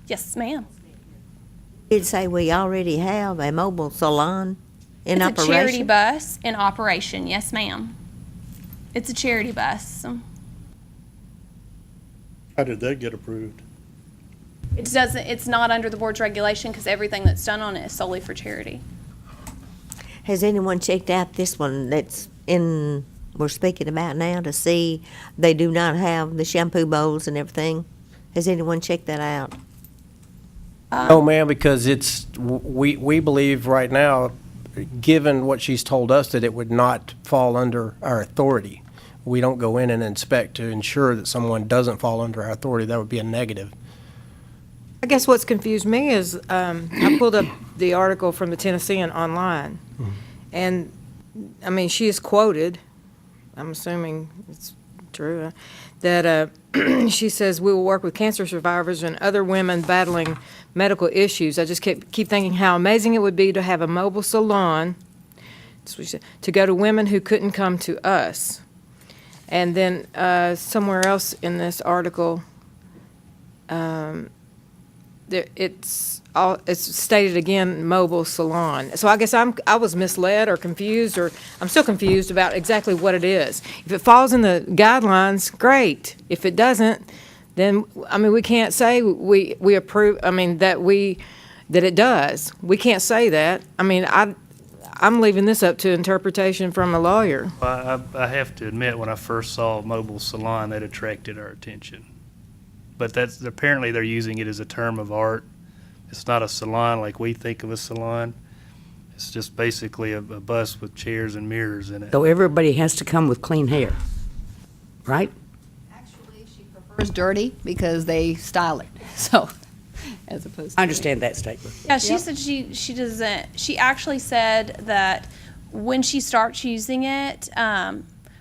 yes, ma'am. Did say we already have a mobile salon in It's operation? a charity bus in operation, yes, ma'am. It's a charity bus. How did that get approved? It's not under the board's regulation because everything that's done on it is solely for charity. Has anyone checked out this one that's we're speaking about now to see they do not have the shampoo bowls and everything? Has anyone checked that out? No, ma'am, because we believe right now, given what she's told us, that it would not fall under our authority. We don't go in and inspect to ensure that someone doesn't fall under our authority. That would be a negative. I guess what's confused me is I pulled up the article from the Tennessean online, and I mean, she is quoted, I'm assuming it's true, that she says, "We will work with cancer survivors and other women battling medical issues." I just keep thinking how amazing it would be to have a mobile salon, that's what she said, to go to women who couldn't come to us. And then somewhere else in this article, it's stated again, mobile salon. So I guess I was misled or confused, or I'm still confused about exactly what it is. If it falls in the guidelines, great. If it doesn't, then I mean we can't say we approve. I mean that it does. We can't say that. I mean I'm leaving this up to interpretation from a lawyer. I have to admit, when I first saw mobile salon, that attracted our attention. But apparently they're using it as a term of art. It's not a salon like we think of a salon. It's just basically a bus with chairs and mirrors in it. So everybody has to come with clean hair, right? Prefers dirty because they style it, so, as opposed to. I understand that statement. Yeah, she said she doesn't. She actually said that when she starts using it,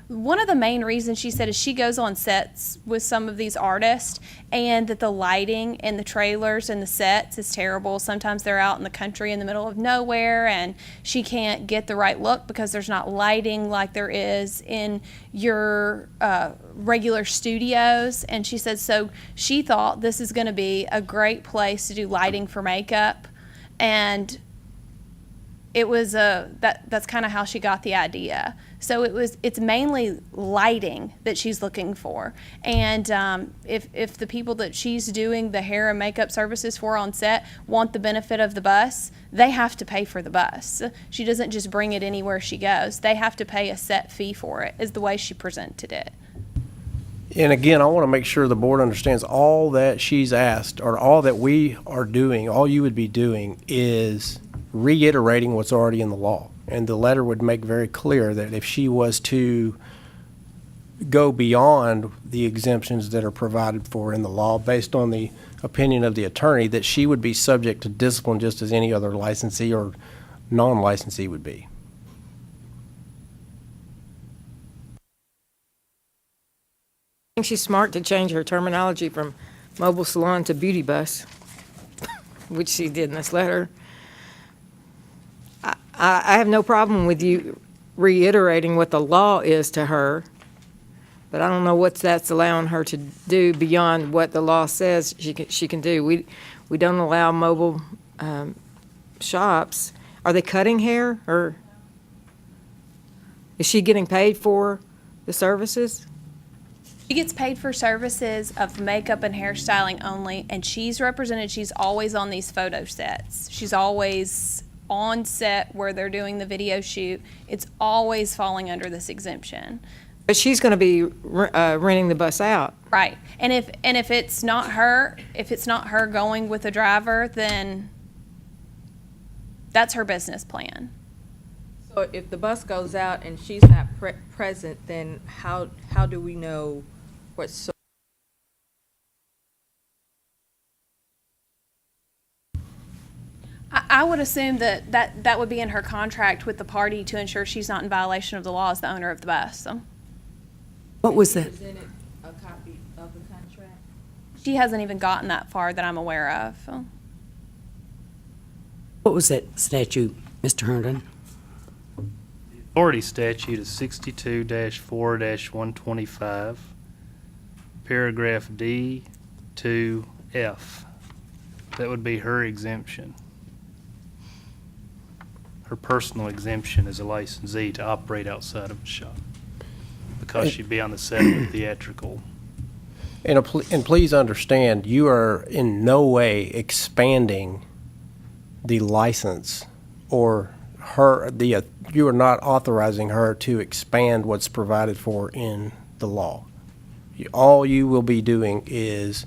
one of the main reasons she said is she goes on sets with some of these artists, and that the lighting and the trailers and the sets is terrible. Sometimes they're out in the country in the middle of nowhere, and she can't get the right look because there's not lighting like there is in your regular studios. And she said so she thought this is going to be a great place to do lighting for makeup, and it was that's kind of how she got the idea. So it's mainly lighting that she's looking for, and if the people that she's doing the hair and makeup services for on set want the benefit of the bus, they have to pay for the bus. She doesn't just bring it anywhere she goes. They have to pay a set fee for it, is the way she presented it. And again, I want to make sure the board understands all that she's asked, or all that we are doing, all you would be doing is reiterating what's already in the law. And the letter would make very clear that if she was to go beyond the exemptions that are provided for in the law based on the opinion of the attorney, that she would be subject to discipline just as any other licensee or non-licensee would be. think she's smart to change her terminology from mobile salon to beauty bus, which she did in this letter. I have no problem with you reiterating what the law is to her, but I don't know what that's allowing her to do beyond what the law says she can do. We don't allow mobile shops. Are they cutting hair, or is she getting paid for the services? She gets paid for services of makeup and hairstyling only, and she's represented. She's always on these photo sets. She's always on set where they're doing the video shoot. It's always falling under this exemption. But she's going to be renting the bus out. Right. And if it's not her, going with a driver, then that's her business plan. So if the bus goes out and she's not present, then how do we know what's? I would assume that would be in her contract with the party to ensure she's not in violation of the law as the owner of the bus. So. What was that? Presented a copy of the contract? She hasn't even gotten that far that I'm aware of. So. What was that statute, Mr. Herndon? Authority statute is 62-4-125, paragraph D to F. That would be her exemption. Her personal exemption as a licensee to operate outside of a shop, because she'd be on the set of a theatrical. And please understand, you are in no way expanding the license or you are not authorizing her to expand what's provided for in the law. All you will be doing is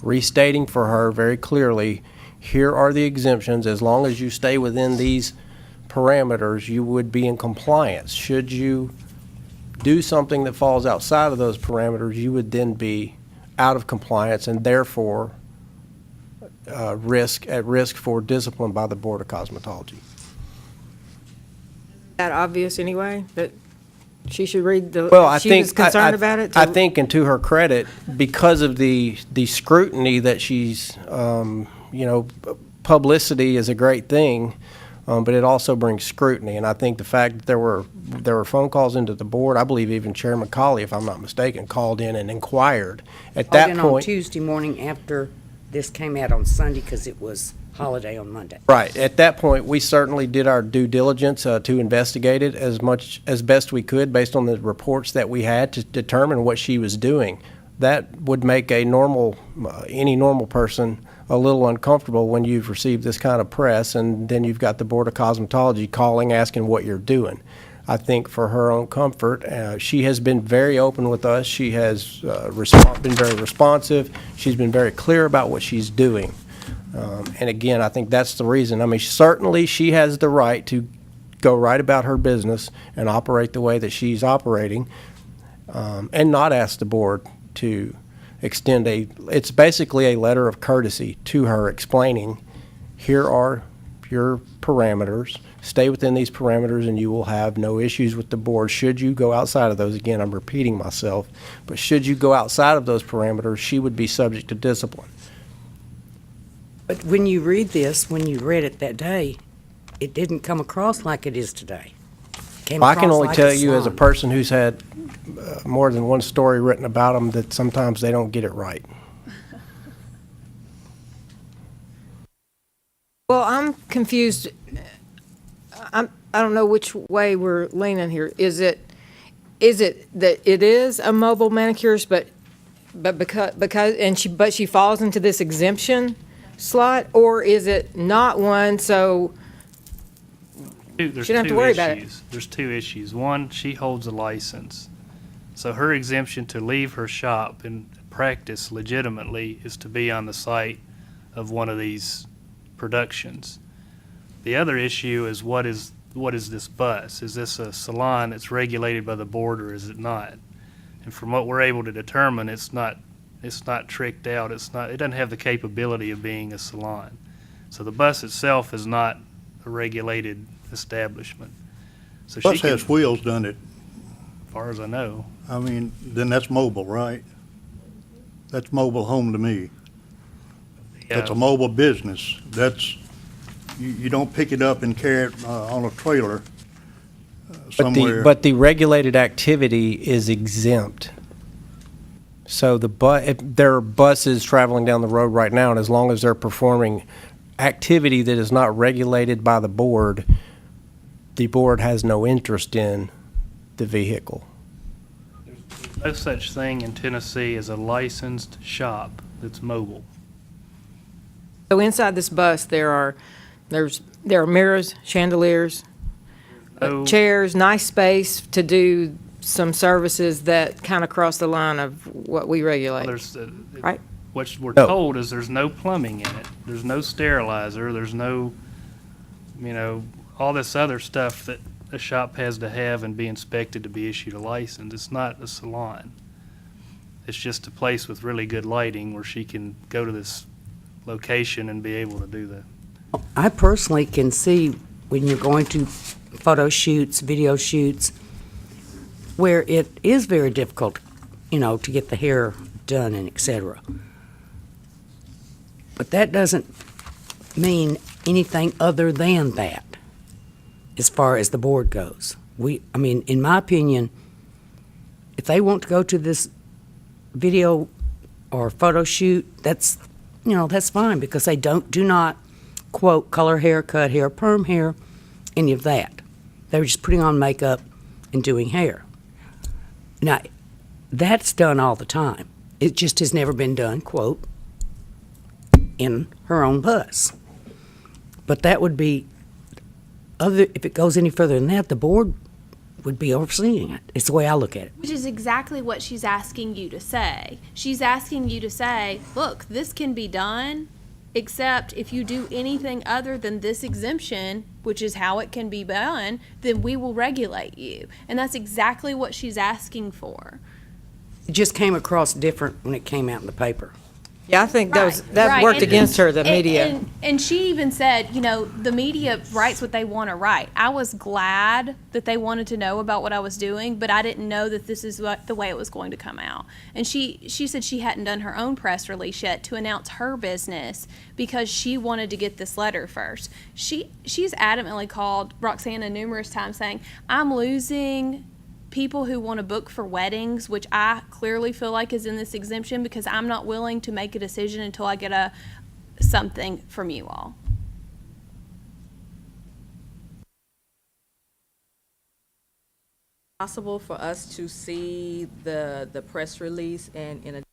restating for her very clearly, here are the exemptions. As long as you stay within these parameters, you would be in compliance. Should you do something that falls outside of those parameters, you would then be out of compliance and therefore at risk for discipline by the Board of Cosmetology. That obvious anyway, that she should read the, Well, she was concerned about it? I think, and to her credit, because of the scrutiny that she's, publicity is a great thing, but it also brings scrutiny. And I think the fact that there were phone calls into the board, I believe even Chairman Colley, if I'm not mistaken, called in and inquired. At that point, on Tuesday morning after this came out on Sunday because it was holiday on Monday. right. At that point, we certainly did our due diligence to investigate it as best we could based on the reports that we had to determine what she was doing. That would make any normal person a little uncomfortable when you've received this kind of press and then you've got the Board of Cosmetology calling, asking what you're doing. I think for her own comfort, she has been very open with us. She has been very responsive. She's been very clear about what she's doing. And again, I think that's the reason. I mean, certainly she has the right to go right about her business and operate the way that she's operating, and not ask the board to extend it's basically a letter of courtesy to her explaining, here are your parameters, stay within these parameters and you will have no issues with the board. Should you go outside of those, again, I'm repeating myself, but should you go outside of those parameters, she would be subject to discipline. But when you read it that day, it didn't come across like it is today. I can only tell you as a person who's had more than one story written about them that sometimes they don't get it right. Well, I'm confused. I don't know which way we're leaning here. Is it that it is a mobile manicurist, but she falls into this exemption slot, or is it not one? So she don't have to worry about it. There's two issues. One, she holds a license, so her exemption to leave her shop and practice legitimately is to be on the site of one of these productions. The other issue is what is this bus? Is this a salon that's regulated by the board, or is it not? And from what we're able to determine, it's not tricked out. It doesn't have the capability of being a salon. So the bus itself is not a regulated establishment. So Bus has wheels, doesn't it? As far as I know. I mean, then that's mobile, right? That's mobile home to me. That's a mobile business. That's, you don't pick it up and carry it on a trailer somewhere. But the regulated activity is exempt. So if there are buses traveling down the road right now, and as long as they're performing activity that is not regulated by the board has no interest in the vehicle. There's no such thing in Tennessee as a licensed shop that's mobile. So inside this bus, there are mirrors, chandeliers, chairs, nice space to do some services that kind of cross the line of what we regulate. Right? What we're told is there's no plumbing in it. There's no sterilizer. There's no, all this other stuff that a shop has to have and be inspected to be issued a license. It's not a salon. It's just a place with really good lighting where she can go to this location and be able to do that. I personally can see when you're going to photo shoots, video shoots, where it is very difficult, to get the hair done and et cetera. But that doesn't mean anything other than that, as far as the board goes. In my opinion, if they want to go to this video or photo shoot, that's fine, because they do not quote color hair, cut hair, perm hair, any of that. They're just putting on makeup and doing hair. Now, that's done all the time. It just has never been done, quote, in her own bus. But that would be, if it goes any further than that, the board would be overseeing it. It's the way I look at it. Which is exactly what she's asking you to say. She's asking you to say, look, this can be done, except if you do anything other than this exemption, which is how it can be done, then we will regulate you. And that's exactly what she's asking for. It just came across different when it came out in the paper. Yeah, I think that Right. worked And- against her, the media. And she even said, the media writes what they want to write. I was glad that they wanted to know about what I was doing, but I didn't know that this is the way it was going to come out. And she said she hadn't done her own press release yet to announce her business because she wanted to get this letter first. She's adamantly called Roxana numerous times saying, I'm losing people who want to book for weddings, which I clearly feel like is in this exemption, because I'm not willing to make a decision until I get something from you all. Possible for us to see the press release and in a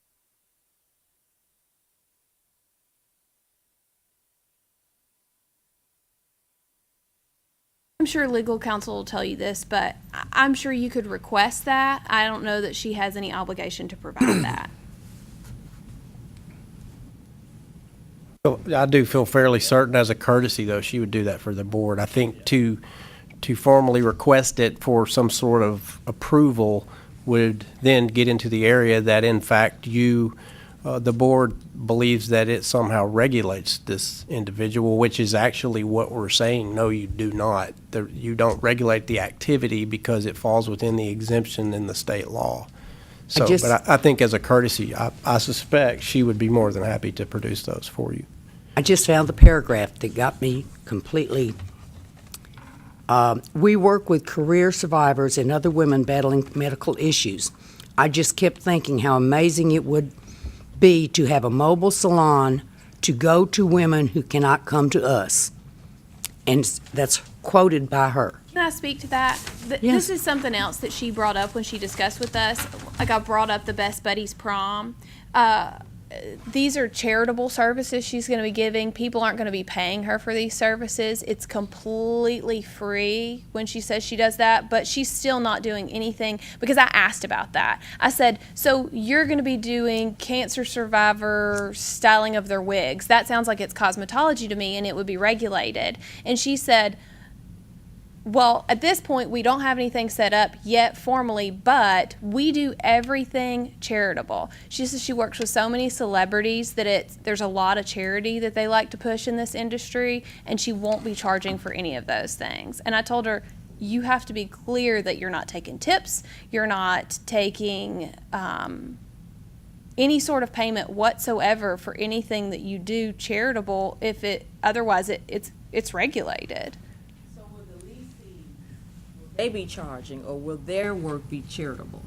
I'm sure legal counsel will tell you this, but I'm sure you could request that. I don't know that she has any obligation to provide that. Well, I do feel fairly certain, as a courtesy, though, she would do that for the board. I think to formally request it for some sort of approval would then get into the area that, in fact, the board believes that it somehow regulates this individual, which is actually what we're saying. No, you do not. You don't regulate the activity because it falls within the exemption in the state law. So, but I think as a courtesy, I suspect she would be more than happy to produce those for you. I just found the paragraph that got me completely. We work with career survivors and other women battling medical issues. I just kept thinking how amazing it would be to have a mobile salon to go to women who cannot come to us. And that's quoted by her. Can I speak to that? This is something else that she brought up when she discussed with us. Like, I brought up the Best Buddies prom. These are charitable services she's going to be giving. People aren't going to be paying her for these services. It's completely free when she says she does that, but she's still not doing anything, because I asked about that. I said, so you're going to be doing cancer survivor styling of their wigs. That sounds like it's cosmetology to me, and it would be regulated. And she said, well, at this point, we don't have anything set up yet formally, but we do everything charitable. She says she works with so many celebrities that there's a lot of charity that they like to push in this industry, and she won't be charging for any of those things. And I told her, you have to be clear that you're not taking tips, you're not taking any sort of payment whatsoever for anything that you do charitable if it, otherwise it's regulated. So will the leasing, will they be charging, or will their work be charitable?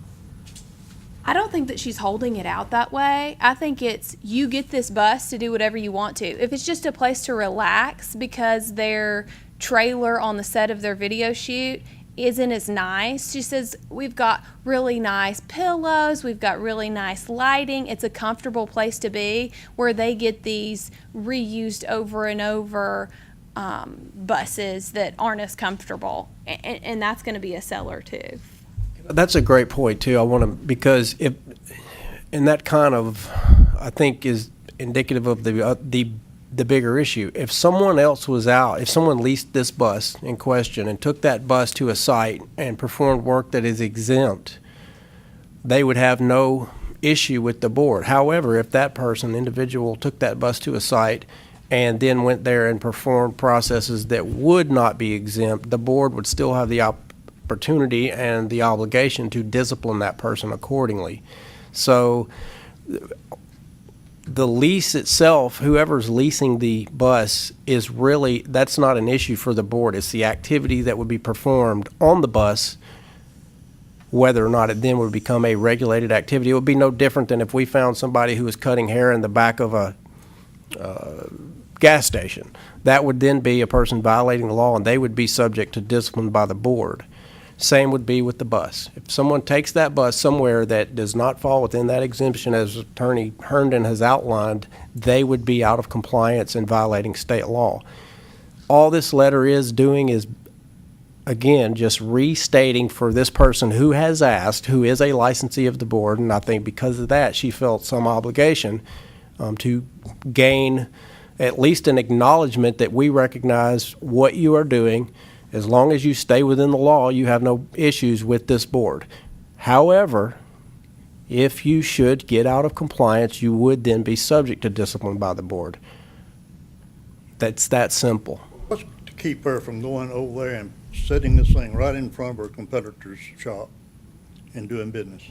I don't think that she's holding it out that way. I think it's, you get this bus to do whatever you want to. If it's just a place to relax because their trailer on the set of their video shoot isn't as nice, she says, we've got really nice pillows, we've got really nice lighting, it's a comfortable place to be, where they get these reused over and over buses that aren't as comfortable. And that's going to be a seller too. That's a great point too. I want to, because if, and that kind of, I think is indicative of the bigger issue. If someone else was out, if someone leased this bus in question and took that bus to a site and performed work that is exempt, they would have no issue with the board. However, if that person, individual, took that bus to a site and then went there and performed processes that would not be exempt, the board would still have the opportunity and the obligation to discipline that person accordingly. So the lease itself, whoever's leasing the bus, is really, that's not an issue for the board. It's the activity that would be performed on the bus, whether or not it then would become a regulated activity. It would be no different than if we found somebody who was cutting hair in the back of a gas station. That would then be a person violating the law, and they would be subject to discipline by the board. Same would be with the bus. If someone takes that bus somewhere that does not fall within that exemption, as Attorney Herndon has outlined, they would be out of compliance and violating state law. All this letter is doing is, again, just restating for this person who has asked, who is a licensee of the board, and I think because of that she felt some obligation to gain at least an acknowledgement that we recognize what you are doing. As long as you stay within the law, you have no issues with this board. However, if you should get out of compliance, you would then be subject to discipline by the board. That's that simple. What's to keep her from going over there and setting this thing right in front of her competitor's shop and doing business?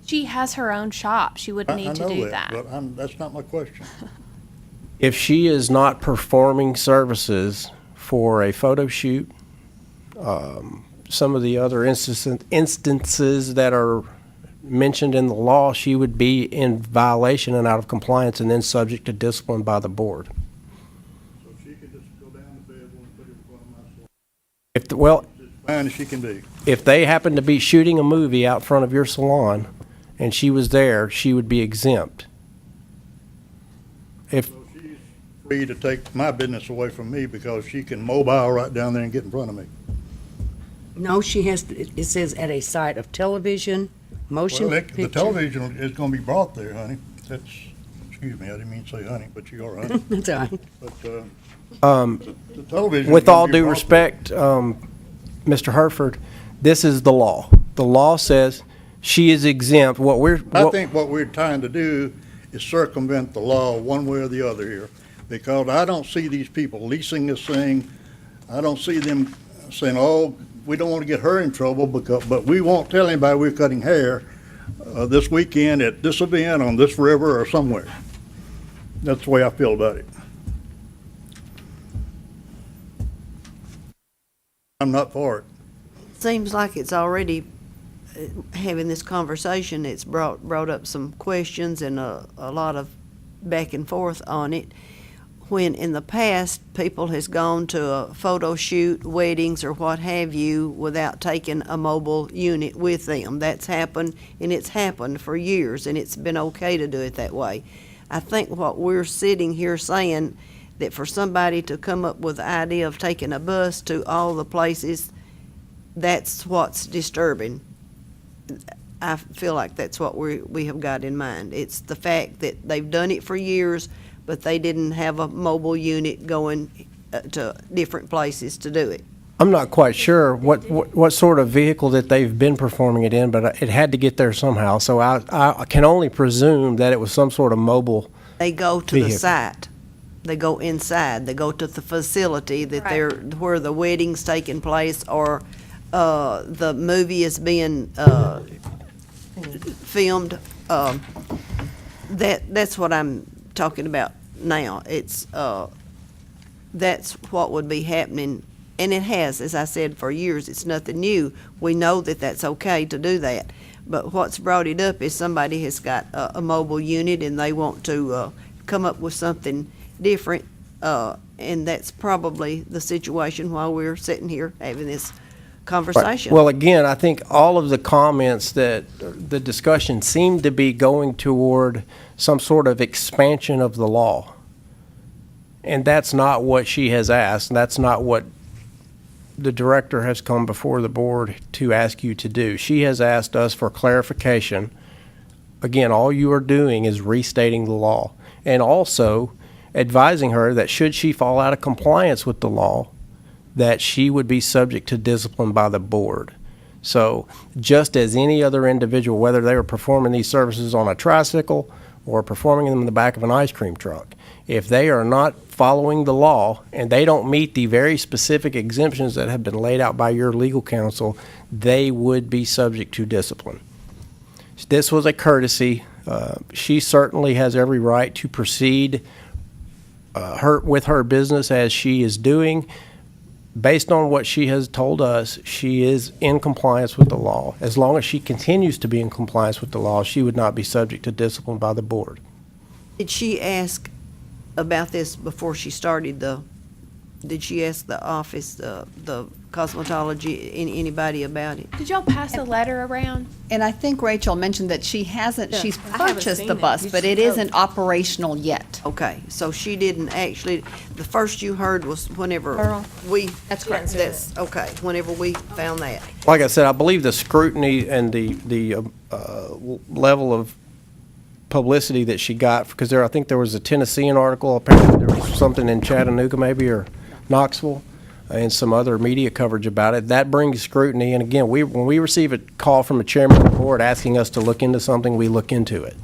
She has her own shop. She wouldn't need to do that. But that's not my question. If she is not performing services for a photo shoot, some of the other instances that are mentioned in the law, she would be in violation and out of compliance and then subject to discipline by the board. So she could just go down to bed and put it in front of my salon. If well, As fine as she can be. if they happen to be shooting a movie out front of your salon and she was there, she would be exempt. If So she's free to take my business away from me because she can mobile right down there and get in front of me. No, she has, it says at a site of television, motion Well, picture. the television is gonna be brought there, honey. That's, excuse me, I didn't mean to say honey, but you are, honey. That's all right. But, the television. is with gonna all be due brought respect, Mr. Herford, this is the law. The law says she is exempt. I think what we're trying to do is circumvent the law one way or the other here, because I don't see these people leasing this thing. I don't see them saying, oh, we don't want to get her in trouble, but we won't tell anybody we're cutting hair this weekend at this event on this river or somewhere. That's the way I feel about it. I'm not for it. Seems like it's already, having this conversation, it's brought up some questions and a lot of back and forth on it. When in the past, people has gone to a photo shoot, weddings, or what have you, without taking a mobile unit with them. That's happened, and it's happened for years, and it's been okay to do it that way. I think what we're sitting here saying, that for somebody to come up with the idea of taking a bus to all the places, that's what's disturbing. I feel like that's what we have got in mind. It's the fact that they've done it for years, but they didn't have a mobile unit going to different places to do it. I'm not quite sure what sort of vehicle that they've been performing it in, but it had to get there somehow. So I can only presume that it was some sort of mobile They go to vehicle. the site. They go inside. They go to the facility that they're, where the wedding's taking place, or the movie is being filmed. That's what I'm talking about now. It's, that's what would be happening, and it has, as I said, for years. It's nothing new. We know that that's okay to do that. But what's brought it up is somebody has got a mobile unit and they want to come up with something different, and that's probably the situation while we're sitting here having this conversation. Well, again, I think all of the comments that the discussion seemed to be going toward some sort of expansion of the law. And that's not what she has asked. That's not what the director has come before the board to ask you to do. She has asked us for clarification. Again, all you are doing is restating the law and also advising her that should she fall out of compliance with the law, that she would be subject to discipline by the board. So just as any other individual, whether they were performing these services on a tricycle or performing them in the back of an ice cream truck, if they are not following the law and they don't meet the very specific exemptions that have been laid out by your legal counsel, they would be subject to discipline. This was a courtesy. She certainly has every right to proceed with her business as she is doing. Based on what she has told us, she is in compliance with the law. As long as she continues to be in compliance with the law, she would not be subject to discipline by the board. Did she ask about this before she started did she ask the office, the cosmetology, anybody about it? Did y'all pass a letter around? And I think Rachel mentioned that she hasn't, she's I haven't purchased seen the it. bus, You but should it isn't operational yet. Okay, so she didn't actually, the first you heard was whenever Earl. That's correct. That's, okay, whenever we found that. Like I said, I believe the scrutiny and the level of publicity that she got, because I think there was a Tennessean article, apparently there was something in Chattanooga maybe, or Knoxville, and some other media coverage about it. That brings scrutiny, and again, when we receive a call from a chairman of the board asking us to look into something, we look into it.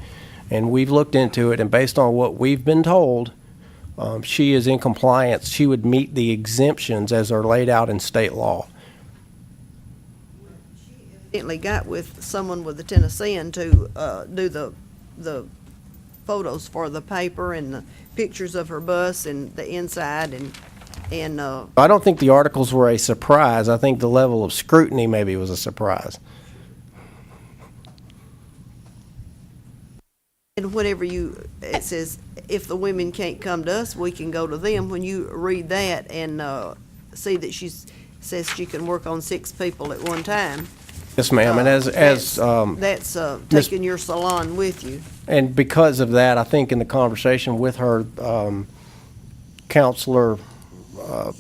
And we've looked into it, and based on what we've been told, she is in compliance. She would meet the exemptions as are laid out in state law. Evidently got with someone with the Tennessean to do the photos for the paper and the pictures of her bus and the inside and I don't think the articles were a surprise. I think the level of scrutiny maybe was a surprise. and whenever it says, if the women can't come to us, we can go to them. When you read that and see that she says she can work on 6 people at one time. Yes, ma'am, and that's taking your salon with you. And because of that, I think in the conversation with her, Counselor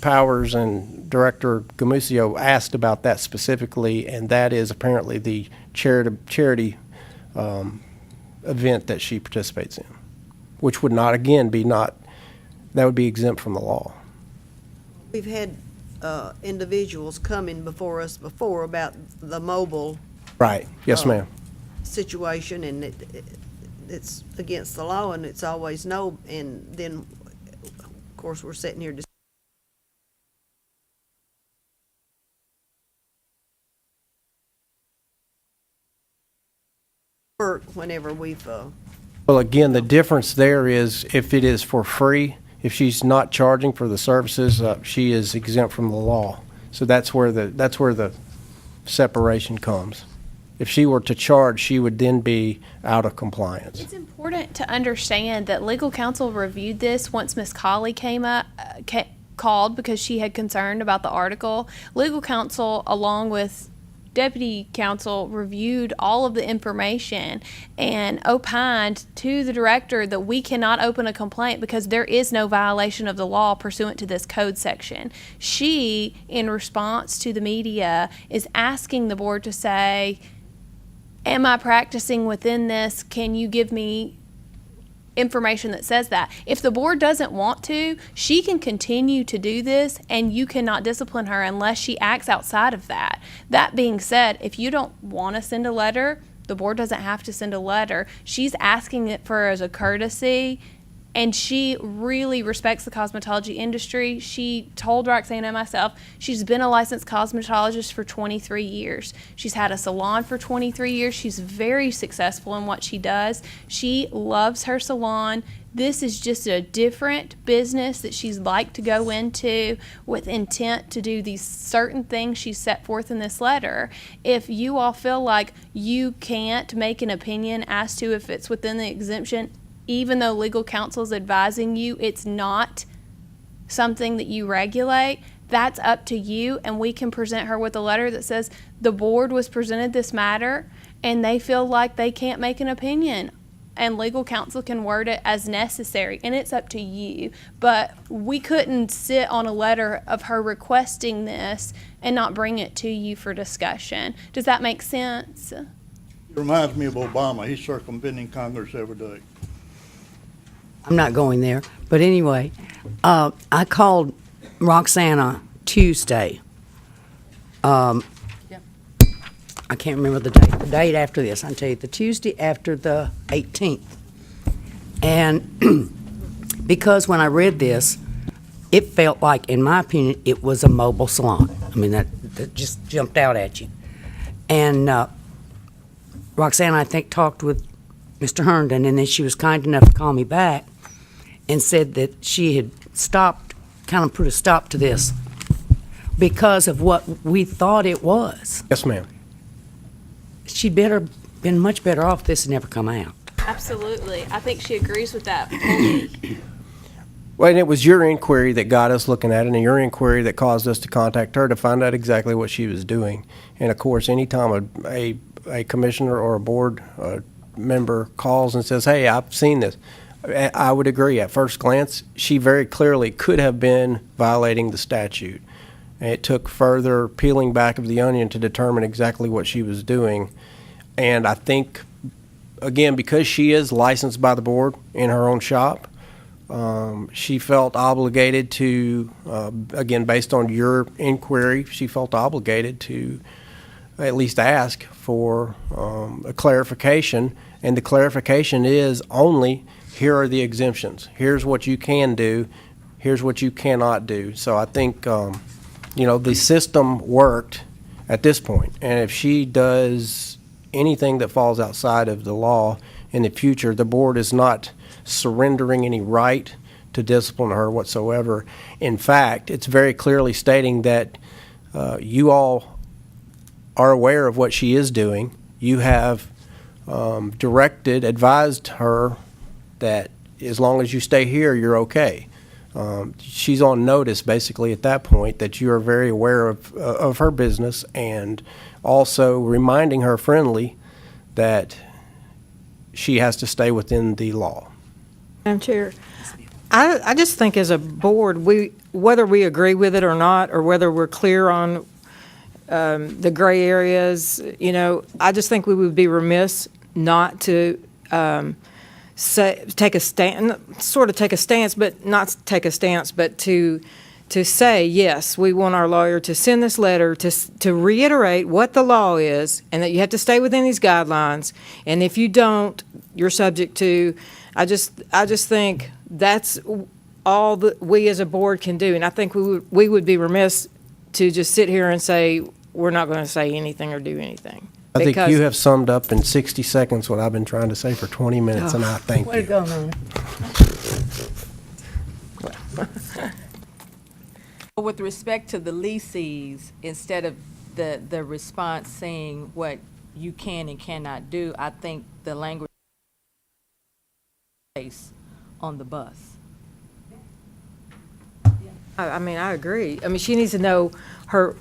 Powers and Director Gamusio asked about that specifically, and that is apparently the charity event that she participates in, which would not, again, that would be exempt from the law. We've had individuals coming before us before about the mobile Right, yes, ma'am. situation, and it's against the law, and it's always no, and then, of course, we're sitting here work whenever we've Well, again, the difference there is if it is for free, if she's not charging for the services, she is exempt from the law. So that's where the separation comes. If she were to charge, she would then be out of compliance. It's important to understand that legal counsel reviewed this once Miss Colley called because she had concern about the article. Legal counsel, along with deputy counsel, reviewed all of the information and opined to the director that we cannot open a complaint because there is no violation of the law pursuant to this code section. She, in response to the media, is asking the board to say, am I practicing within this? Can you give me information that says that? If the board doesn't want to, she can continue to do this and you cannot discipline her unless she acts outside of that. That being said, if you don't want to send a letter, the board doesn't have to send a letter. She's asking it for as a courtesy and she really respects the cosmetology industry. She told Roxanna and myself she's been a licensed cosmetologist for 23 years. She's had a salon for 23 years. She's very successful in what she does. She loves her salon. This is just a different business that she's like to go into with intent to do these certain things she's set forth in this letter. If you all feel like you can't make an opinion as to if it's within the exemption, even though legal counsel is advising you it's not something that you regulate, that's up to you, and we can present her with a letter that says the board was presented this matter and they feel like they can't make an opinion, and legal counsel can word it as necessary, and it's up to you. But we couldn't sit on a letter of her requesting this and not bring it to you for discussion. Does that make sense? It reminds me of Obama. He's circumventing Congress every day. I'm not going there. But anyway, I called Roxanna Tuesday. I can't remember the date. The date after this, I can tell you, the Tuesday after the 18th. And because when I read this, it felt like, in my opinion, it was a mobile salon. I mean, that just jumped out at you. And Roxanna, I think, talked with Mr. Herndon, and then she was kind enough to call me back and said that she had stopped, kind of put a stop to this because of what we thought it was. Yes, ma'am. She'd been much better off if this had never come out. Absolutely. I think she agrees with that fully. Well, and it was your inquiry that got us looking at it, and your inquiry that caused us to contact her to find out exactly what she was doing. And of course, anytime a commissioner or a board member calls and says, hey, I've seen this, I would agree. At first glance, she very clearly could have been violating the statute. And it took further peeling back of the onion to determine exactly what she was doing. And I think, again, because she is licensed by the board in her own shop, she felt obligated to, again, based on your inquiry, she felt obligated to at least ask for a clarification. And the clarification is only, here are the exemptions. Here's what you can do. Here's what you cannot do. So I think, the system worked at this point. And if she does anything that falls outside of the law in the future, the board is not surrendering any right to discipline her whatsoever. In fact, it's very clearly stating that you all are aware of what she is doing. You have advised her that as long as you stay here, you're okay. She's on notice basically at that point that you are very aware of her business, and also reminding her friendly that she has to stay within the law. Madam Chair, I just think as a board, whether we agree with it or not, or whether we're clear on the gray areas, I just think we would be remiss not to take a stance, but not take a stance, but to say, yes, we want our lawyer to send this letter to reiterate what the law is, and that you have to stay within these guidelines, and if you don't, you're subject to. I just think that's all that we as a board can do, and I think we would be remiss to just sit here and say we're not going to say anything or do anything. I think you have summed up in 60 seconds what I've been trying to say for 20 minutes, and I thank Way to you. go, man. With respect to the leases, instead of the response saying what you can and cannot do, I think the language on the bus. I mean, I agree. I mean, she needs to know her,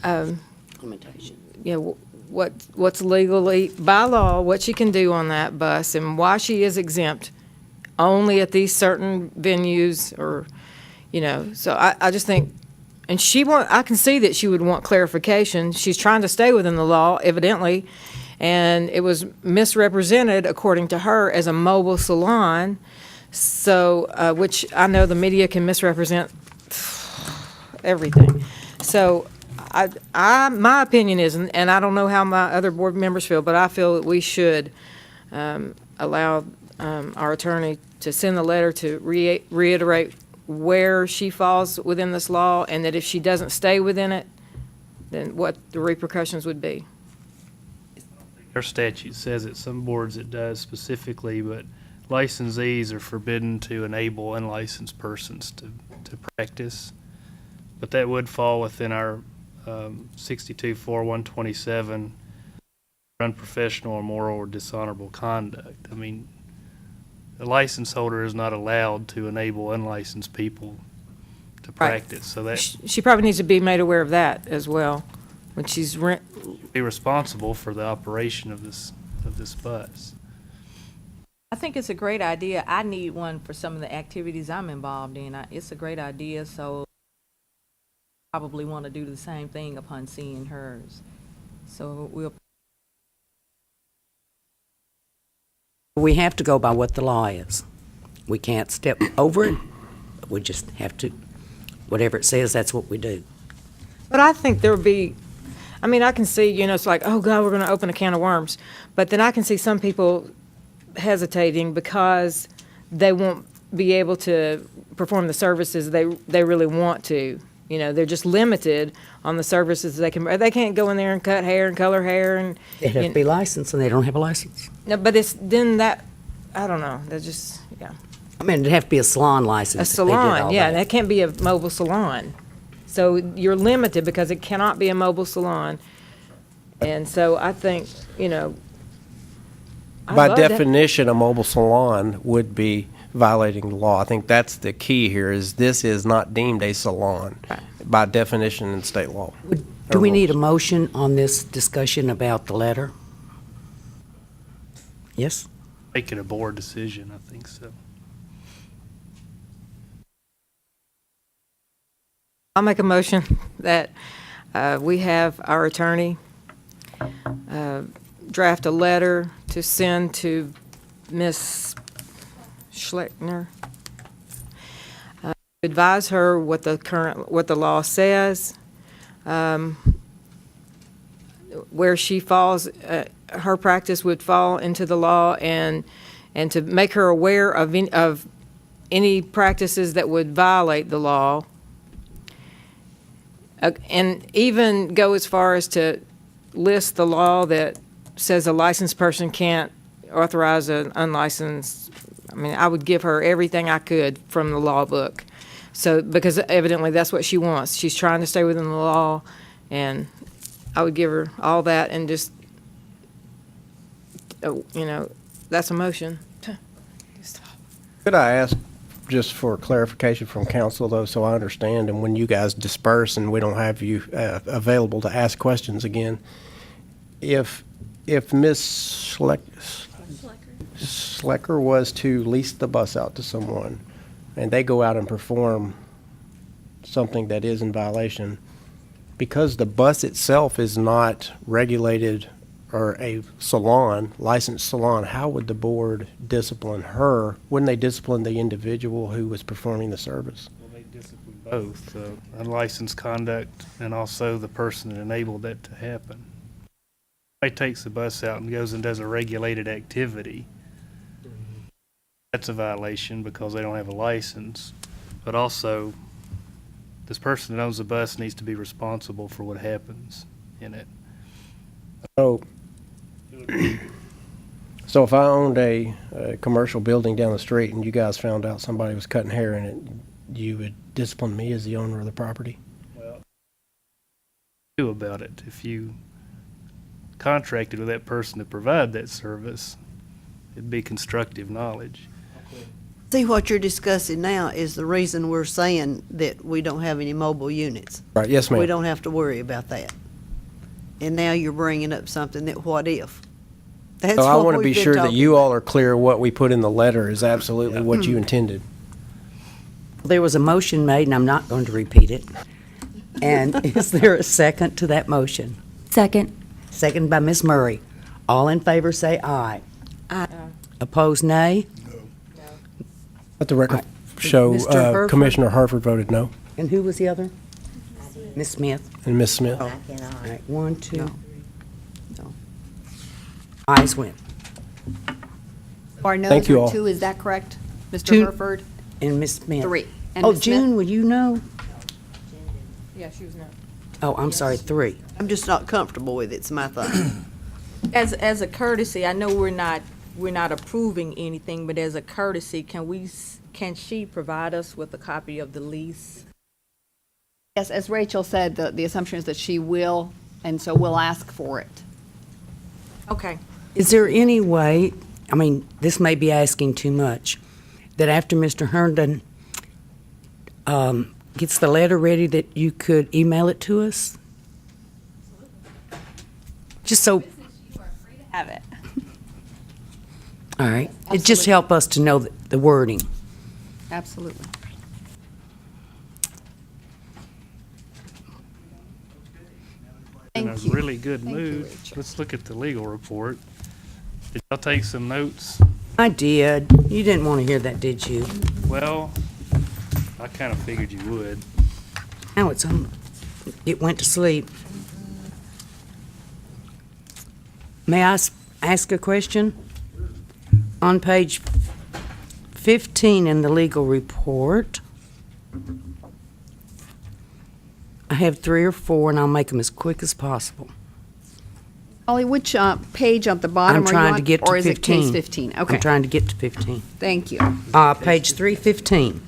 Limitation. what's legally, by law, what she can do on that bus, and why she is exempt only at these certain venues, or, so I just think, and I can see that she would want clarification. She's trying to stay within the law, evidently, and it was misrepresented, according to her, as a mobile salon, so, which I know the media can misrepresent everything. So my opinion is, and I don't know how my other board members feel, but I feel that we should allow our attorney to send the letter to reiterate where she falls within this law, and that if she doesn't stay within it, then what the repercussions would be. Our statute says it, some boards it does specifically, but licensees are forbidden to enable unlicensed persons to practice. But that would fall within our 62-4-127, unprofessional, or immoral, or dishonorable conduct. I mean, a license holder is not allowed to enable unlicensed people to practice. So that She probably needs to be made aware of that as well when she's be responsible for the operation of this bus. I think it's a great idea. I need one for some of the activities I'm involved in. It's a great idea, so probably want to do the same thing upon seeing hers. So We have to go by what the law is. We can't step over it. We just have to, whatever it says, that's what we do. But I think there would be, I mean, I can see, it's like, oh, God, we're going to open a can of worms. But then I can see some people hesitating because they won't be able to perform the services they really want to. They're just limited on the services they can't go in there and cut hair and color hair. And They have to be licensed, and they don't have a license. No, but it's then that, I don't know, they're just, yeah. I mean, it'd have to be a salon license. A if they did salon, all yeah, that. that can't be a mobile salon. So you're limited because it cannot be a mobile salon. And so I think, I By love that. definition, a mobile salon would be violating the law. I think that's the key here, is this is not deemed a salon by definition in state law. Do we need a motion on this discussion about the letter? Yes? Make it a board decision, I think so. I'll make a motion that we have our attorney draft a letter to send to Ms. Schleckner. Advise her what the law says, where she falls, her practice would fall into the law, and to make her aware of any practices that would violate the law. And even go as far as to list the law that says a licensed person can't authorize an unlicensed. I mean, I would give her everything I could from the law book. So, because evidently that's what she wants. She's trying to stay within the law, and I would give her all that and just, that's a motion. Could I ask, just for clarification from council, though, so I understand, and when you guys disperse and we don't have you available to ask questions again, if Ms. Schlecker was to lease the bus out to someone, and they go out and perform something that is in violation, because the bus itself is not regulated or a salon, licensed salon, how would the board discipline her? Wouldn't they discipline the individual who was performing the service? Well, they discipline both, unlicensed conduct and also the person that enabled that to happen. If somebody takes the bus out and goes and does a regulated activity, that's a violation because they don't have a license. But also, this person that owns the bus needs to be responsible for what happens in it. So if I owned a commercial building down the street and you guys found out somebody was cutting hair in it, you would discipline me as the owner of the property? Well, do about it. If you contracted with that person to provide that service, it'd be constructive knowledge. See, what you're discussing now is the reason we're saying that we don't have any mobile units. Right, yes, ma'am. We don't have to worry about that. And now you're bringing up something that, what if? That's So I what want to be we've been sure that talking you about. all are clear what we put in the letter is absolutely what you intended. There was a motion made, and I'm not going to repeat it. And is there a second to that motion? Second. Second by Ms. Murray. All in favor say aye. Aye. Opposed, nay? Let the record show Mr. Herford? Commissioner Herford voted no, And who was the other? Ms. Smith. and Ms. Smith. All right, 1, 2. Ayes win. Our Thank no's you are all. 2, is that correct? Mr. Two. Herford? And Ms. Smith. 3. And Oh, Ms. Smith? June, will you know? Yeah, she was not. Oh, I'm sorry, 3. I'm just not comfortable with it, it's my thing. As a courtesy, I know we're not approving anything, but as a courtesy, can she provide us with a copy of the lease? Yes, as Rachel said, the assumption is that she will, and so we'll ask for it. Okay. Is there any way, I mean, this may be asking too much, that after Mr. Herndon gets the letter ready, that you could email it to us? Just so, Have it. all right. It just help us to know the wording. Absolutely. In a Thank you. really good Thank you, mood. Rachel. Let's look at the legal report. Did y'all take some notes? I did. You didn't want to hear that, did you? Well, I kind of figured you would. Now it's on. It went to sleep. May I ask a question? On page 15 in the legal report, I have 3 or 4, and I'll make them as quick as possible. Holly, which page at the bottom I'm are you trying on? to get to 15. Or is it case 15? Okay, I'm trying to get to 15. thank you. Page 315.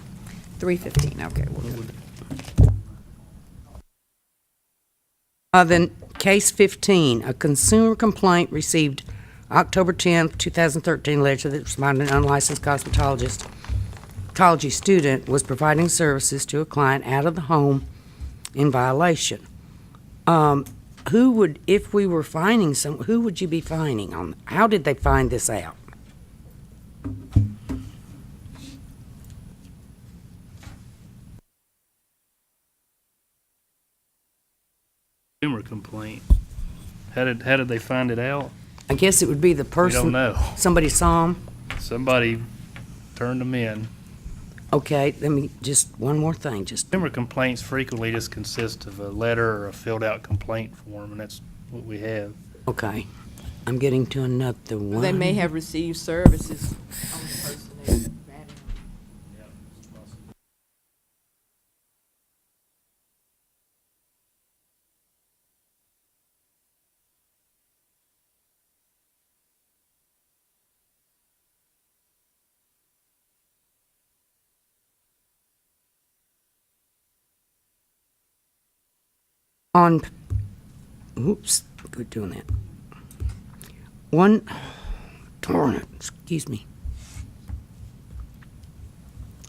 315, okay. We'll go. Then case 15, a consumer complaint received October 10th, 2013, letter that responded an unlicensed cosmetology student was providing services to a client out of the home in violation. Who would, if we were finding who would you be finding on? How did they find this out? Consumer complaint. How did they find it out? I guess it would be the We person. don't know. Somebody saw them. Somebody turned them in. Okay, let me, just one more thing, just, Consumer complaints frequently just consist of a letter or a filled-out complaint form, and that's what we have. okay. I'm getting to another one. They may have received services on the person they batted on. On, oops, good doing that. Darn it, excuse me.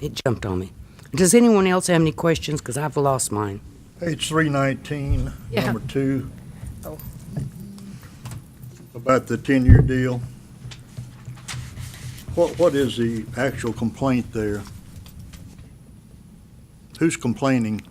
It jumped on me. Does anyone else have any questions? Because I've lost mine. Page 319, Yeah. number 2. Oh. About the 10-year deal. What is the actual complaint there? Who's complaining?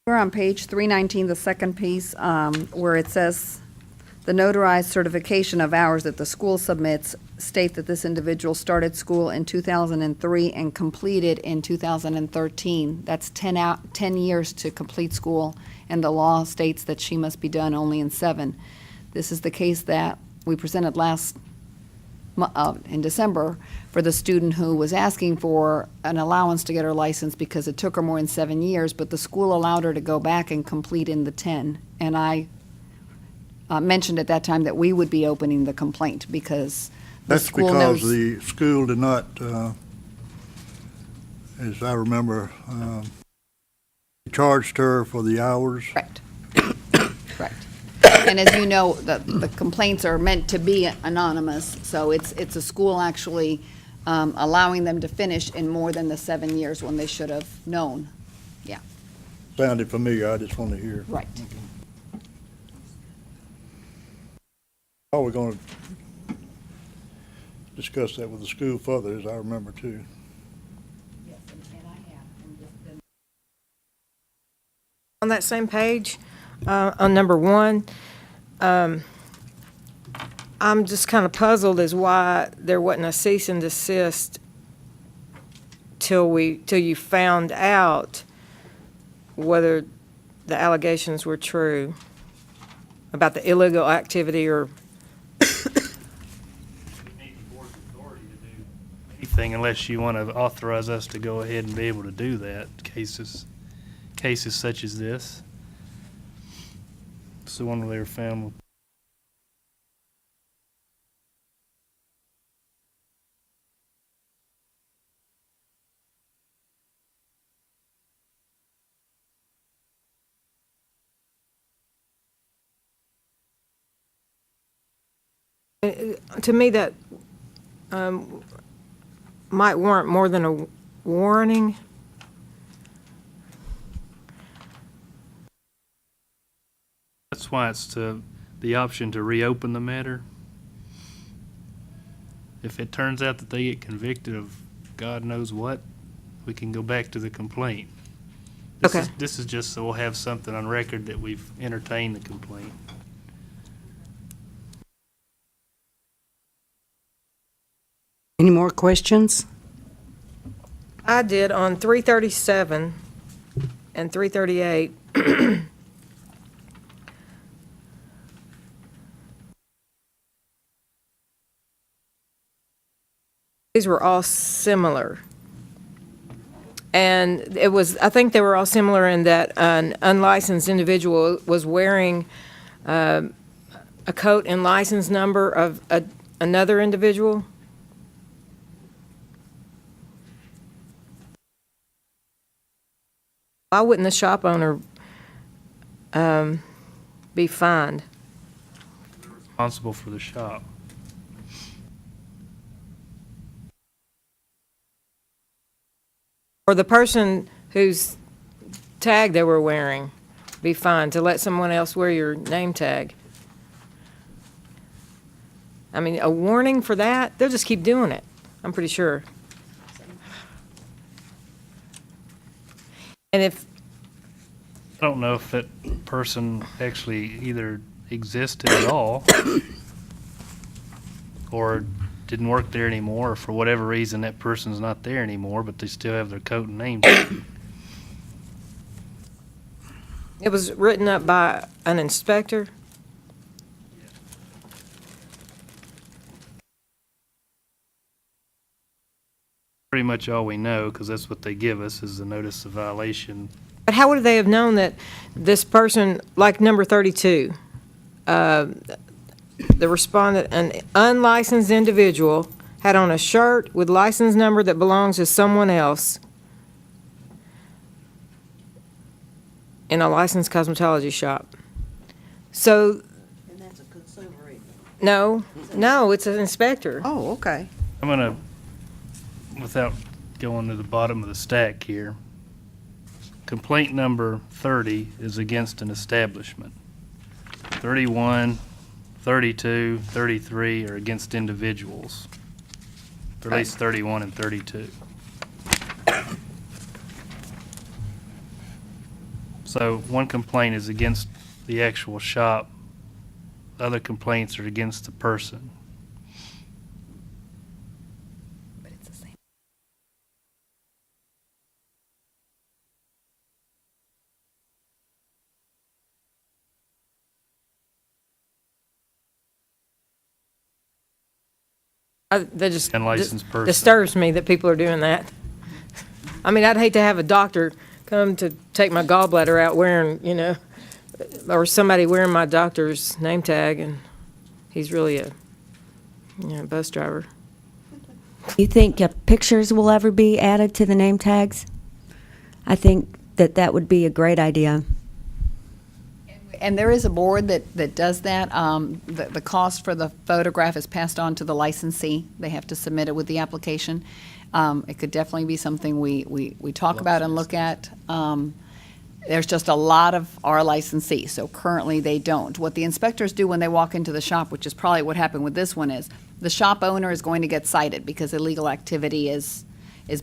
We're on page 319, the second piece, where it says, "The notarized certification of hours that the school submits state that this individual started school in 2003 and completed in 2013. That's 10 years to complete school, and the law states that she must be done only in 7. This is the case that we presented in December for the student who was asking for an allowance to get her license because it took her more than 7 years, but the school allowed her to go back and complete in the 10. And I mentioned at that time that we would be opening the complaint because the That's school because knows. the school did not, as I remember, charged her for the hours. Correct. Correct. And as you know, the complaints are meant to be anonymous, so it's a school actually allowing them to finish in more than the 7 years when they should have known. Yeah, Sounded familiar, I just want to hear. right. Oh, we're going to discuss that with the school further, as I remember too. On that same page, on number 1, I'm just kind of puzzled as why there wasn't a cease and desist till you found out whether the allegations were true about the illegal activity or Anything unless you want to authorize us to go ahead and be able to do that, cases such as this. It's the one where they were found with to me, that might warrant more than a warning. That's why it's the option to reopen the matter. If it turns out that they get convicted of God knows what, we can go back to the complaint. Okay. This is just so we'll have something on record that we've entertained the complaint. Any more questions? I did on 337 and 338. These were all similar. And I think they were all similar in that an unlicensed individual was wearing a coat and license number of another individual. Why wouldn't the shop owner be fined? Responsible for the shop. Or the person whose tag they were wearing be fined to let someone else wear your name tag? I mean, a warning for that? They'll just keep doing it, I'm pretty sure. And if I don't know if that person actually either existed at all or didn't work there anymore, or for whatever reason that person's not there anymore, but they still have their coat and name tag. it was written up by an inspector, Pretty much all we know, because that's what they give us, is the notice of violation. but how would they have known that this person, like number 32, the respondent, an unlicensed individual, had on a shirt with license number that belongs to someone else in a licensed cosmetology shop? So, And that's a consumer, isn't it? no, it's an inspector. Oh, okay. I'm going to, without going to the bottom of the stack here, complaint number 30 is against an establishment. 31, 32, 33 are against individuals. Or at least 31 and 32. So one complaint is against the actual shop. Other complaints are against the person. But it's the same. That just Unlicensed person. disturbs me that people are doing that. I mean, I'd hate to have a doctor come to take my gallbladder out wearing, or somebody wearing my doctor's name tag, and he's really a, bus driver. You think pictures will ever be added to the name tags? I think that would be a great idea. And there is a board that does that. The cost for the photograph is passed on to the licensee. They have to submit it with the application. It could definitely be something we talk about and look at. There's just a lot of our licensees, so currently they don't. What the inspectors do when they walk into the shop, which is probably what happened with this one, is the shop owner is going to get cited because illegal activity is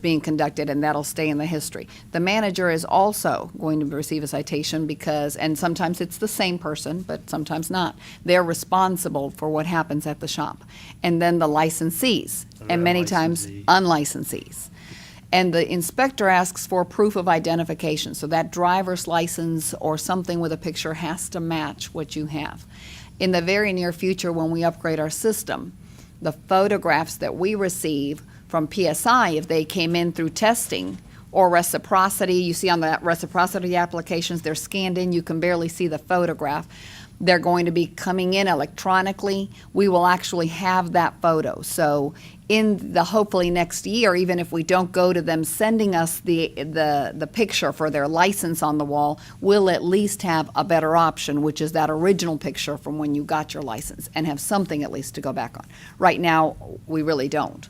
being conducted, and that'll stay in the history. The manager is also going to receive a citation because, and sometimes it's the same person, but sometimes not. They're responsible for what happens at the shop. And then the licensees, and many times unlicensees. And the inspector asks for proof of identification, so that driver's license or something with a picture has to match what you have. In the very near future, when we upgrade our system, the photographs that we receive from PSI, if they came in through testing or reciprocity, you see on the reciprocity applications, they're scanned in, you can barely see the photograph. They're going to be coming in electronically. We will actually have that photo. So in the hopefully next year, even if we don't go to them sending us the picture for their license on the wall, we'll at least have a better option, which is that original picture from when you got your license, and have something at least to go back on. Right now, we really don't.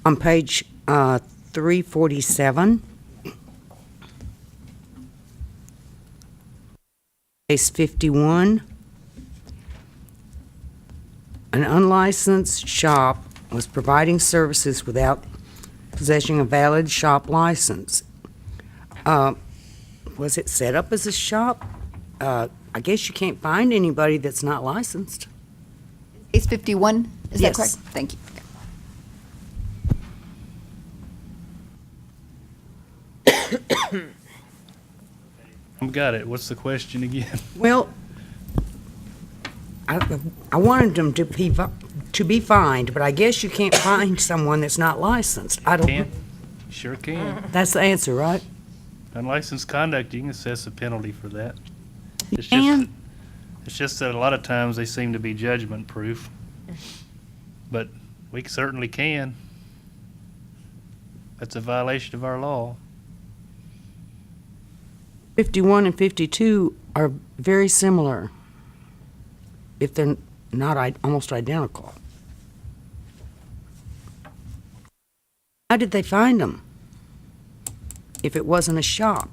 On page 347, case 51, an unlicensed shop was providing services without possessing a valid shop license. Was it set up as a shop? I guess you can't find anybody that's not licensed. Case 51, is that Yes. correct? Thank you. I've got it. What's the question again? Well, I wanted them to be fined, but I guess you can't find someone that's not licensed. I don't. Can? Sure can. That's the answer, right? Unlicensed conduct, you can assess a penalty for that. It's can? It's just that a lot of times they seem to be judgment proof. But we certainly can. That's a violation of our law. 51 and 52 are very similar, if they're not almost identical. How did they find them if it wasn't a shop?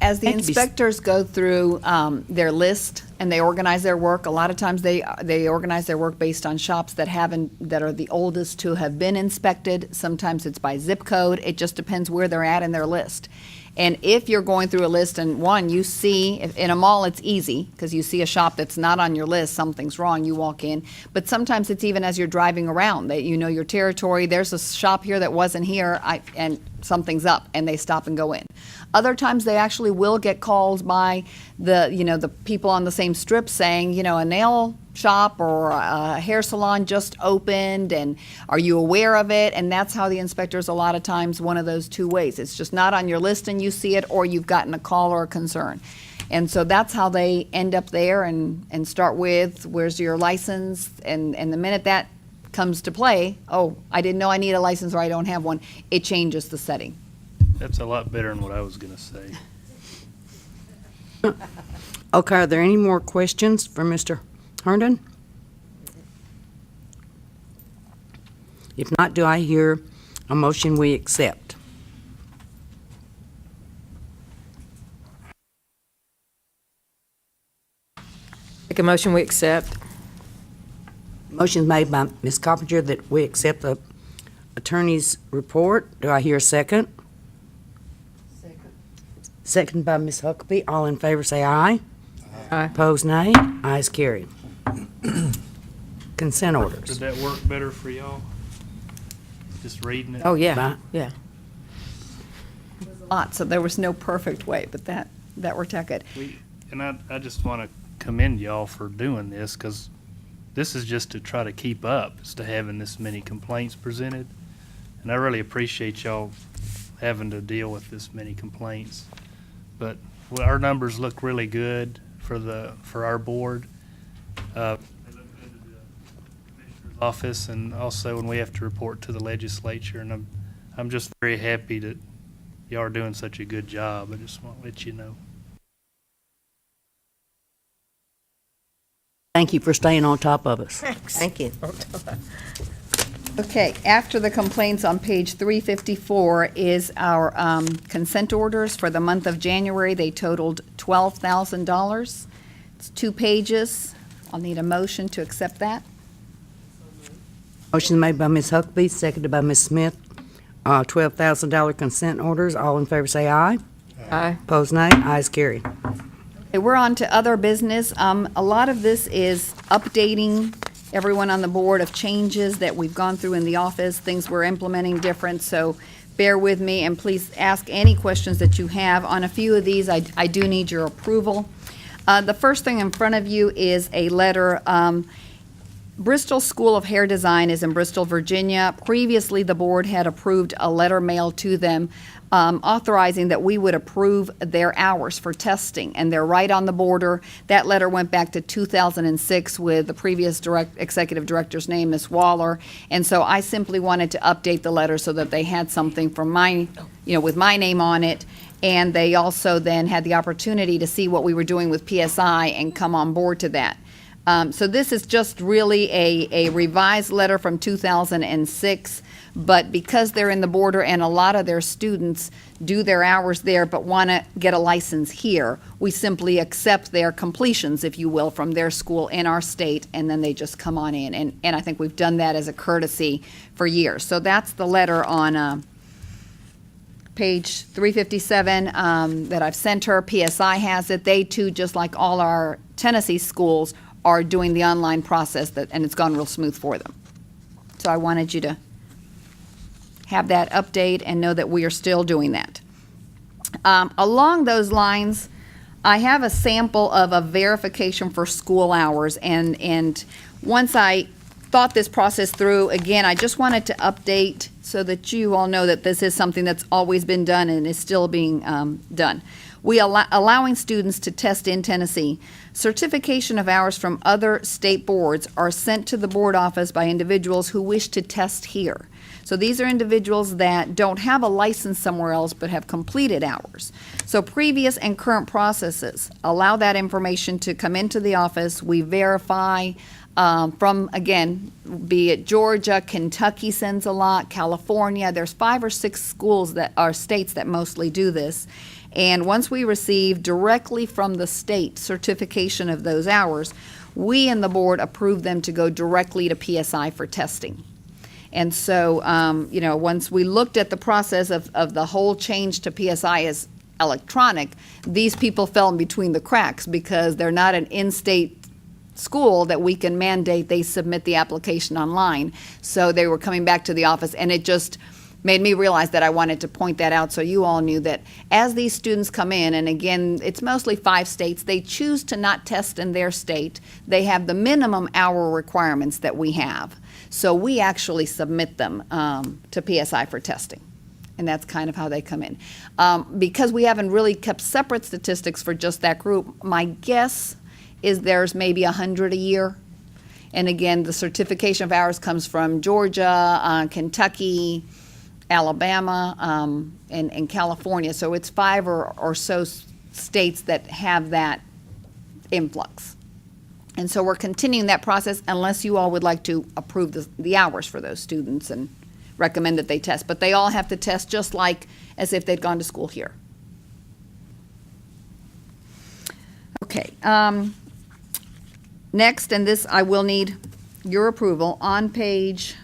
As the Had to be inspectors go through their list and they organize their work, a lot of times they organize their work based on shops that are the oldest to have been inspected. Sometimes it's by zip code. It just depends where they're at in their list. And if you're going through a list and you see, in a mall it's easy because you see a shop that's not on your list, something's wrong, you walk in. But sometimes it's even as you're driving around that you know your territory, there's a shop here that wasn't here and something's up, and they stop and go in. Other times they actually will get calls by the people on the same strip saying, a nail shop or a hair salon just opened, and are you aware of it? And that's how the inspectors, a lot of times, one of those two ways. It's just not on your list and you see it, or you've gotten a call or a concern. And so that's how they end up there and start with, where's your license? And the minute that comes to play, oh, I didn't know I need a license or I don't have one, it changes the setting. That's a lot better than what I was going to say. Okay, are there any more questions for Mr. Herndon? If not, do I hear a motion we accept? Make a motion, we accept. Motion made by Ms. Coppinger that we accept the attorney's report. Do I hear a second? Second by Ms. Huckabee. All in favor say aye. Aye. Opposed, nay. Ayes carried. Consent Did orders. that work better for y'all? Just reading it? Oh, yeah, Bye. yeah. Lot, so there was no perfect way, but that worked out good. And I just want to commend y'all for doing this, because this is just to try to keep up as to having this many complaints presented. And I really appreciate y'all having to deal with this many complaints. But our numbers look really good for our board. They look good to the commissioner's office, and also when we have to report to the legislature. And I'm just very happy that y'all are doing such a good job. I just want to let you know. Thank you for staying on top of us. Thank you. Okay, after the complaints on page 354 is our consent orders for the month of January. They totaled $12,000. It's 2 pages. I'll need a motion to accept that. Motion made by Ms. Huckabee, seconded by Ms. Smith. $12,000 consent orders. All in favor say aye. Aye. Opposed, nay. Ayes carried. Okay, we're on to other business. A lot of this is updating everyone on the board of changes that we've gone through in the office, things we're implementing different, so bear with me and please ask any questions that you have. On a few of these, I do need your approval. The first thing in front of you is a letter. Bristol School of Hair Design is in Bristol, Virginia. Previously, the board had approved a letter mailed to them authorizing that we would approve their hours for testing, and they're right on the border. That letter went back to 2006 with the previous executive director's name, Ms. Waller, and so I simply wanted to update the letter so that they had something from with my name on it, and they also then had the opportunity to see what we were doing with PSI and come on board to that. So this is just really a revised letter from 2006, but because they're in the border and a lot of their students do their hours there but want to get a license here, we simply accept their completions, if you will, from their school in our state, and then they just come on in. And I think we've done that as a courtesy for years. So that's the letter on page 357 that I've sent her. PSI has it. They too, just like all our Tennessee schools, are doing the online process, and it's gone real smooth for them. So I wanted you to have that update and know that we are still doing that. Along those lines, I have a sample of a verification for school hours, and once I thought this process through, again, I just wanted to update so that you all know that this is something that's always been done and is still being done. We allowing students to test in Tennessee. Certification of hours from other state boards are sent to the board office by individuals who wish to test here. So these are individuals that don't have a license somewhere else but have completed hours. So previous and current processes allow that information to come into the office. We verify from, again, be it Georgia, Kentucky sends a lot, California. There's 5 or 6 schools that are states that mostly do this. And once we receive directly from the state certification of those hours, we in the board approve them to go directly to PSI for testing. And so, once we looked at the process of the whole change to PSI as electronic, these people fell in between the cracks because they're not an in-state school that we can mandate they submit the application online. So they were coming back to the office, and it just made me realize that I wanted to point that out so you all knew that as these students come in, and again, it's mostly 5 states, they choose to not test in their state. They have the minimum hour requirements that we have. So we actually submit them to PSI for testing. And that's kind of how they come in. Because we haven't really kept separate statistics for just that group, my guess is there's maybe 100 a year. And again, the certification of hours comes from Georgia, Kentucky, Alabama, and California. So it's 5 or so states that have that influx. And so we're continuing that process unless you all would like to approve the hours for those students and recommend that they test. But they all have to test just like as if they'd gone to school here. Okay. Next, and this I will need your approval, on page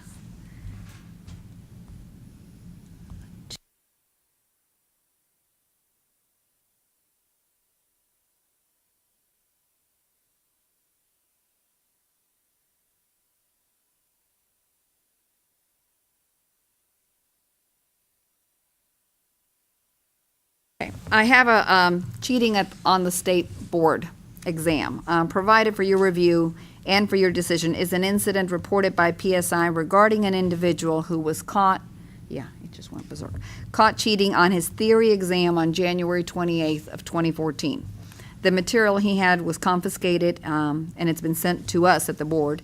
I have a cheating on the state board exam. Provided for your review and for your decision is an incident reported by PSI regarding an individual who was caught Yeah, it just went berserk. Caught cheating on his theory exam on January 28th of 2014. The material he had was confiscated, and it's been sent to us at the board.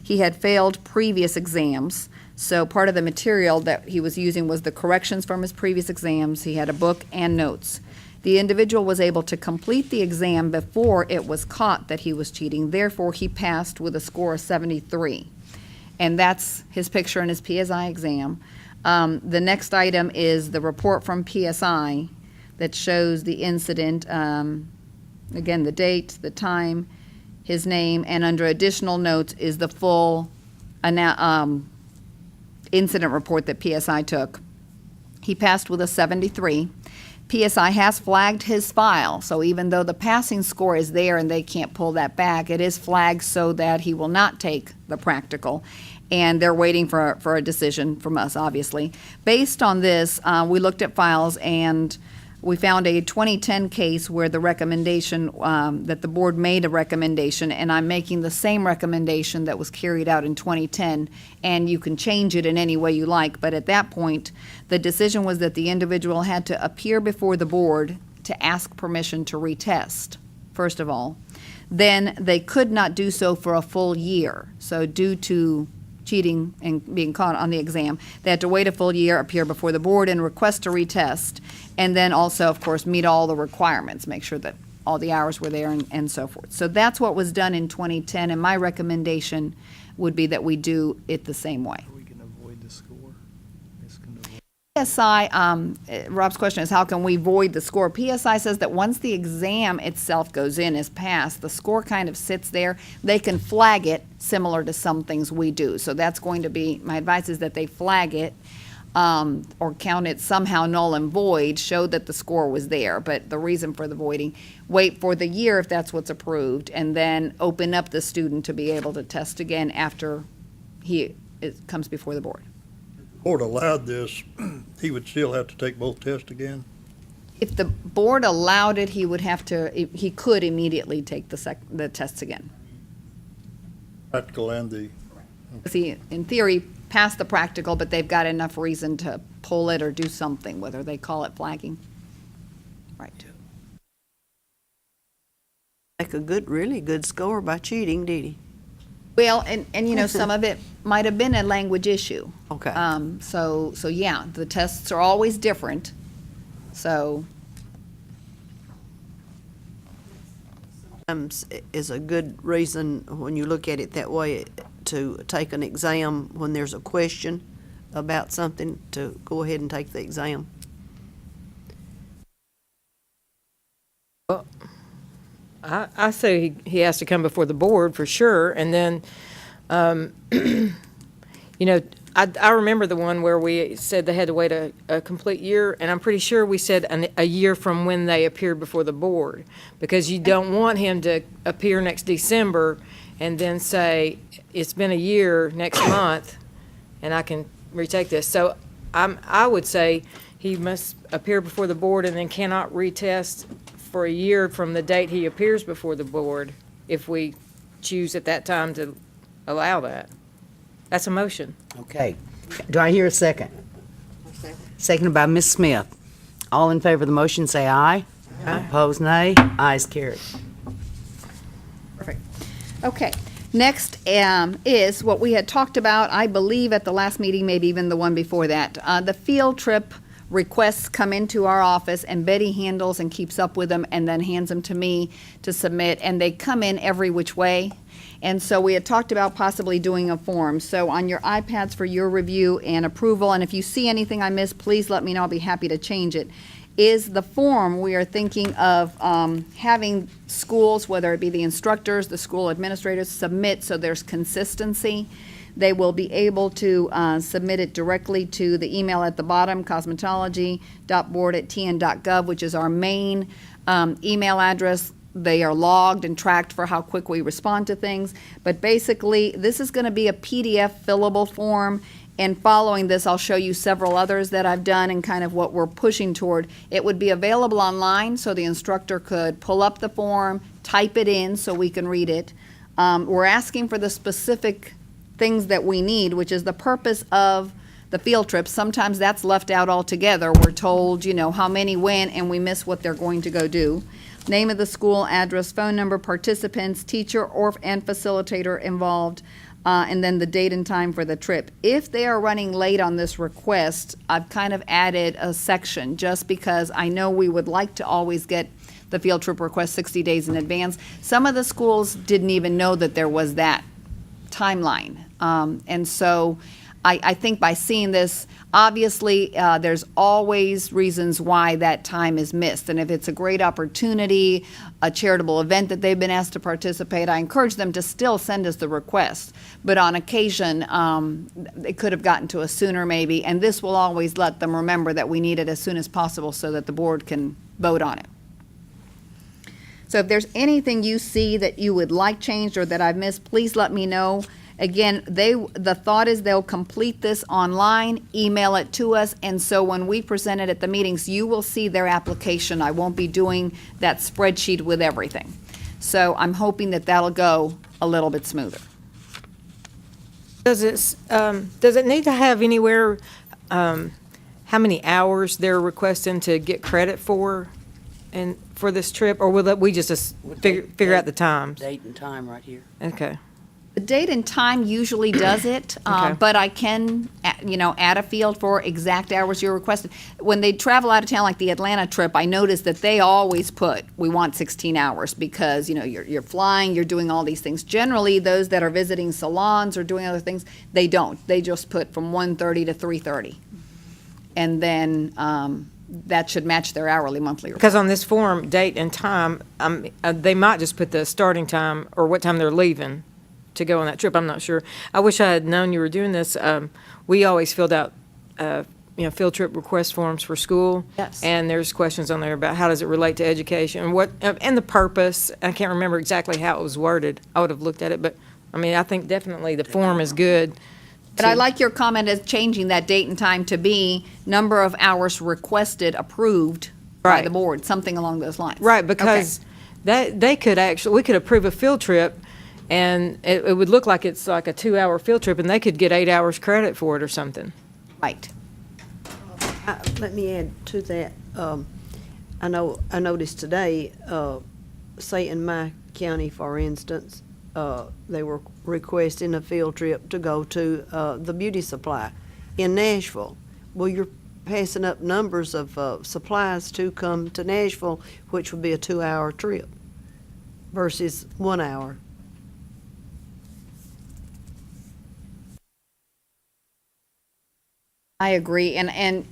He had failed previous exams, so part of the material that he was using was the corrections from his previous exams. He had a book and notes. The individual was able to complete the exam before it was caught that he was cheating. Therefore, he passed with a score of 73. And that's his picture in his PSI exam. The next item is the report from PSI that shows the incident, again, the date, the time, his name, and under additional notes is the full incident report that PSI took. He passed with a 73. PSI has flagged his file, so even though the passing score is there and they can't pull that back, it is flagged so that he will not take the practical. And they're waiting for a decision from us, obviously. Based on this, we looked at files and we found a 2010 case where the recommendation, that the board made a recommendation, and I'm making the same recommendation that was carried out in 2010, and you can change it in any way you like, but at that point, the decision was that the individual had to appear before the board to ask permission to retest, first of all. Then they could not do so for a full year. So due to cheating and being caught on the exam, they had to wait a full year, appear before the board and request a retest, and then also, of course, meet all the requirements, make sure that all the hours were there and so forth. So that's what was done in 2010, and my recommendation would be that we do it the same way. We can avoid the score. PSI, Rob's question is how can we void the score? PSI says that once the exam itself goes in, is passed, the score kind of sits there. They can flag it similar to some things we do. So that's going to be, my advice is that they flag it or count it somehow null and void, show that the score was there. But the reason for the voiding, wait for the year if that's what's approved, and then open up the student to be able to test again after it comes before the board. Board allowed this, he would still have to take both tests again? If the board allowed it, he could immediately take the tests again. Practical and the, He, in theory, passed the practical, but they've got enough reason to pull it or do something, whether they call it flagging. Right. Make a really good score by cheating, did he? Well, and you know, some of it might have been a language issue. Okay. So yeah, the tests are always different, so. Is a good reason, when you look at it that way, to take an exam when there's a question about something, to go ahead and take the exam. I say he has to come before the board for sure, and then, you know, I remember the one where we said they had to wait a complete year, and I'm pretty sure we said a year from when they appeared before the board, because you don't want him to appear next December and then say, it's been a year next month, and I can retake this. So I would say he must appear before the board and then cannot retest for a year from the date he appears before the board, if we choose at that time to allow that. That's a motion. Okay. Do I hear a second? Seconded by Ms. Smith. All in favor of the motion, say aye. Opposed, nay. Ayes carried. Perfect. Okay. Next is what we had talked about, I believe, at the last meeting, maybe even the one before that. The field trip requests come into our office, and Betty handles and keeps up with them and then hands them to me to submit, and they come in every which way. And so we had talked about possibly doing a form. So on your iPads for your review and approval, and if you see anything I missed, please let me know. I'll be happy to change it. Is the form we are thinking of having schools, whether it be the instructors, the school administrators, submit so there's consistency. They will be able to submit it directly to the email at the bottom, cosmetology.board@tn.gov, which is our main email address. They are logged and tracked for how quick we respond to things. But basically, this is going to be a PDF fillable form. And following this, I'll show you several others that I've done and kind of what we're pushing toward. It would be available online, so the instructor could pull up the form, type it in so we can read it. We're asking for the specific things that we need, which is the purpose of the field trips, sometimes that's left out altogether. We're told, how many went, and we miss what they're going to go do. Name of the school, address, phone number, participants, teacher and facilitator involved, and then the date and time for the trip. If they are running late on this request, I've kind of added a section, just because I know we would like to always get the field trip request 60 days in advance. Some of the schools didn't even know that there was that timeline. And so I think by seeing this, obviously, there's always reasons why that time is missed. And if it's a great opportunity, a charitable event that they've been asked to participate, I encourage them to still send us the request. But on occasion, it could have gotten to us sooner maybe, and this will always let them remember that we need it as soon as possible so that the board can vote on it. So if there's anything you see that you would like changed or that I've missed, please let me know. Again, the thought is they'll complete this online, email it to us, and so when we present it at the meetings, you will see their application. I won't be doing that spreadsheet with everything. So I'm hoping that that'll go a little bit smoother. Does it need to have anywhere, how many hours they're requesting to get credit for, and for this trip, or will we just figure out the times? Date and time right here. Okay. The date and time usually does it, Okay. but I can, add a field for exact hours you're requested. When they travel out of town, like the Atlanta trip, I noticed that they always put, we want 16 hours because, you're flying, you're doing all these things. Generally, those that are visiting salons or doing other things, they don't. They just put from 1:30 to 3:30. And then that should match their hourly monthly request. Because on this form, date and time, they might just put the starting time or what time they're leaving to go on that trip. I'm not sure. I wish I had known you were doing this. We always filled out, field trip request forms for school. Yes. And there's questions on there about how does it relate to education and and the purpose. I can't remember exactly how it was worded. I would have looked at it, but I think definitely the form is good. But I like your comment as changing that date and time to be number of hours requested, approved by the board, something along those lines. Right, because we could approve a field trip, and it would look like it's like a 2-hour field trip, and they could get 8 hours credit for it or something. Right. Let me add to that. I noticed today, say in my county, for instance, they were requesting a field trip to go to the beauty supply in Nashville. Well, you're passing up numbers of supplies to come to Nashville, which would be a 2-hour trip versus 1 hour. I agree, and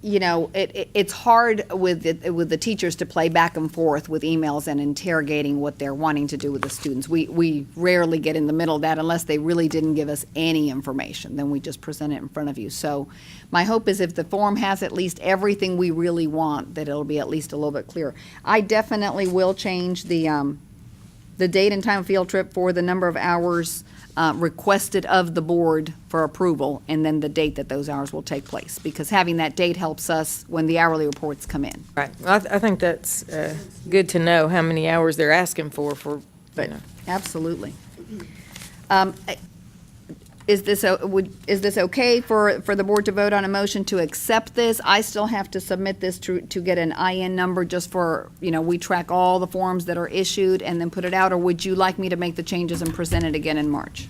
it's hard with the teachers to play back and forth with emails and interrogating what they're wanting to do with the students. We rarely get in the middle of that unless they really didn't give us any information. Then we just present it in front of you. So my hope is if the form has at least everything we really want, that it'll be at least a little bit clearer. I definitely will change the date and time of field trip for the number of hours requested of the board for approval, and then the date that those hours will take place, because having that date helps us when the hourly reports come in. Right. I think that's good to know how many hours they're asking for. Absolutely. Is this okay for the board to vote on a motion to accept this? I still have to submit this to get an IN number just for, we track all the forms that are issued and then put it out, or would you like me to make the changes and present it again in March?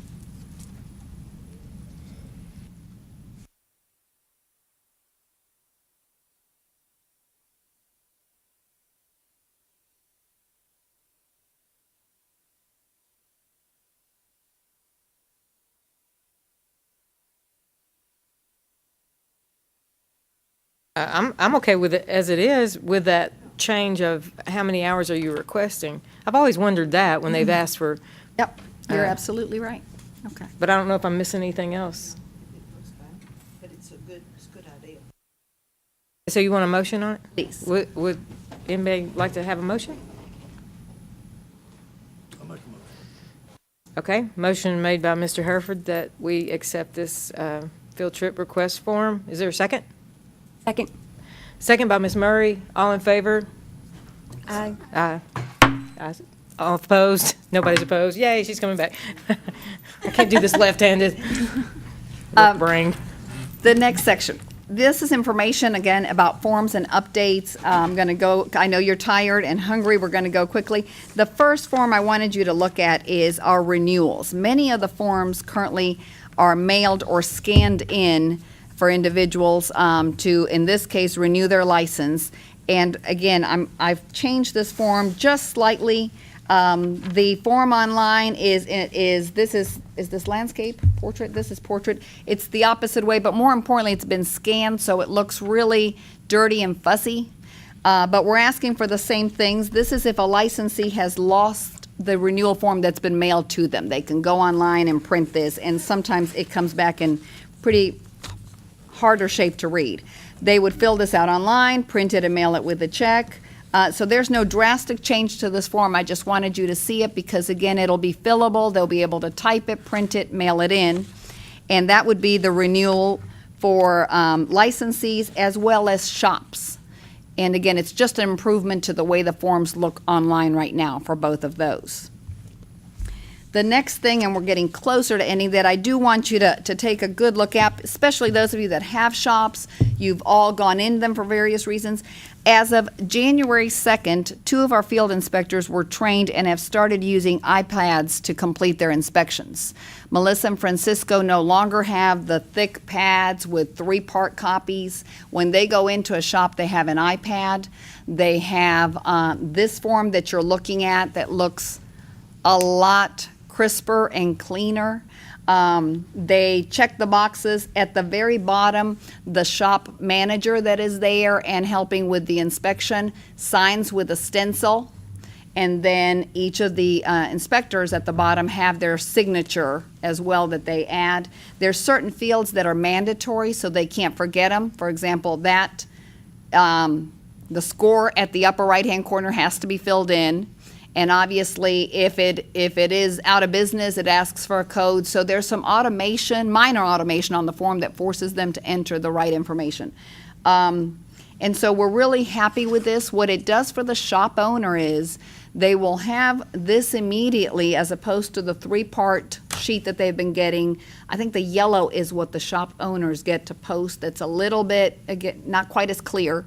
I'm okay with it as it is, with that change of how many hours are you requesting. I've always wondered that when they've asked for. Yep, you're absolutely right. Okay. But I don't know if I'm missing anything else. But it's a good idea. So you want a motion on it? Please. Would anybody like to have a motion? I'll make a motion. Okay, motion made by Mr. Hereford that we accept this field trip request form. Is there a second? Second. Second by Ms. Murray. All in favor? Aye. Aye. Aye. All opposed? Nobody's opposed. Yay, she's coming back. I can't do this left-handed. Brain. The next section. This is information, again, about forms and updates. I'm going to go, I know you're tired and hungry. We're going to go quickly. The first form I wanted you to look at is our renewals. Many of the forms currently are mailed or scanned in for individuals to, in this case, renew their license. And again, I've changed this form just slightly. The form online is this landscape portrait? This is portrait. It's the opposite way, but more importantly, it's been scanned, so it looks really dirty and fussy. But we're asking for the same things. This is if a licensee has lost the renewal form that's been mailed to them. They can go online and print this, and sometimes it comes back in pretty harder shape to read. They would fill this out online, print it, and mail it with a check. So there's no drastic change to this form. I just wanted you to see it because, again, it'll be fillable. They'll be able to type it, print it, mail it in. And that would be the renewal for licensees as well as shops. And again, it's just an improvement to the way the forms look online right now for both of those. The next thing, and we're getting closer to ending, that I do want you to take a good look at, especially those of you that have shops. You've all gone into them for various reasons. As of January 2nd, 2 of our field inspectors were trained and have started using iPads to complete their inspections. Melissa and Francisco no longer have the thick pads with 3-part copies. When they go into a shop, they have an iPad. They have this form that you're looking at that looks a lot crisper and cleaner. They check the boxes at the very bottom. The shop manager that is there and helping with the inspection signs with a stencil, and then each of the inspectors at the bottom have their signature as well that they add. There's certain fields that are mandatory, so they can't forget them. For example, that the score at the upper right-hand corner has to be filled in. And obviously, if it is out of business, it asks for a code. So there's some automation, minor automation on the form that forces them to enter the right information. And so we're really happy with this. What it does for the shop owner is they will have this immediately as opposed to the 3-part sheet that they've been getting. I think the yellow is what the shop owners get to post. That's a little bit, again, not quite as clear.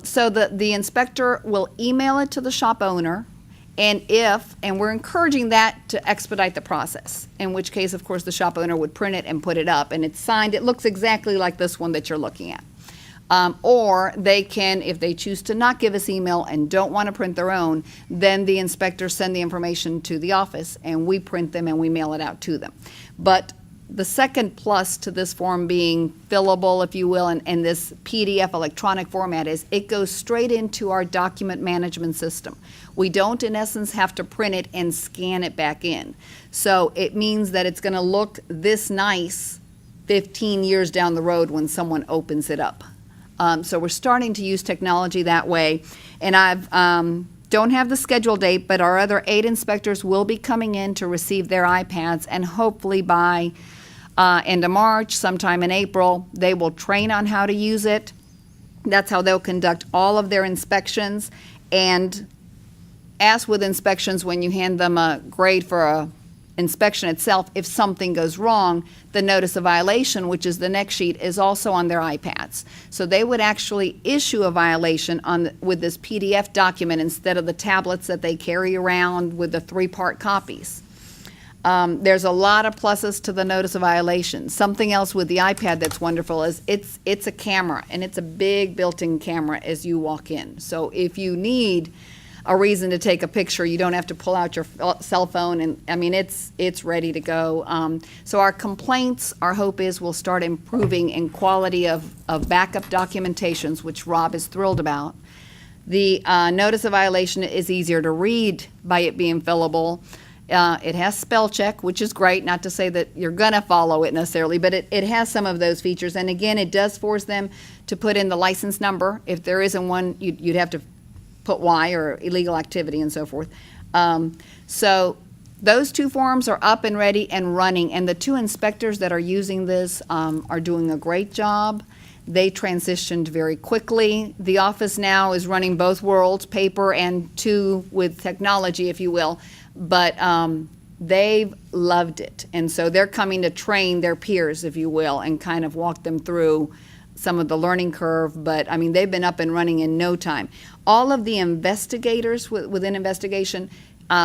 So the inspector will email it to the shop owner, and we're encouraging that to expedite the process, in which case, of course, the shop owner would print it and put it up, and it's signed. It looks exactly like this one that you're looking at. Or they can, if they choose to not give us email and don't want to print their own, then the inspectors send the information to the office, and we print them and we mail it out to them. But the second plus to this form being fillable, if you will, and this PDF electronic format is it goes straight into our document management system. We don't, in essence, have to print it and scan it back in. So it means that it's going to look this nice 15 years down the road when someone opens it up. So we're starting to use technology that way. And I've don't have the schedule date, but our other 8 inspectors will be coming in to receive their iPads, and hopefully by end of March, sometime in April, they will train on how to use it. That's how they'll conduct all of their inspections. And as with inspections, when you hand them a grade for a inspection itself, if something goes wrong, the notice of violation, which is the next sheet, is also on their iPads. So they would actually issue a violation with this PDF document instead of the tablets that they carry around with the 3-part copies. There's a lot of pluses to the notice of violation. Something else with the iPad that's wonderful is it's a camera, and it's a big built-in camera as you walk in. So if you need a reason to take a picture, you don't have to pull out your cell phone, and I mean it's ready to go. So our complaints, our hope is we'll start improving in quality of backup documentations, which Rob is thrilled about. The notice of violation is easier to read by it being fillable. It has spell check, which is great, not to say that you're going to follow it necessarily, but it has some of those features. And again, it does force them to put in the license number. If there isn't one, you'd have to put Y, or illegal activity and so forth. So those 2 forms are up and ready and running, and the 2 inspectors that are using this are doing a great job. They transitioned very quickly. The office now is running both worlds, paper and 2 with technology, if you will. But They've loved it. And so they're coming to train their peers, if you will, and kind of walk them through some of the learning curve. But, I mean, they've been up and running in no time. All of the investigators within investigation,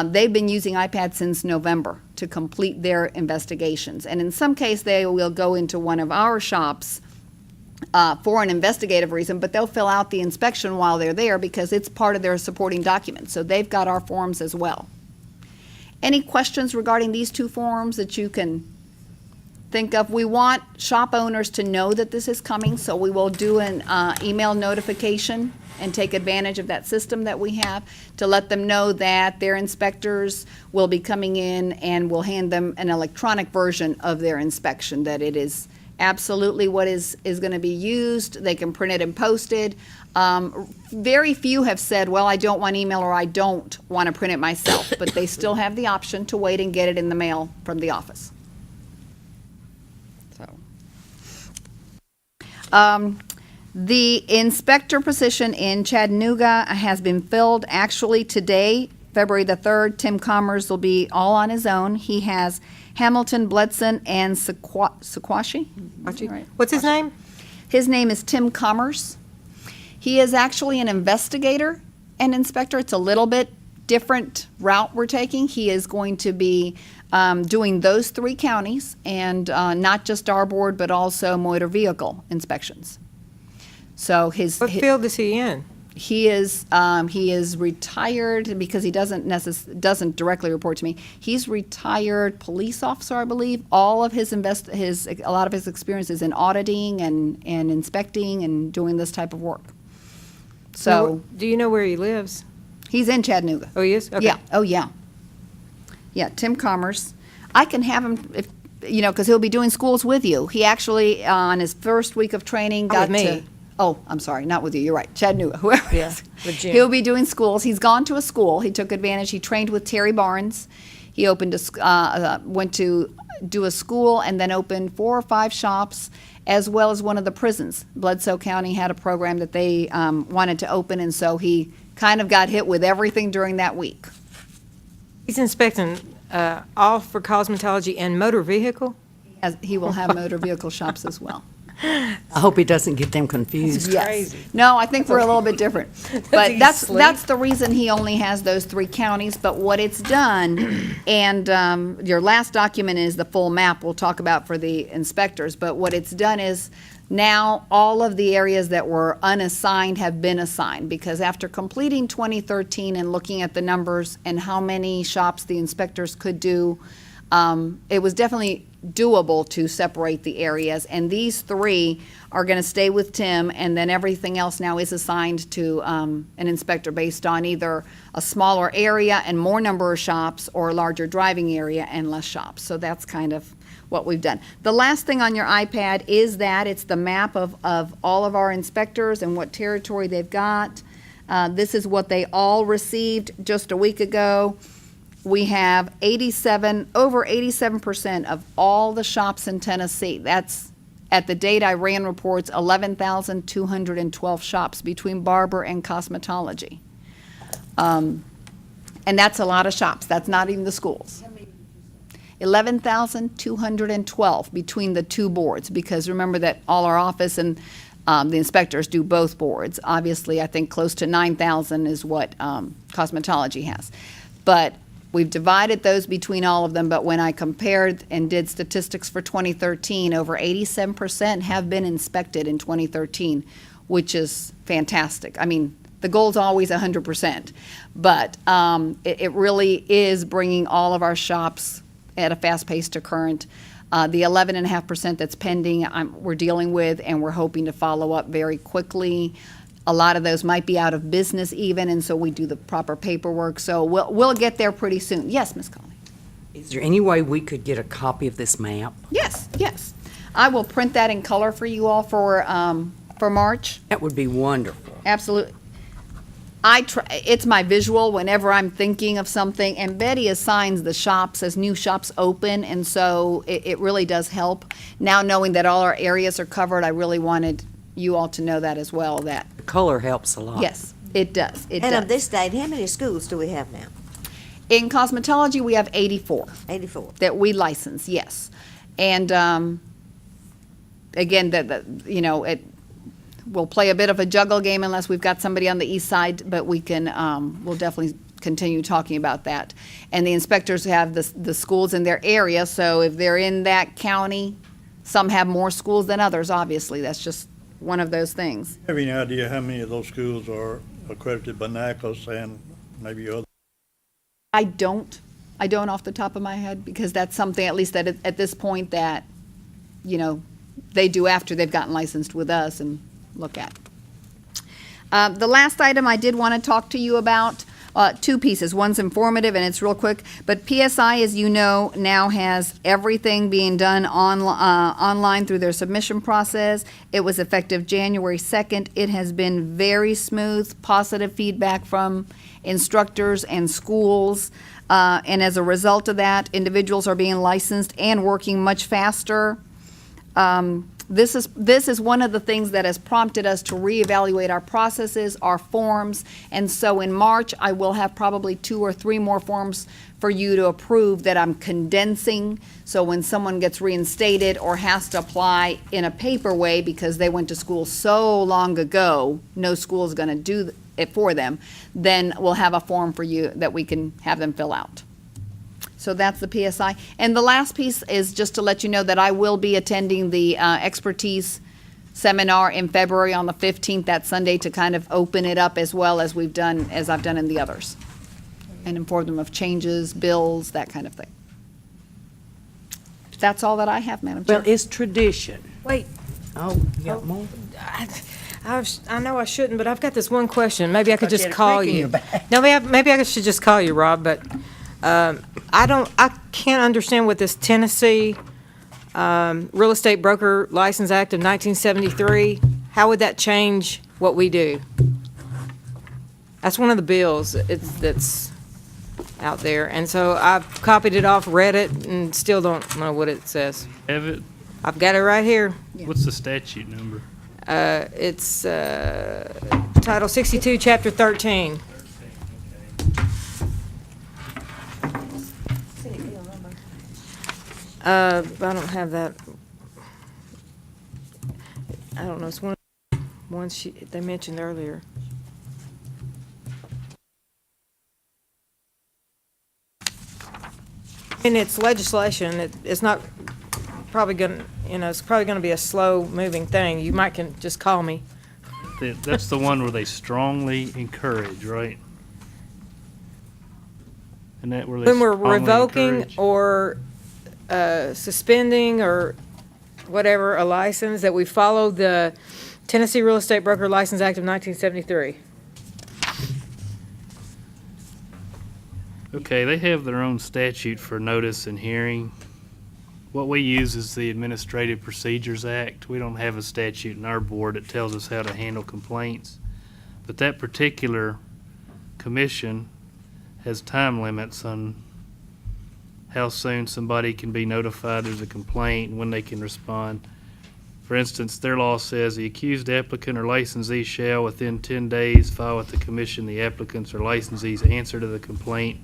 they've been using iPads since November to complete their investigations. And in some case, they will go into one of our shops for an investigative reason, but they'll fill out the inspection while they're there because it's part of their supporting document. So they've got our forms as well. Any questions regarding these two forms that you can think of? We want shop owners to know that this is coming, so we will do an email notification and take advantage of that system that we have to let them know that their inspectors will be coming in and will hand them an electronic version of their inspection, that it is absolutely what is going to be used. They can print it and post it. Very few have said, well, I don't want email or I don't want to print it myself, but they still have the option to wait and get it in the mail from the office. The inspector position in Chattanooga has been filled. Actually, today, February the 3rd, Tim Commerce will be all on his own. He has Hamilton, Bledson, and Sequashi. Right. What's his name? His name is Tim Commerce. He is actually an investigator and inspector. It's a little bit different route we're taking. He is going to be doing those 3 counties and not just our board, but also motor vehicle inspections. So What field is he in? he is retired because he doesn't directly report to me. He's retired police officer, I believe. All of a lot of his experience is in auditing and inspecting and doing this type of work. So, do you know where he lives? He's in Chattanooga. Oh, he is? Okay. Yeah. Oh, yeah. Yeah, Tim Commerce. I can have him, if because he'll be doing schools with you. He actually, on his first week of training, got with me. to. Oh, I'm sorry, not with you. You're right. Chattanooga, whoever. Yeah, with Jim. He'll be doing schools. He's gone to a school. He took advantage. He trained with Terry Barnes. He went to do a school and then opened 4 or 5 shops, as well as one of the prisons. Bledsoe County had a program that they wanted to open, and so he kind of got hit with everything during that week. He's inspecting all for cosmetology and motor vehicle? He will have motor vehicle shops as well. I hope he doesn't get them confused. Yes. Crazy. No, I think we're a little bit different. But he that's sleep? that's the reason he only has those 3 counties. But what it's done, and your last document is the full map we'll talk about for the inspectors. But what it's done is now all of the areas that were unassigned have been assigned, because after completing 2013 and looking at the numbers and how many shops the inspectors could do, it was definitely doable to separate the areas, and these 3 are going to stay with Tim, and then everything else now is assigned to an inspector based on either a smaller area and more number of shops, or a larger driving area and less shops. So that's kind of what we've done. The last thing on your iPad is that it's the map of all of our inspectors and what territory they've got. This is what they all received just a week ago. We have over 87% of all the shops in Tennessee. That's, at the date I ran reports, 11,212 shops between barber and cosmetology. And that's a lot of shops. That's not even the schools. 11,212 between the 2 boards, because remember that all our office and the inspectors do both boards. Obviously, I think close to 9,000 is what cosmetology has. But we've divided those between all of them, but when I compared and did statistics for 2013, over 87% have been inspected in 2013, which is fantastic. I mean, the goal's always 100%, but it really is bringing all of our shops at a fast pace to current. The 11.5% that's pending, we're dealing with, and we're hoping to follow up very quickly. A lot of those might be out of business even, and so we do the proper paperwork. So we'll get there pretty soon. Yes, Ms. Conley? Is there any way we could get a copy of this map? Yes, yes. I will print that in color for you all for March. That would be wonderful. Absolutely. It's my visual whenever I'm thinking of something, and Betty assigns the shops as new shops open, and so it really does help. Now knowing that all our areas are covered, I really wanted you all to know that as well. That the color helps a lot. Yes, it does. And of this date, how many schools do we have now? In cosmetology, we have 84 84. that we license, yes. And again, it we'll play a bit of a juggle game unless we've got somebody on the east side, but we can, we'll definitely continue talking about that. And the inspectors have the schools in their area, so if they're in that county, some have more schools than others, obviously. That's just one of those things. Have any idea how many of those schools are accredited by NACLS and maybe other? I don't off the top of my head, because that's something, at least at this point, that, they do after they've gotten licensed with us and look at. The last item I did want to talk to you about, two pieces. One's informative and it's real quick, but PSI, as you know, now has everything being done online through their submission process. It was effective January 2nd. It has been very smooth, positive feedback from instructors and schools. And as a result of that, individuals are being licensed and working much faster. This is one of the things that has prompted us to reevaluate our processes, our forms, and so in March, I will have probably 2 or 3 more forms for you to approve that I'm condensing, so when someone gets reinstated or has to apply in a paper way because they went to school so long ago, no school is going to do it for them, then we'll have a form for you that we can have them fill out. So that's the PSI. And the last piece is just to let you know that I will be attending the expertise seminar in February on the 15th, that Sunday, to kind of open it up as well as I've done in the others, and inform them of changes, bills, that kind of thing. That's all that I have, Madam Chair. Well, it's tradition. Wait, Oh, you got more? I know I shouldn't, but I've got this one question. Maybe I could Thought you just had a call crick in you. your back. No, maybe I should just call you, Rob, but I can't understand what this Tennessee Real Estate Broker License Act of 1973, how would that change what we do? That's one of the bills that's out there, and so I've copied it off, read it, and still don't know what it says. Have it? I've got it right here. What's the statute number? It's Title 62, Chapter 13. I don't have that. I don't know, it's one of the ones they mentioned earlier. And it's legislation, it's not probably gonna, it's probably gonna be a slow-moving thing. You might can just call me. That's the one where they strongly encourage, right? And that where they When we're strongly revoking encourage? or suspending or whatever a license, that we follow the Tennessee Real Estate Broker License Act of 1973. Okay, they have their own statute for notice and hearing. What we use is the Administrative Procedures Act. We don't have a statute in our board that tells us how to handle complaints. But that particular commission has time limits on how soon somebody can be notified there's a complaint and when they can respond. For instance, their law says the accused applicant or licensee shall, within 10 days, file with the commission the applicant's or licensee's answer to the complaint,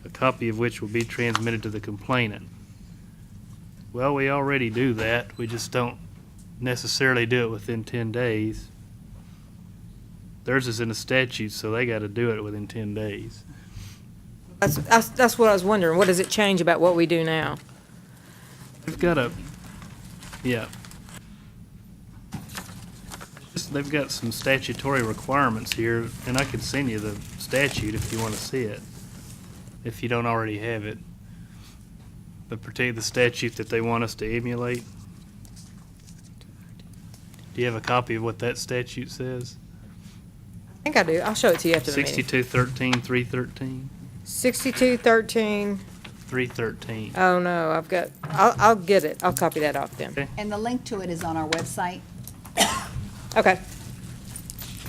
a copy of which will be transmitted to the complainant. Well, we already do that. We just don't necessarily do it within 10 days. Theirs is in the statute, so they got to do it within 10 days. That's what I was wondering. What does it change about what we do now? They've got they've got some statutory requirements here, and I could send you the statute if you want to see it, if you don't already have it. But particularly the statute that they want us to emulate. Do you have a copy of what that statute says? I think I do. I'll show it to you after the meeting. 6213, 313, 6213. 313. Oh, no, I'll get it. I'll copy that off then. Okay. And the link to it is on our website. Okay.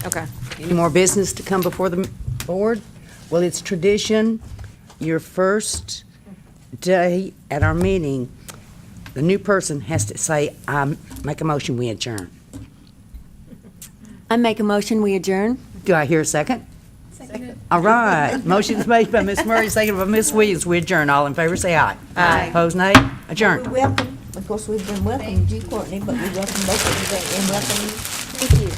Okay. Any more business to come before the board? Well, it's tradition, your first day at our meeting, the new person has to say, make a motion, we adjourn. I make a motion, we adjourn. Do I hear a second? All right. Motion's made by Ms. Murray, seconded by Ms. Williams. We adjourn. All in favor, say aye. Aye. Opposed, nay. Adjourn. We welcome, of course, we've been welcoming you, Courtney, but we welcome both of you and welcome you. Thank you.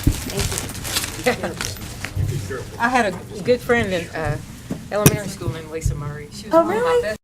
Thank you. I had a good friend in elementary school named Lisa Murray. She was Oh, one of my really? best